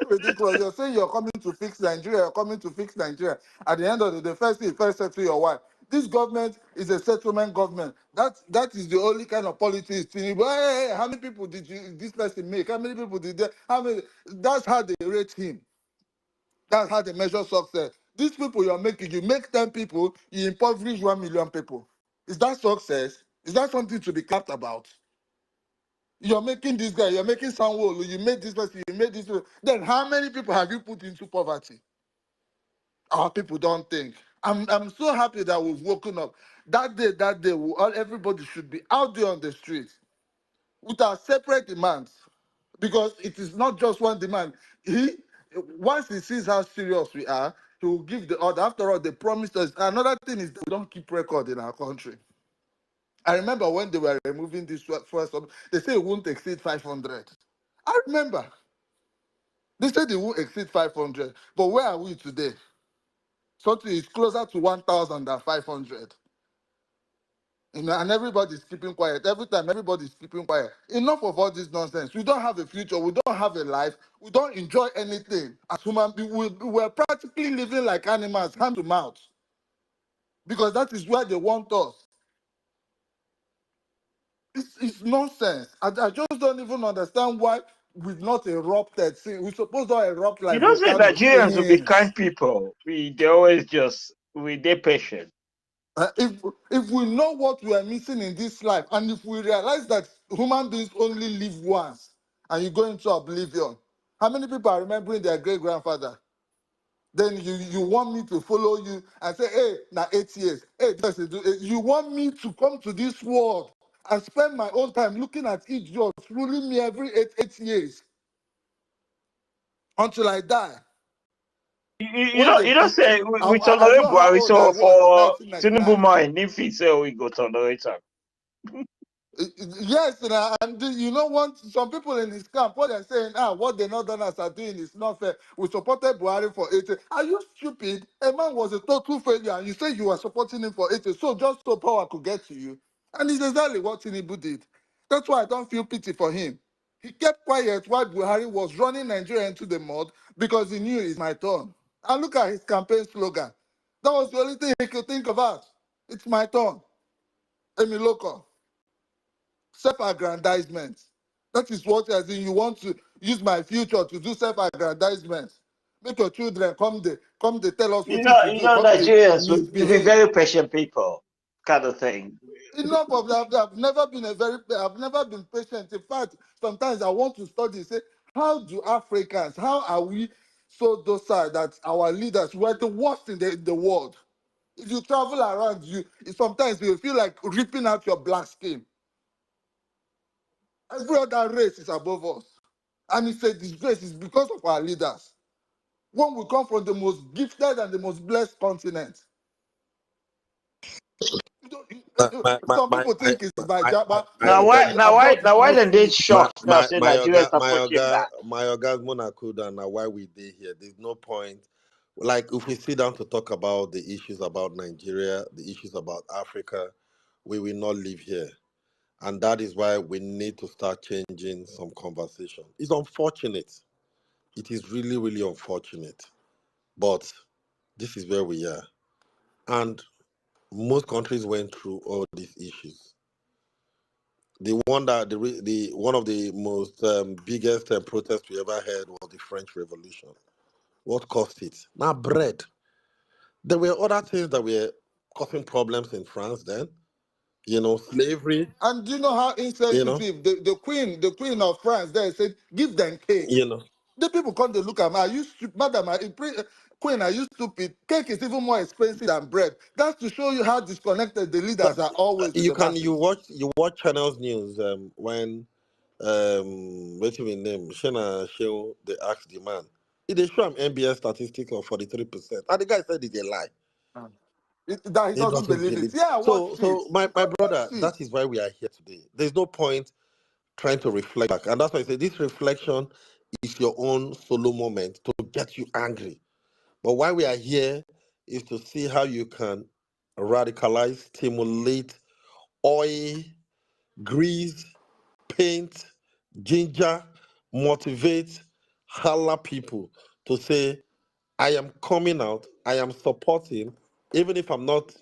ridiculous. You're saying you're coming to fix Nigeria, you're coming to fix Nigeria. At the end of the day, first thing, first settle your wife. This government is a settlement government. That is the only kind of politics. Hey, how many people did this person make? How many people did that? How many? That's how they rate him. That's how they measure success. These people you're making, you make 10 people, you impoverish 1 million people. Is that success? Is that something to be clapped about? You're making this guy, you're making Sanwo-Olu, you made this person, you made this person. Then how many people have you put into poverty? Our people don't think. I'm so happy that we've woken up. That day, everybody should be out there on the streets with our separate demands. Because it is not just one demand. Once he sees how serious we are, he will give the order. After all, they promised us. Another thing is that we don't keep record in our country. I remember when they were removing this first, they say it won't exceed 500. I remember. They said it won't exceed 500. But where are we today? Something is closer to 1,000 than 500. And everybody's keeping quiet. Every time, everybody's keeping quiet. Enough of all this nonsense. We don't have a future. We don't have a life. We don't enjoy anything. As human beings, we're practically living like animals, hand to mouth. Because that is where they want us. It's nonsense. I just don't even understand why we've not erupted. See, we're supposed to erupt You like don't say volcanoes Nigerians will be since. kind people. They always just they patient. If we know what we are missing in this life, and if we realize that human beings only live once, and you go into oblivion, how many people are remembering their great grandfather? Then you want me to follow you and say, hey, now 8 years. Hey, you want me to come to this world and spend my own time looking at idiots ruling me every eight years until I die. You When don't they you don't beat say you, we I tolerate know how Buhari, old I so was in for Tinubu 1999. mind, if he say we go tolerate him. Yes, and you know what? Some people in this camp, what they're saying, what the Northerners are doing is not fair. We supported Buhari for 80. Are you stupid? A man was a total failure, and you say you are supporting him for 80, so just so power could get to you. And it's exactly what Tinubu did. That's why I don't feel pity for him. He kept quiet while Buhari was running Nigeria into the mud because he knew it's my turn. And look at his campaign slogan. That was the only thing he could think about. It's my turn. Emi Loco. Self-aggrandizement. That is what as in you want to use my future to do self-aggrandizement. Make your children come they tell us what to You do, know, come they Nigerians, we be misbehave. very patient people, kind of thing. Enough of that. I've never been patient. In fact, sometimes I want to study, say, how do Africans, how are we so docile that our leaders were the worst in the world? If you travel around, sometimes you feel like ripping out your black skin. Every other race is above us. And it's a disgrace. It's because of our leaders. When we come from the most gifted and the most blessed continent. Some people think it's by Jabba. Let me tell you, I've not Now why then they mostly. shocked now say Nigeria support him back? my ogas Monaco now why we dey here. There's no point. Like if we sit down to talk about the issues about Nigeria, the issues about Africa, we will not live here. And that is why we need to start changing some conversation. It's unfortunate. It is really, really unfortunate. But this is where we are. And most countries went through all these issues. The one that the one of the most biggest protests we ever had was the French Revolution. What caused it? Now bread. There were other things that were causing problems in France then. Slavery. And do you know how You know, insensitive the queen of France there said, give them cake. you know. The people come to look at me. Are you stupid? Madam, Queen, are you stupid? Cake is even more expensive than bread. That's to show you how disconnected the But leaders are always with you the can masses. you watch channels news when what's his name Shena show they ask the man. They show him MBS statistic of 43%. And the guy said it's a lie. That he He doesn't doesn't believe it. believe. Yeah, I So watched it. so my I brother, watched it. that is why we are here today. There's no point trying to reflect back. And that's why I say this reflection is your own solo moment to get you angry. But why we are here is to see how you can radicalize, stimulate, oil, grease, paint, ginger, motivate, holla people to say, I am coming out, I am supporting, even if I'm not,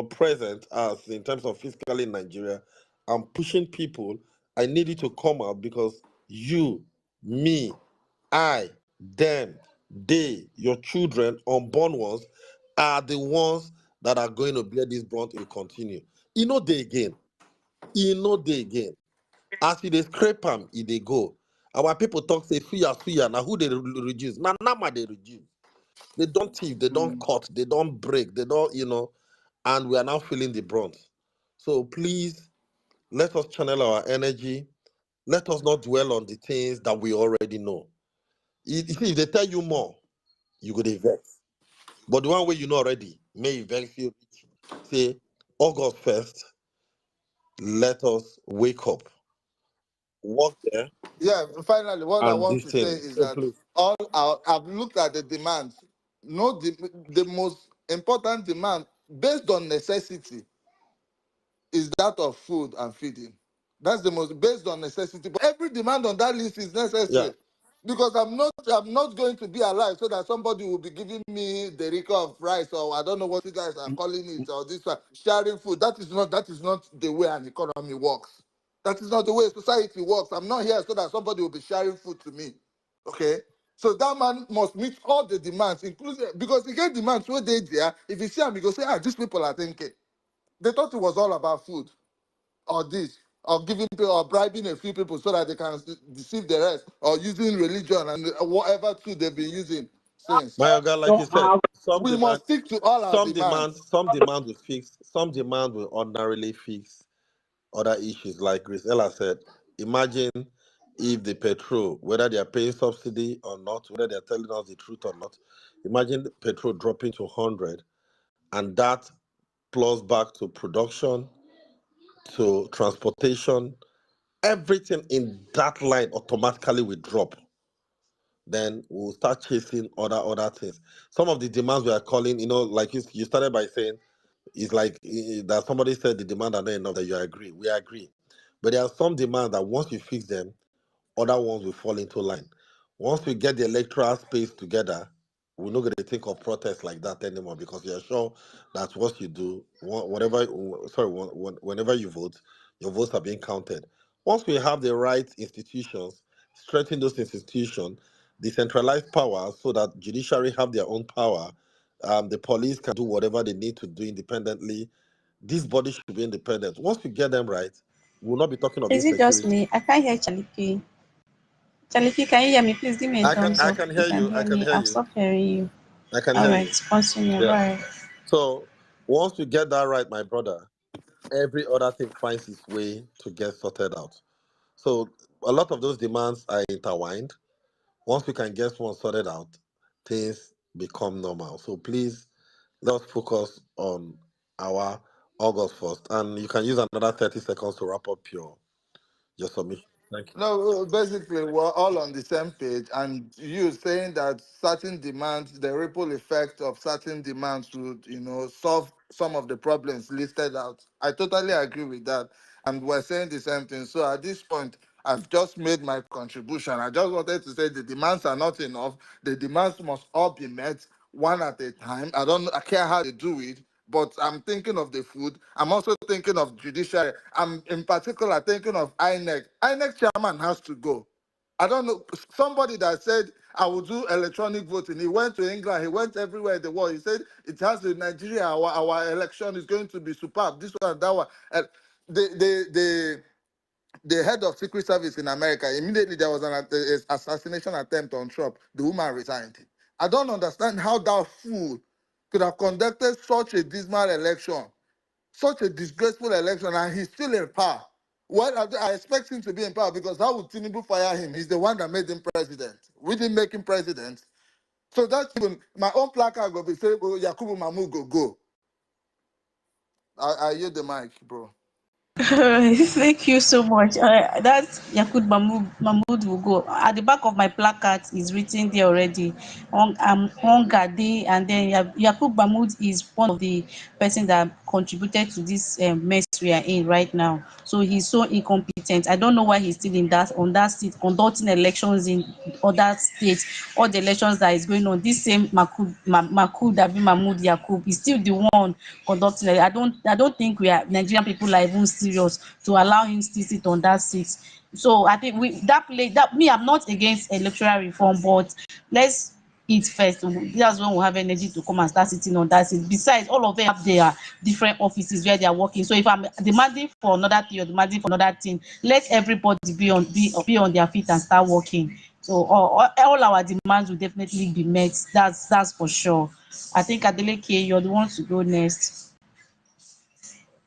present as in terms of physically in Nigeria, I'm pushing people. I need you to come out because you, me, I, them, they, your children, unborn ones, are the ones that are going to bear this brunt if we continue. They again. They again. As they scrape them, they go. Our people talk say suya suya. Now who they reduce? Now nama they reduce. They don't thief, they don't cut, they don't break, they don't, and we are now feeling the brunt. So please let us channel our energy. Let us not dwell on the things that we already know. You see, if they tell you more, you go dey vex. But the one way you know already, may vex you. Say August 1st, let us wake up, walk there, Yeah, finally, what I and want this to say thing. is So that please. I've looked at the demands. No, the most important demand based on necessity is that of food and feeding. That's the most based on necessity. But every demand on that list is Yeah. necessary. Because I'm not going to be alive so that somebody will be giving me the rico of rice or I don't know what you guys are calling it or this one, sharing food. That is not the way an economy works. That is not the way society works. I'm not here so that somebody will be sharing food to me. Okay? So that man must meet all the demands, including because he get demands where they there. If you see him, you go say, these people are thinking. They thought it was all about food or this, or giving people or bribing a few people so that they can deceive the rest, or using religion and whatever tool they've been using since. My God, like you said, some We demand, must stick to all our some demand, demands. some demand will fix, some demand will ordinarily fix other issues. Like Grisella said, imagine if the petrol, whether they are paying subsidy or not, whether they are telling us the truth or not, imagine the petrol dropping to 100, and that plus back to production, to transportation, everything in that line automatically will drop. Then we'll start chasing other things. Some of the demands we are calling, like you started by saying, it's like that somebody said the demand are not enough, that you agree. We agree. But there are some demands that once you fix them, other ones will fall into line. Once we get the electoral space together, we're not going to think of protests like that anymore, because we are sure that what you do, whenever you vote, your votes are being counted. Once we have the right institutions, strengthen those institutions, decentralize power so that judiciary have their own power, the police can do whatever they need to do independently. These bodies should be independent. Once we get them right, we'll not be talking of Is it just insecurity. me? I can't hear Chaliki. Chaliki, can you hear me? Please give me a thumbs I up can if you hear can you. I hear can me. hear I've you. stopped hearing you. I can All hear right, you. continue. Yeah. Bye. So once we get that right, my brother, every other thing finds its way to get sorted out. So a lot of those demands are intertwined. Once we can get one sorted out, things become normal. So please, let's focus on our August 1st. And you can use another 30 seconds to wrap up your submission. Thank you. No, basically, we're all on the same page, and you saying that certain demands, the ripple effect of certain demands would, solve some of the problems listed out. I totally agree with that, and we're saying the same thing. So at this point, I've just made my contribution. I just wanted to say the demands are not enough. The demands must all be met one at a time. I care how they do it, but I'm thinking of the food. I'm also thinking of judiciary. I'm in particular thinking of INEC. INEC chairman has to go. I don't know, somebody that said I will do electronic voting. He went to England, he went everywhere in the world. He said it has in Nigeria, our election is going to be superb. This one, that one. The head of Secret Service in America, immediately there was an assassination attempt on Trump. The woman resigned. I don't understand how that fool could have conducted such a dismal election, such a disgraceful election, and he's still in power. Well, I expect him to be in power, because how would Tinubu fire him? He's the one that made him president. We didn't make him president. So that's even my own placard will be saying, oh, Yakubu Mamu go. I yield the mic, bro. Thank you so much. That's Yakud Mahmoud will go. At the back of my placard is written there already. Hunger Day, and then Yakub Mahmoud is one of the person that contributed to this mess we are in right now. So he's so incompetent. I don't know why he's still in that on that seat conducting elections in other states. All the elections that is going on. This same Makud Abi Mahmoud Yakub is still the one conducting it. I don't think we are Nigerian people are even serious to allow him still sit on that seat. So I think I'm not against electoral reform, but let's eat first. That's when we have energy to come and start sitting on that seat. Besides, all of them have their different offices where they are working. So if I'm demanding for another thing or demanding for another thing, let everybody be on their feet and start working. So all our demands will definitely be met. That's for sure. I think Adeleke, you're the one to go next.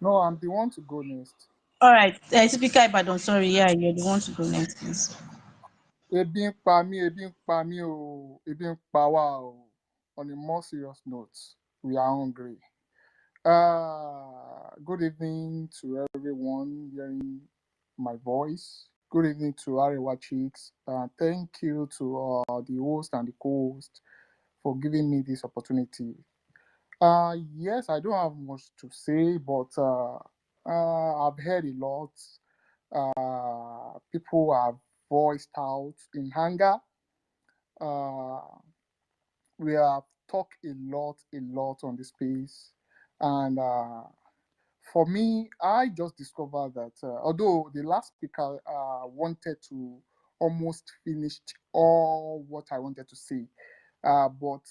No, I'm the one to go next. All right, Speaker Ibadan, sorry, yeah, you're the one to go next, please. Ebi ń pa mí, ebi ń pa mí o, ebi ń pa wá o. On a more serious note, we are hungry. Good evening to everyone hearing my voice. Good evening to Arewa Chicks. Thank you to the host and the co-host for giving me this opportunity. Yes, I don't have much to say, but I've heard a lot. People have voiced out in anger. Uh, we have talked a lot on this space, and for me, I just discovered that although the last speaker wanted to almost finish all what I wanted to say, but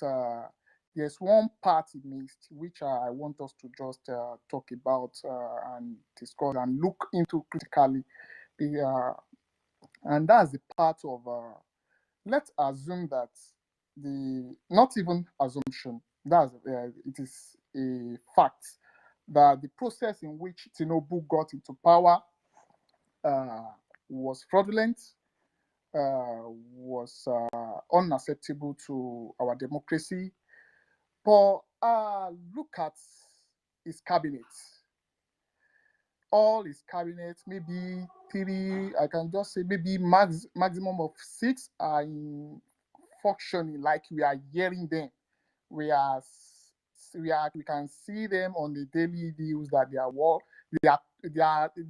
there's one part he missed, which I want us to just talk about and discuss and look into critically. The, and that's the part of let's assume that the not even assumption that's it is a fact that the process in which Tinubu got into power uh, was fraudulent, was unacceptable to our democracy. But look at his cabinet. All his cabinet, maybe three, I can just say maybe maximum of 6 are in functioning, like we are hearing them. We are we can see them on the daily news that they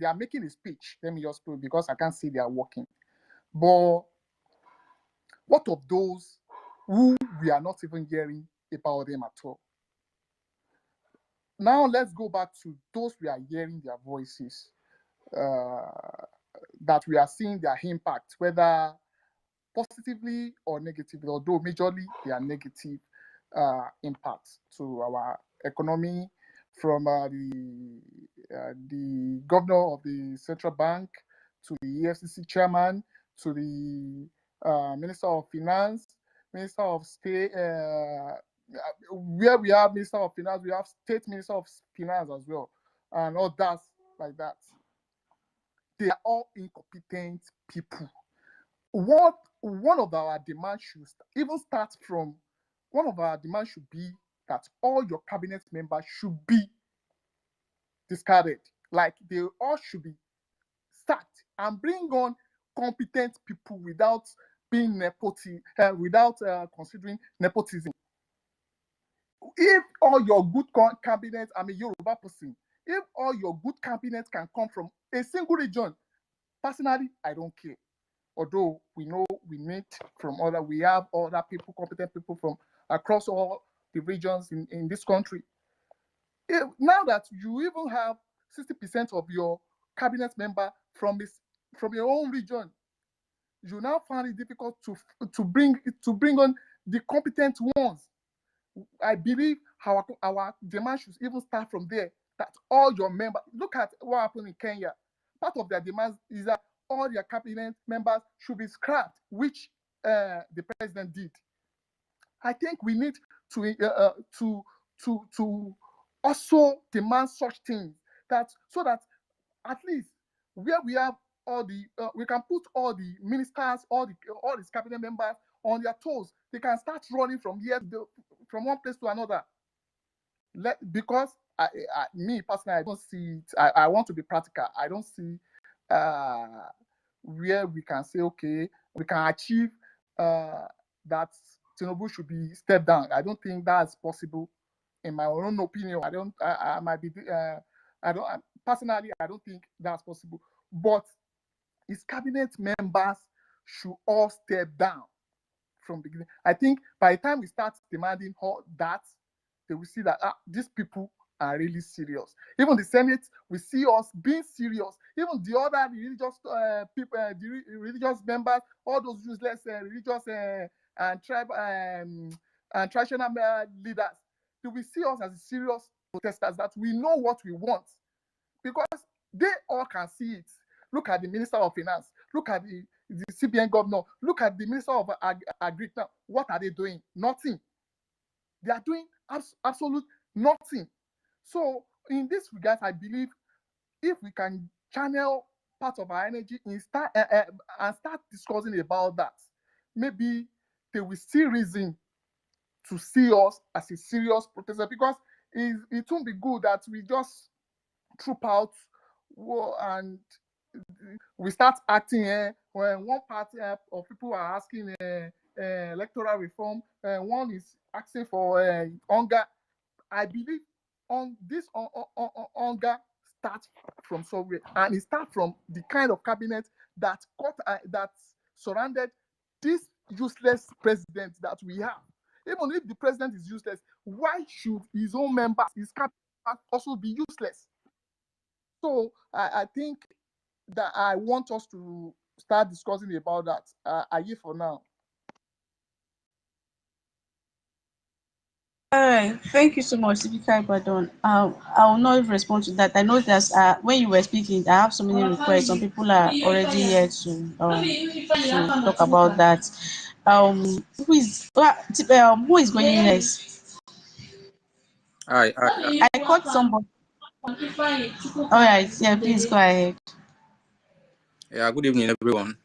are making a speech. Let me just put it, because I can't see they are working. But what of those who we are not even hearing about them at all? Now let's go back to those we are hearing their voices, that we are seeing their impact, whether positively or negatively, although majorly they are negative impacts to our economy, from the governor of the central bank to the EFCC chairman to the minister of finance, minister of state. Where we have minister of finance, we have state minister of finance as well, and all that like that. They are all incompetent people. One of our demands should even start from, one of our demands should be that all your cabinet members should be discarded. Like they all should be sacked and bring on competent people without being without considering nepotism. If all your good cabinet, I'm a Yoruba person, if all your good cabinet can come from a single region, personally, I don't care. Although we know we need we have other people, competent people from across all the regions in this country. Now that you even have 60% of your cabinet member from your own region, you now find it difficult to bring on the competent ones. I believe our demand should even start from there. That all your members, look at what happened in Kenya. Part of their demands is that all their cabinet members should be scrapped, which the president did. I think we need to also demand such things, that so that at least where we have all the we can put all the ministers, all these cabinet members on their toes. They can start running from from one place to another. Because me personally, I don't see it. I want to be practical. I don't see where we can say, okay, we can achieve that Tinubu should be stepped down. I don't think that's possible. In my own opinion, I might be. Personally, I don't think that's possible. But his cabinet members should all step down from beginning. I think by the time we start demanding all that, they will see that these people are really serious. Even the Senate will see us being serious. Even the other religious people, the religious members, all those useless religious and tribal and traditional leaders, they will see us as serious protesters, that we know what we want, because they all can see it. Look at the Minister of Finance. Look at the CBN governor. Look at the Minister of Agri now. What are they doing? Nothing. They are doing absolute nothing. So in this regard, I believe if we can channel part of our energy and start discussing about that, maybe they will see reason to see us as a serious protester, because it won't be good that we just troop out and we start acting when one party of people are asking electoral reform, one is asking for hunger. I believe on this hunger starts from somewhere, and it starts from the kind of cabinet that surrounded this useless president that we have. Even if the president is useless, why should his own members, his cabinet, also be useless? So I think that I want us to start discussing about that. I hear for now. All right, thank you so much, Sibika Ibadan. I will not respond to that. I know that when you were speaking, I have so many requests. Some people are already here to talk about that. Who is going next? I I caught somebody. All right, yeah, please go ahead. Yeah, good evening, everyone.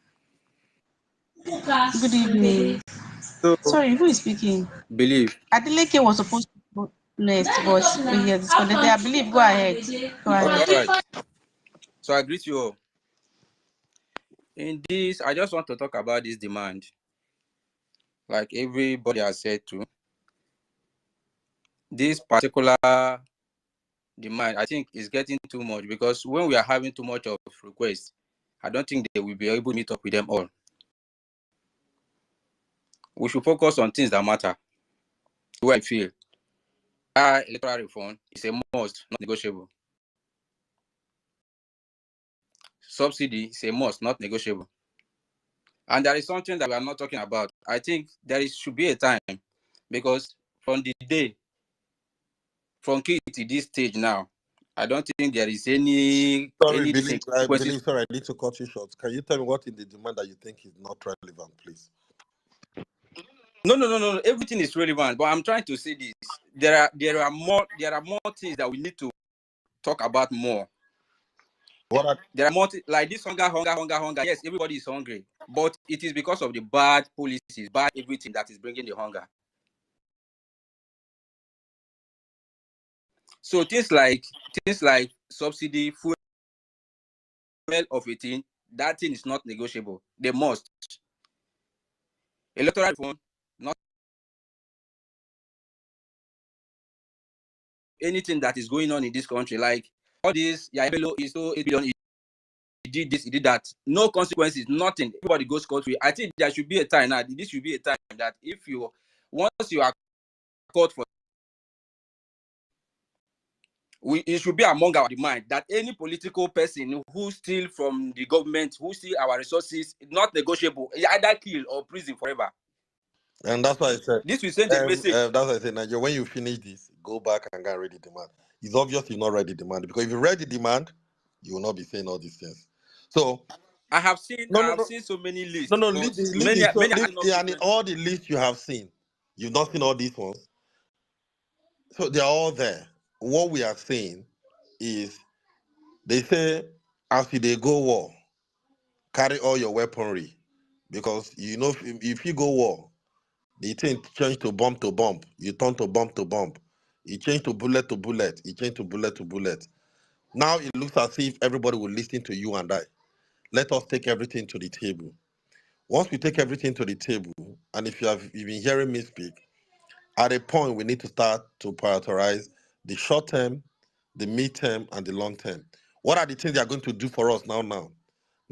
Good evening. So, Sorry, who is speaking? believe. Adeleke was supposed to go next, but he has disconnected. I believe. Go ahead. Go Okay, ahead. all right. So I greet you all. In this, I just want to talk about this demand. Like everybody has said to, this particular demand, I think, is getting too much because when we are having too much of requests, I don't think they will be able to meet up with them all. We should focus on things that matter. The way I feel, electoral reform is a must, not negotiable. Subsidy is a must, not negotiable. And there is something that we are not talking about. I think should be a time because from the day, from kid to this stage now, I don't think there is any Sorry, believe, I consequences. believe, sorry, I need to cut you short. Can you tell me what in the demand that you think is not relevant, please? No. Everything is relevant, but I'm trying to say this. There are more things that we need to talk about more. What are, There are more like this hunger. Yes, everybody is hungry, but it is because of the bad policies, bad everything that is bringing the hunger. So things like subsidy, fuel of 18, that thing is not negotiable. They must. Electoral reform, not anything that is going on in this country. Like all this, is so 8 billion. He did this, he did that. No consequences, nothing. Everybody goes scot-free. I think there should be a time now. This should be a time that if you once you are caught for, it should be among our demand that any political person who steal from the government, who steal our resources, not negotiable. Either kill or prison forever. and that's why I said, This will send a message. that's why I said, Nigeria, when you finish this, go back and go and read the demand. It's obvious you've not read the demand because if you read the demand, you will not be saying all these things. So, I have seen no, no, no, so many no, lists, no, but leave this. So, many are not yeah, and frequently. all the lists you have seen, you've not seen all these ones. So, they're all there. What we are saying is, they say, as they go war, carry all your weaponry because you know if you go war, the thing change to bomb to bomb. You turn to bomb to bomb. You change to bullet to bullet. You change to bullet to bullet. Now it looks as if everybody will listen to you and I. Let us take everything to the table. Once we take everything to the table, and if you've been hearing me speak, at a point we need to start to prioritize the short term, the mid term, and the long term. What are the things they are going to do for us now? Now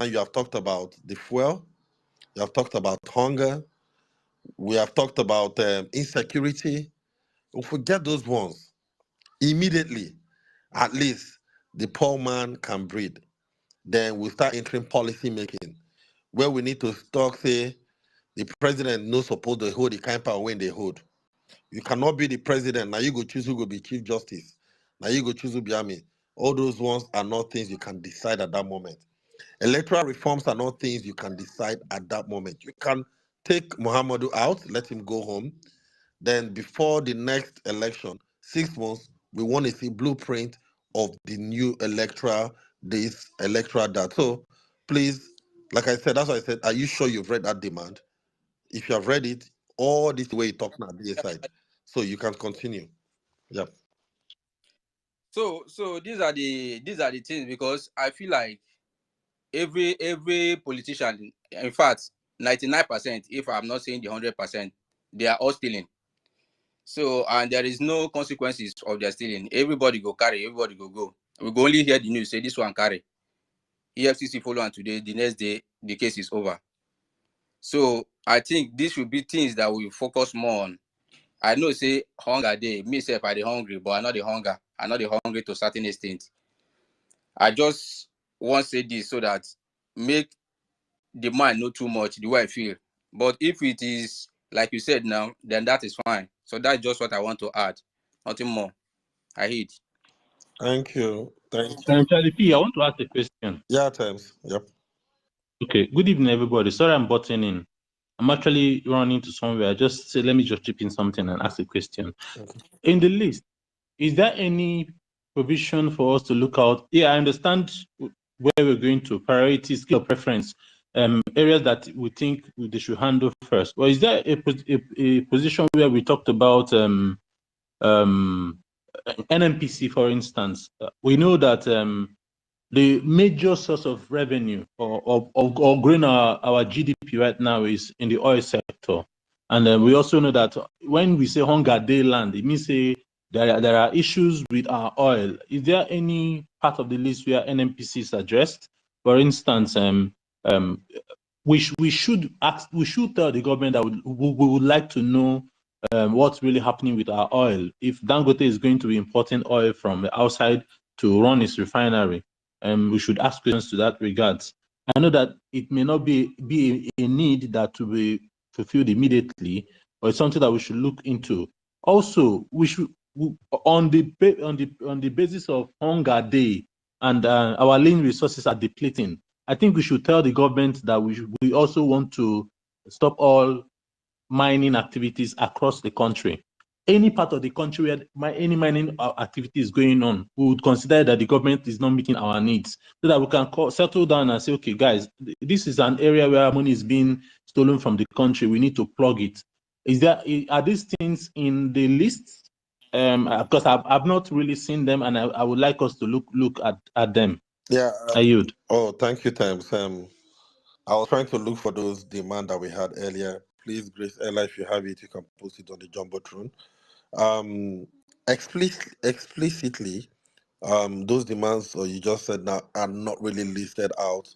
you have talked about the fuel. You have talked about hunger. We have talked about insecurity. We'll forget those ones. Immediately, at least the poor man can breathe. Then we'll start entering policy making, where we need to talk, say, the president no suppose to hold the kind of power when they hold. You cannot be the president. Now you go choose who will be chief justice. Now you go choose who be army. All those ones are not things you can decide at that moment. Electoral reforms are not things you can decide at that moment. You can take Muhammadu out, let him go home. Then before the next election, 6 months, we want to see blueprint of the new electoral that. So please, like I said, that's why I said, are you sure you've read that demand? If you have read it, all this way you talk now be aside. So you can continue. Yep. So these are the things because I feel like every politician, in fact, 99%, if I'm not saying the 100%, they are all stealing. So and there is no consequences of their stealing. Everybody go carry, everybody go. We go only hear the news say this one carry. EFCC follow on today, the next day the case is over. So I think this should be things that we focus more on. I know say hunger day, me self I dey hungry, but I'm not the hunger. I'm not the hungry to a certain extent. I just want to say this so that make the mind not too much the way I feel. But if it is like you said now, then that is fine. So that's just what I want to add. Nothing more. I hate. Thank you. Thank you. Charlie P, I want to ask a question. Yeah, times. Yep. Okay, good evening, everybody. Sorry I'm butting in. I'm actually running to somewhere. Just say, let me just chip in something and ask a question. Okay. In the list, is there any provision for us to look out? Yeah, I understand where we're going to, priorities, skill preference. areas that we think they should handle first. Or is there a position where we talked about NNPC, for instance? We know that the major source of revenue or growing our GDP right now is in the oil sector. And we also know that when we say hunger day land, it means say there are issues with our oil. Is there any part of the list where NNPC is addressed? For instance, we should tell the government that we would like to know what's really happening with our oil. If Dangote is going to be importing oil from the outside to run its refinery, we should ask questions to that regards. I know that it may not be a need that to be fulfilled immediately, but it's something that we should look into. Also, we should on the basis of hunger day and our lean resources are depleting. I think we should tell the government that we also want to stop all mining activities across the country. Any part of the country where any mining activity is going on, we would consider that the government is not meeting our needs, so that we can settle down and say, okay, guys, this is an area where money is being stolen from the country. We need to plug it. Are these things in the list? Because I've not really seen them, and I would like us to look at them. Yeah. I yield. Oh, thank you, Times. I was trying to look for those demand that we had earlier. Please, Grace Ella, if you have it, you can post it on the Jumbotron. Explicitly, those demands, or you just said now, are not really listed out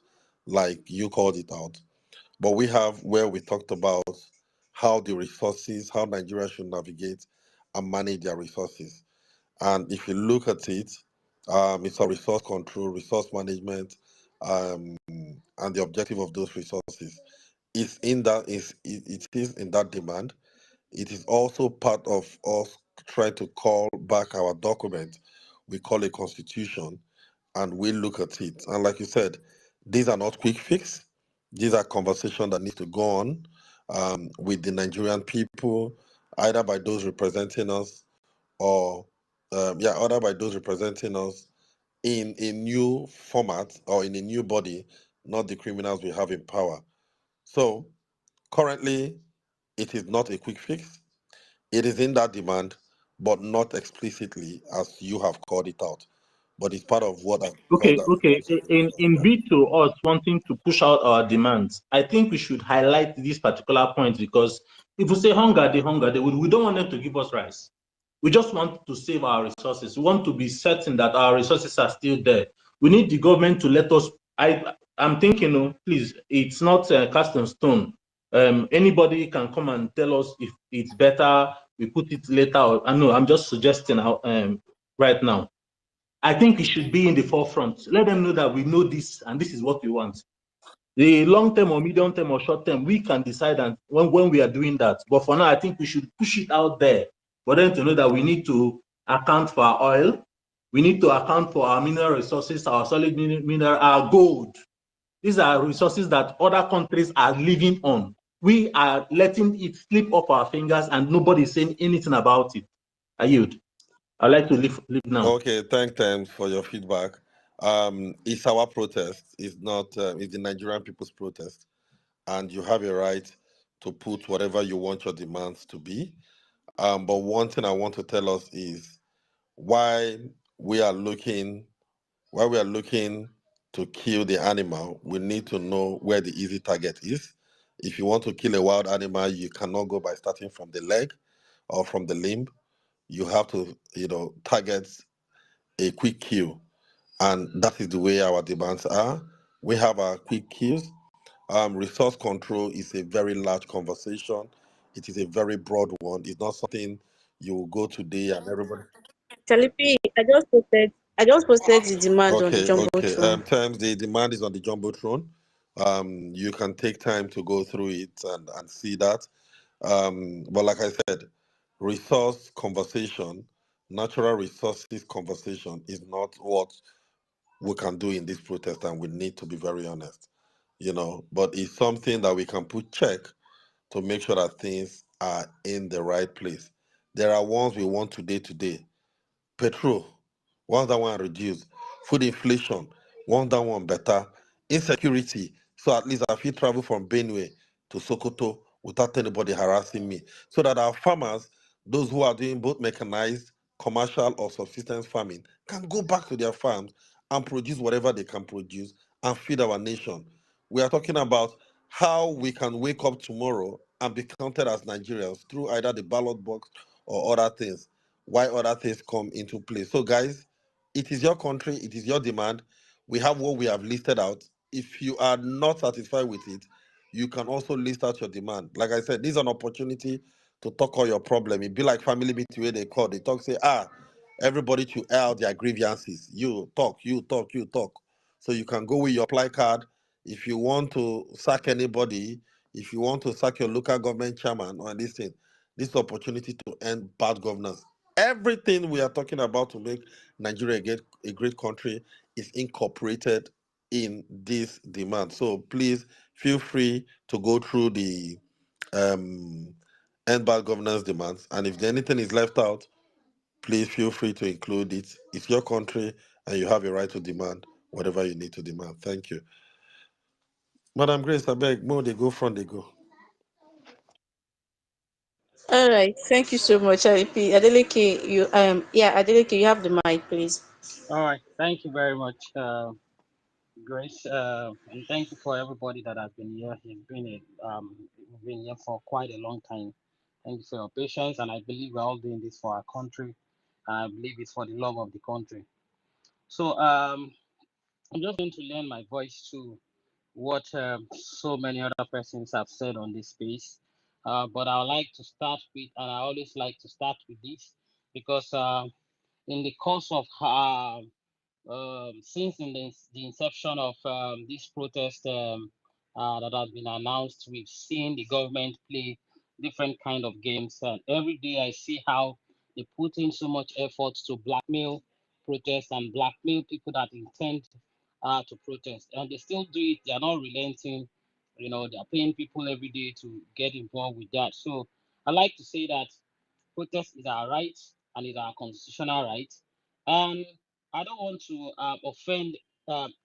like you called it out. But we have where we talked about how how Nigeria should navigate and manage their resources. And if you look at it, it's a resource control, resource management, and the objective of those resources is in that it is in that demand. It is also part of us trying to call back our document we call a constitution, and we look at it. And like you said, these are not quick fix. These are conversations that need to go on with the Nigerian people, either by those representing us or either by those representing us in a new format or in a new body, not the criminals we have in power. So currently, it is not a quick fix. It is in that demand, but not explicitly as you have called it out. But it's part of what I call Okay, that. okay. In bid to us wanting to push out our demands, I think we should highlight these particular points, because if we say hunger, we don't want them to give us rice. We just want to save our resources. We want to be certain that our resources are still there. We need the government to let us. I'm thinking, please, it's not cast in stone. Anybody can come and tell us if it's better. We put it later. I know. I'm just suggesting right now. I think it should be in the forefront. Let them know that we know this and this is what we want. The long term or medium term or short term, we can decide and when we are doing that. But for now, I think we should push it out there for them to know that we need to account for our oil. We need to account for our mineral resources, our solid mineral, our gold. These are resources that other countries are living on. We are letting it slip off our fingers and nobody is saying anything about it. I yield. I'd like to leave now. Okay, thanks for your feedback. It's our protest. It's not. It's the Nigerian people's protest, and you have a right to put whatever you want your demands to be. But one thing I want to tell us is why we are looking to kill the animal. We need to know where the easy target is. If you want to kill a wild animal, you cannot go by starting from the leg or from the limb. You have to, target a quick kill, and that is the way our demands are. We have our quick kills. Resource control is a very large conversation. It is a very broad one. It's not something you will go today and everybody. Chalipi, I just posted the demand on the Okay. Jumbotron. Times the demand is on the jumbotron. You can take time to go through it and see that. But like I said, resource conversation, natural resources conversation is not what we can do in this protest, and we need to be very honest, But it's something that we can put check to make sure that things are in the right place. There are ones we want today. Petrol, want that one reduced. Food inflation, want that one better. Insecurity, So at least I feel travel from Benue to Sokoto without anybody harassing me. So that our farmers, those who are doing both mechanized, commercial or subsistence farming, can go back to their farms and produce whatever they can produce and feed our nation. We are talking about how we can wake up tomorrow and be counted as Nigerians through either the ballot box or other things, why other things come into play. So guys, it is your country, it is your demand. We have what we have listed out. If you are not satisfied with it, you can also list out your demand. Like I said, this is an opportunity to talk all your problem. It be like family meeting where they call, they talk, say, everybody to air out their grievances. You talk, you talk, you talk. So you can go with your apply card. If you want to sack anybody, if you want to sack your local government chairman or anything, this opportunity to end bad governance. Everything we are talking about to make Nigeria a great country is incorporated in this demand. So please feel free to go through the um, end bad governance demands. And if anything is left out, please feel free to include it. It's your country and you have a right to demand whatever you need to demand. Thank you. Madam Grace, I beg, more they go, front they go. All right, thank you so much. Adeleke, Adeleke, you have the mic, please. All right. Thank you very much, Grace, and thank you for everybody that has been here. We've been here for quite a long time. Thank you for your patience, and I believe we're all doing this for our country. I believe it's for the love of the country. So I'm just going to lend my voice to what so many other persons have said on this space. But I would like to start with, and I always like to start with this because in the course of since the inception of this protest that has been announced, we've seen the government play different kind of games, and every day I see how they put in so much effort to blackmail protest and blackmail people that intend to protest, and they still do it. They are not relenting. They are paying people every day to get involved with that. So I like to say that protest is our right and is our constitutional right. And I don't want to offend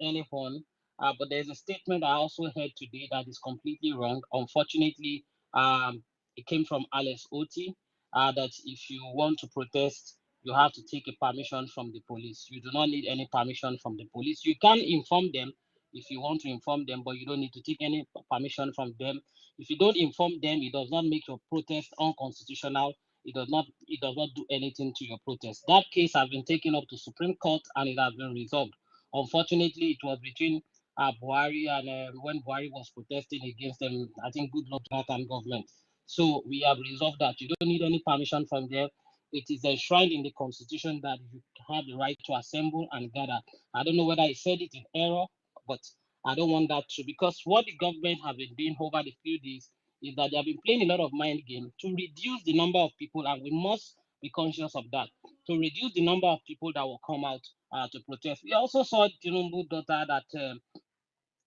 anyone, but there's a statement I also heard today that is completely wrong. Unfortunately, it came from Alex Oti that if you want to protest, you have to take a permission from the police. You do not need any permission from the police. You can inform them if you want to inform them, but you don't need to take any permission from them. If you don't inform them, it does not make your protest unconstitutional. It does not do anything to your protest. That case has been taken up to Supreme Court and it has been resolved. Unfortunately, it was between Buhari and when Buhari was protesting against them, I think Goodluck Jonathan government. So we have resolved that. You don't need any permission from there. It is enshrined in the constitution that you have the right to assemble and gather. I don't know whether I said it in error, but I don't want that to, because what the government has been doing over the few days is that they have been playing a lot of mind game to reduce the number of people, and we must be conscious of that, to reduce the number of people that will come out to protest. We also saw Tinubu daughter that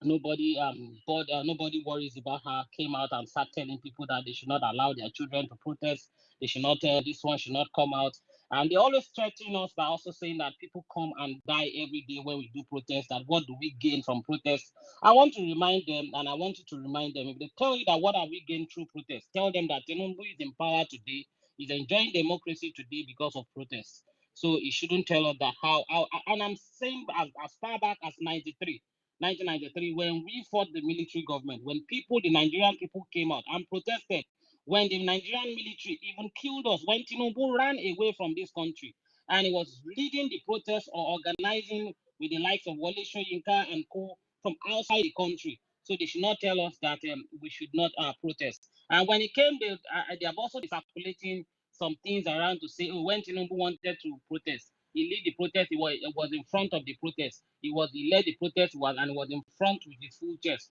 nobody worries about her, came out and started telling people that they should not allow their children to protest. They should not this one should not come out. And they always threaten us by also saying that people come and die every day when we do protest, that what do we gain from protest. I want to remind them, and I want you to remind them, if they tell you that what are we gain through protest, tell them that Tinubu is in power today, is enjoying democracy today because of protests. So he shouldn't tell us that how and I'm saying as far back as 1993, when we fought the military government, when the Nigerian people came out and protested, when the Nigerian military even killed us, when Tinubu ran away from this country, and he was leading the protest or organizing with the likes of Wale Soyinka and co from outside the country. So they should not tell us that we should not protest. And when it came, they have also been circulating some things around to say, oh, when Tinubu wanted to protest, he led the protest. It was in front of the protest. He led the protest and was in front with his full chest.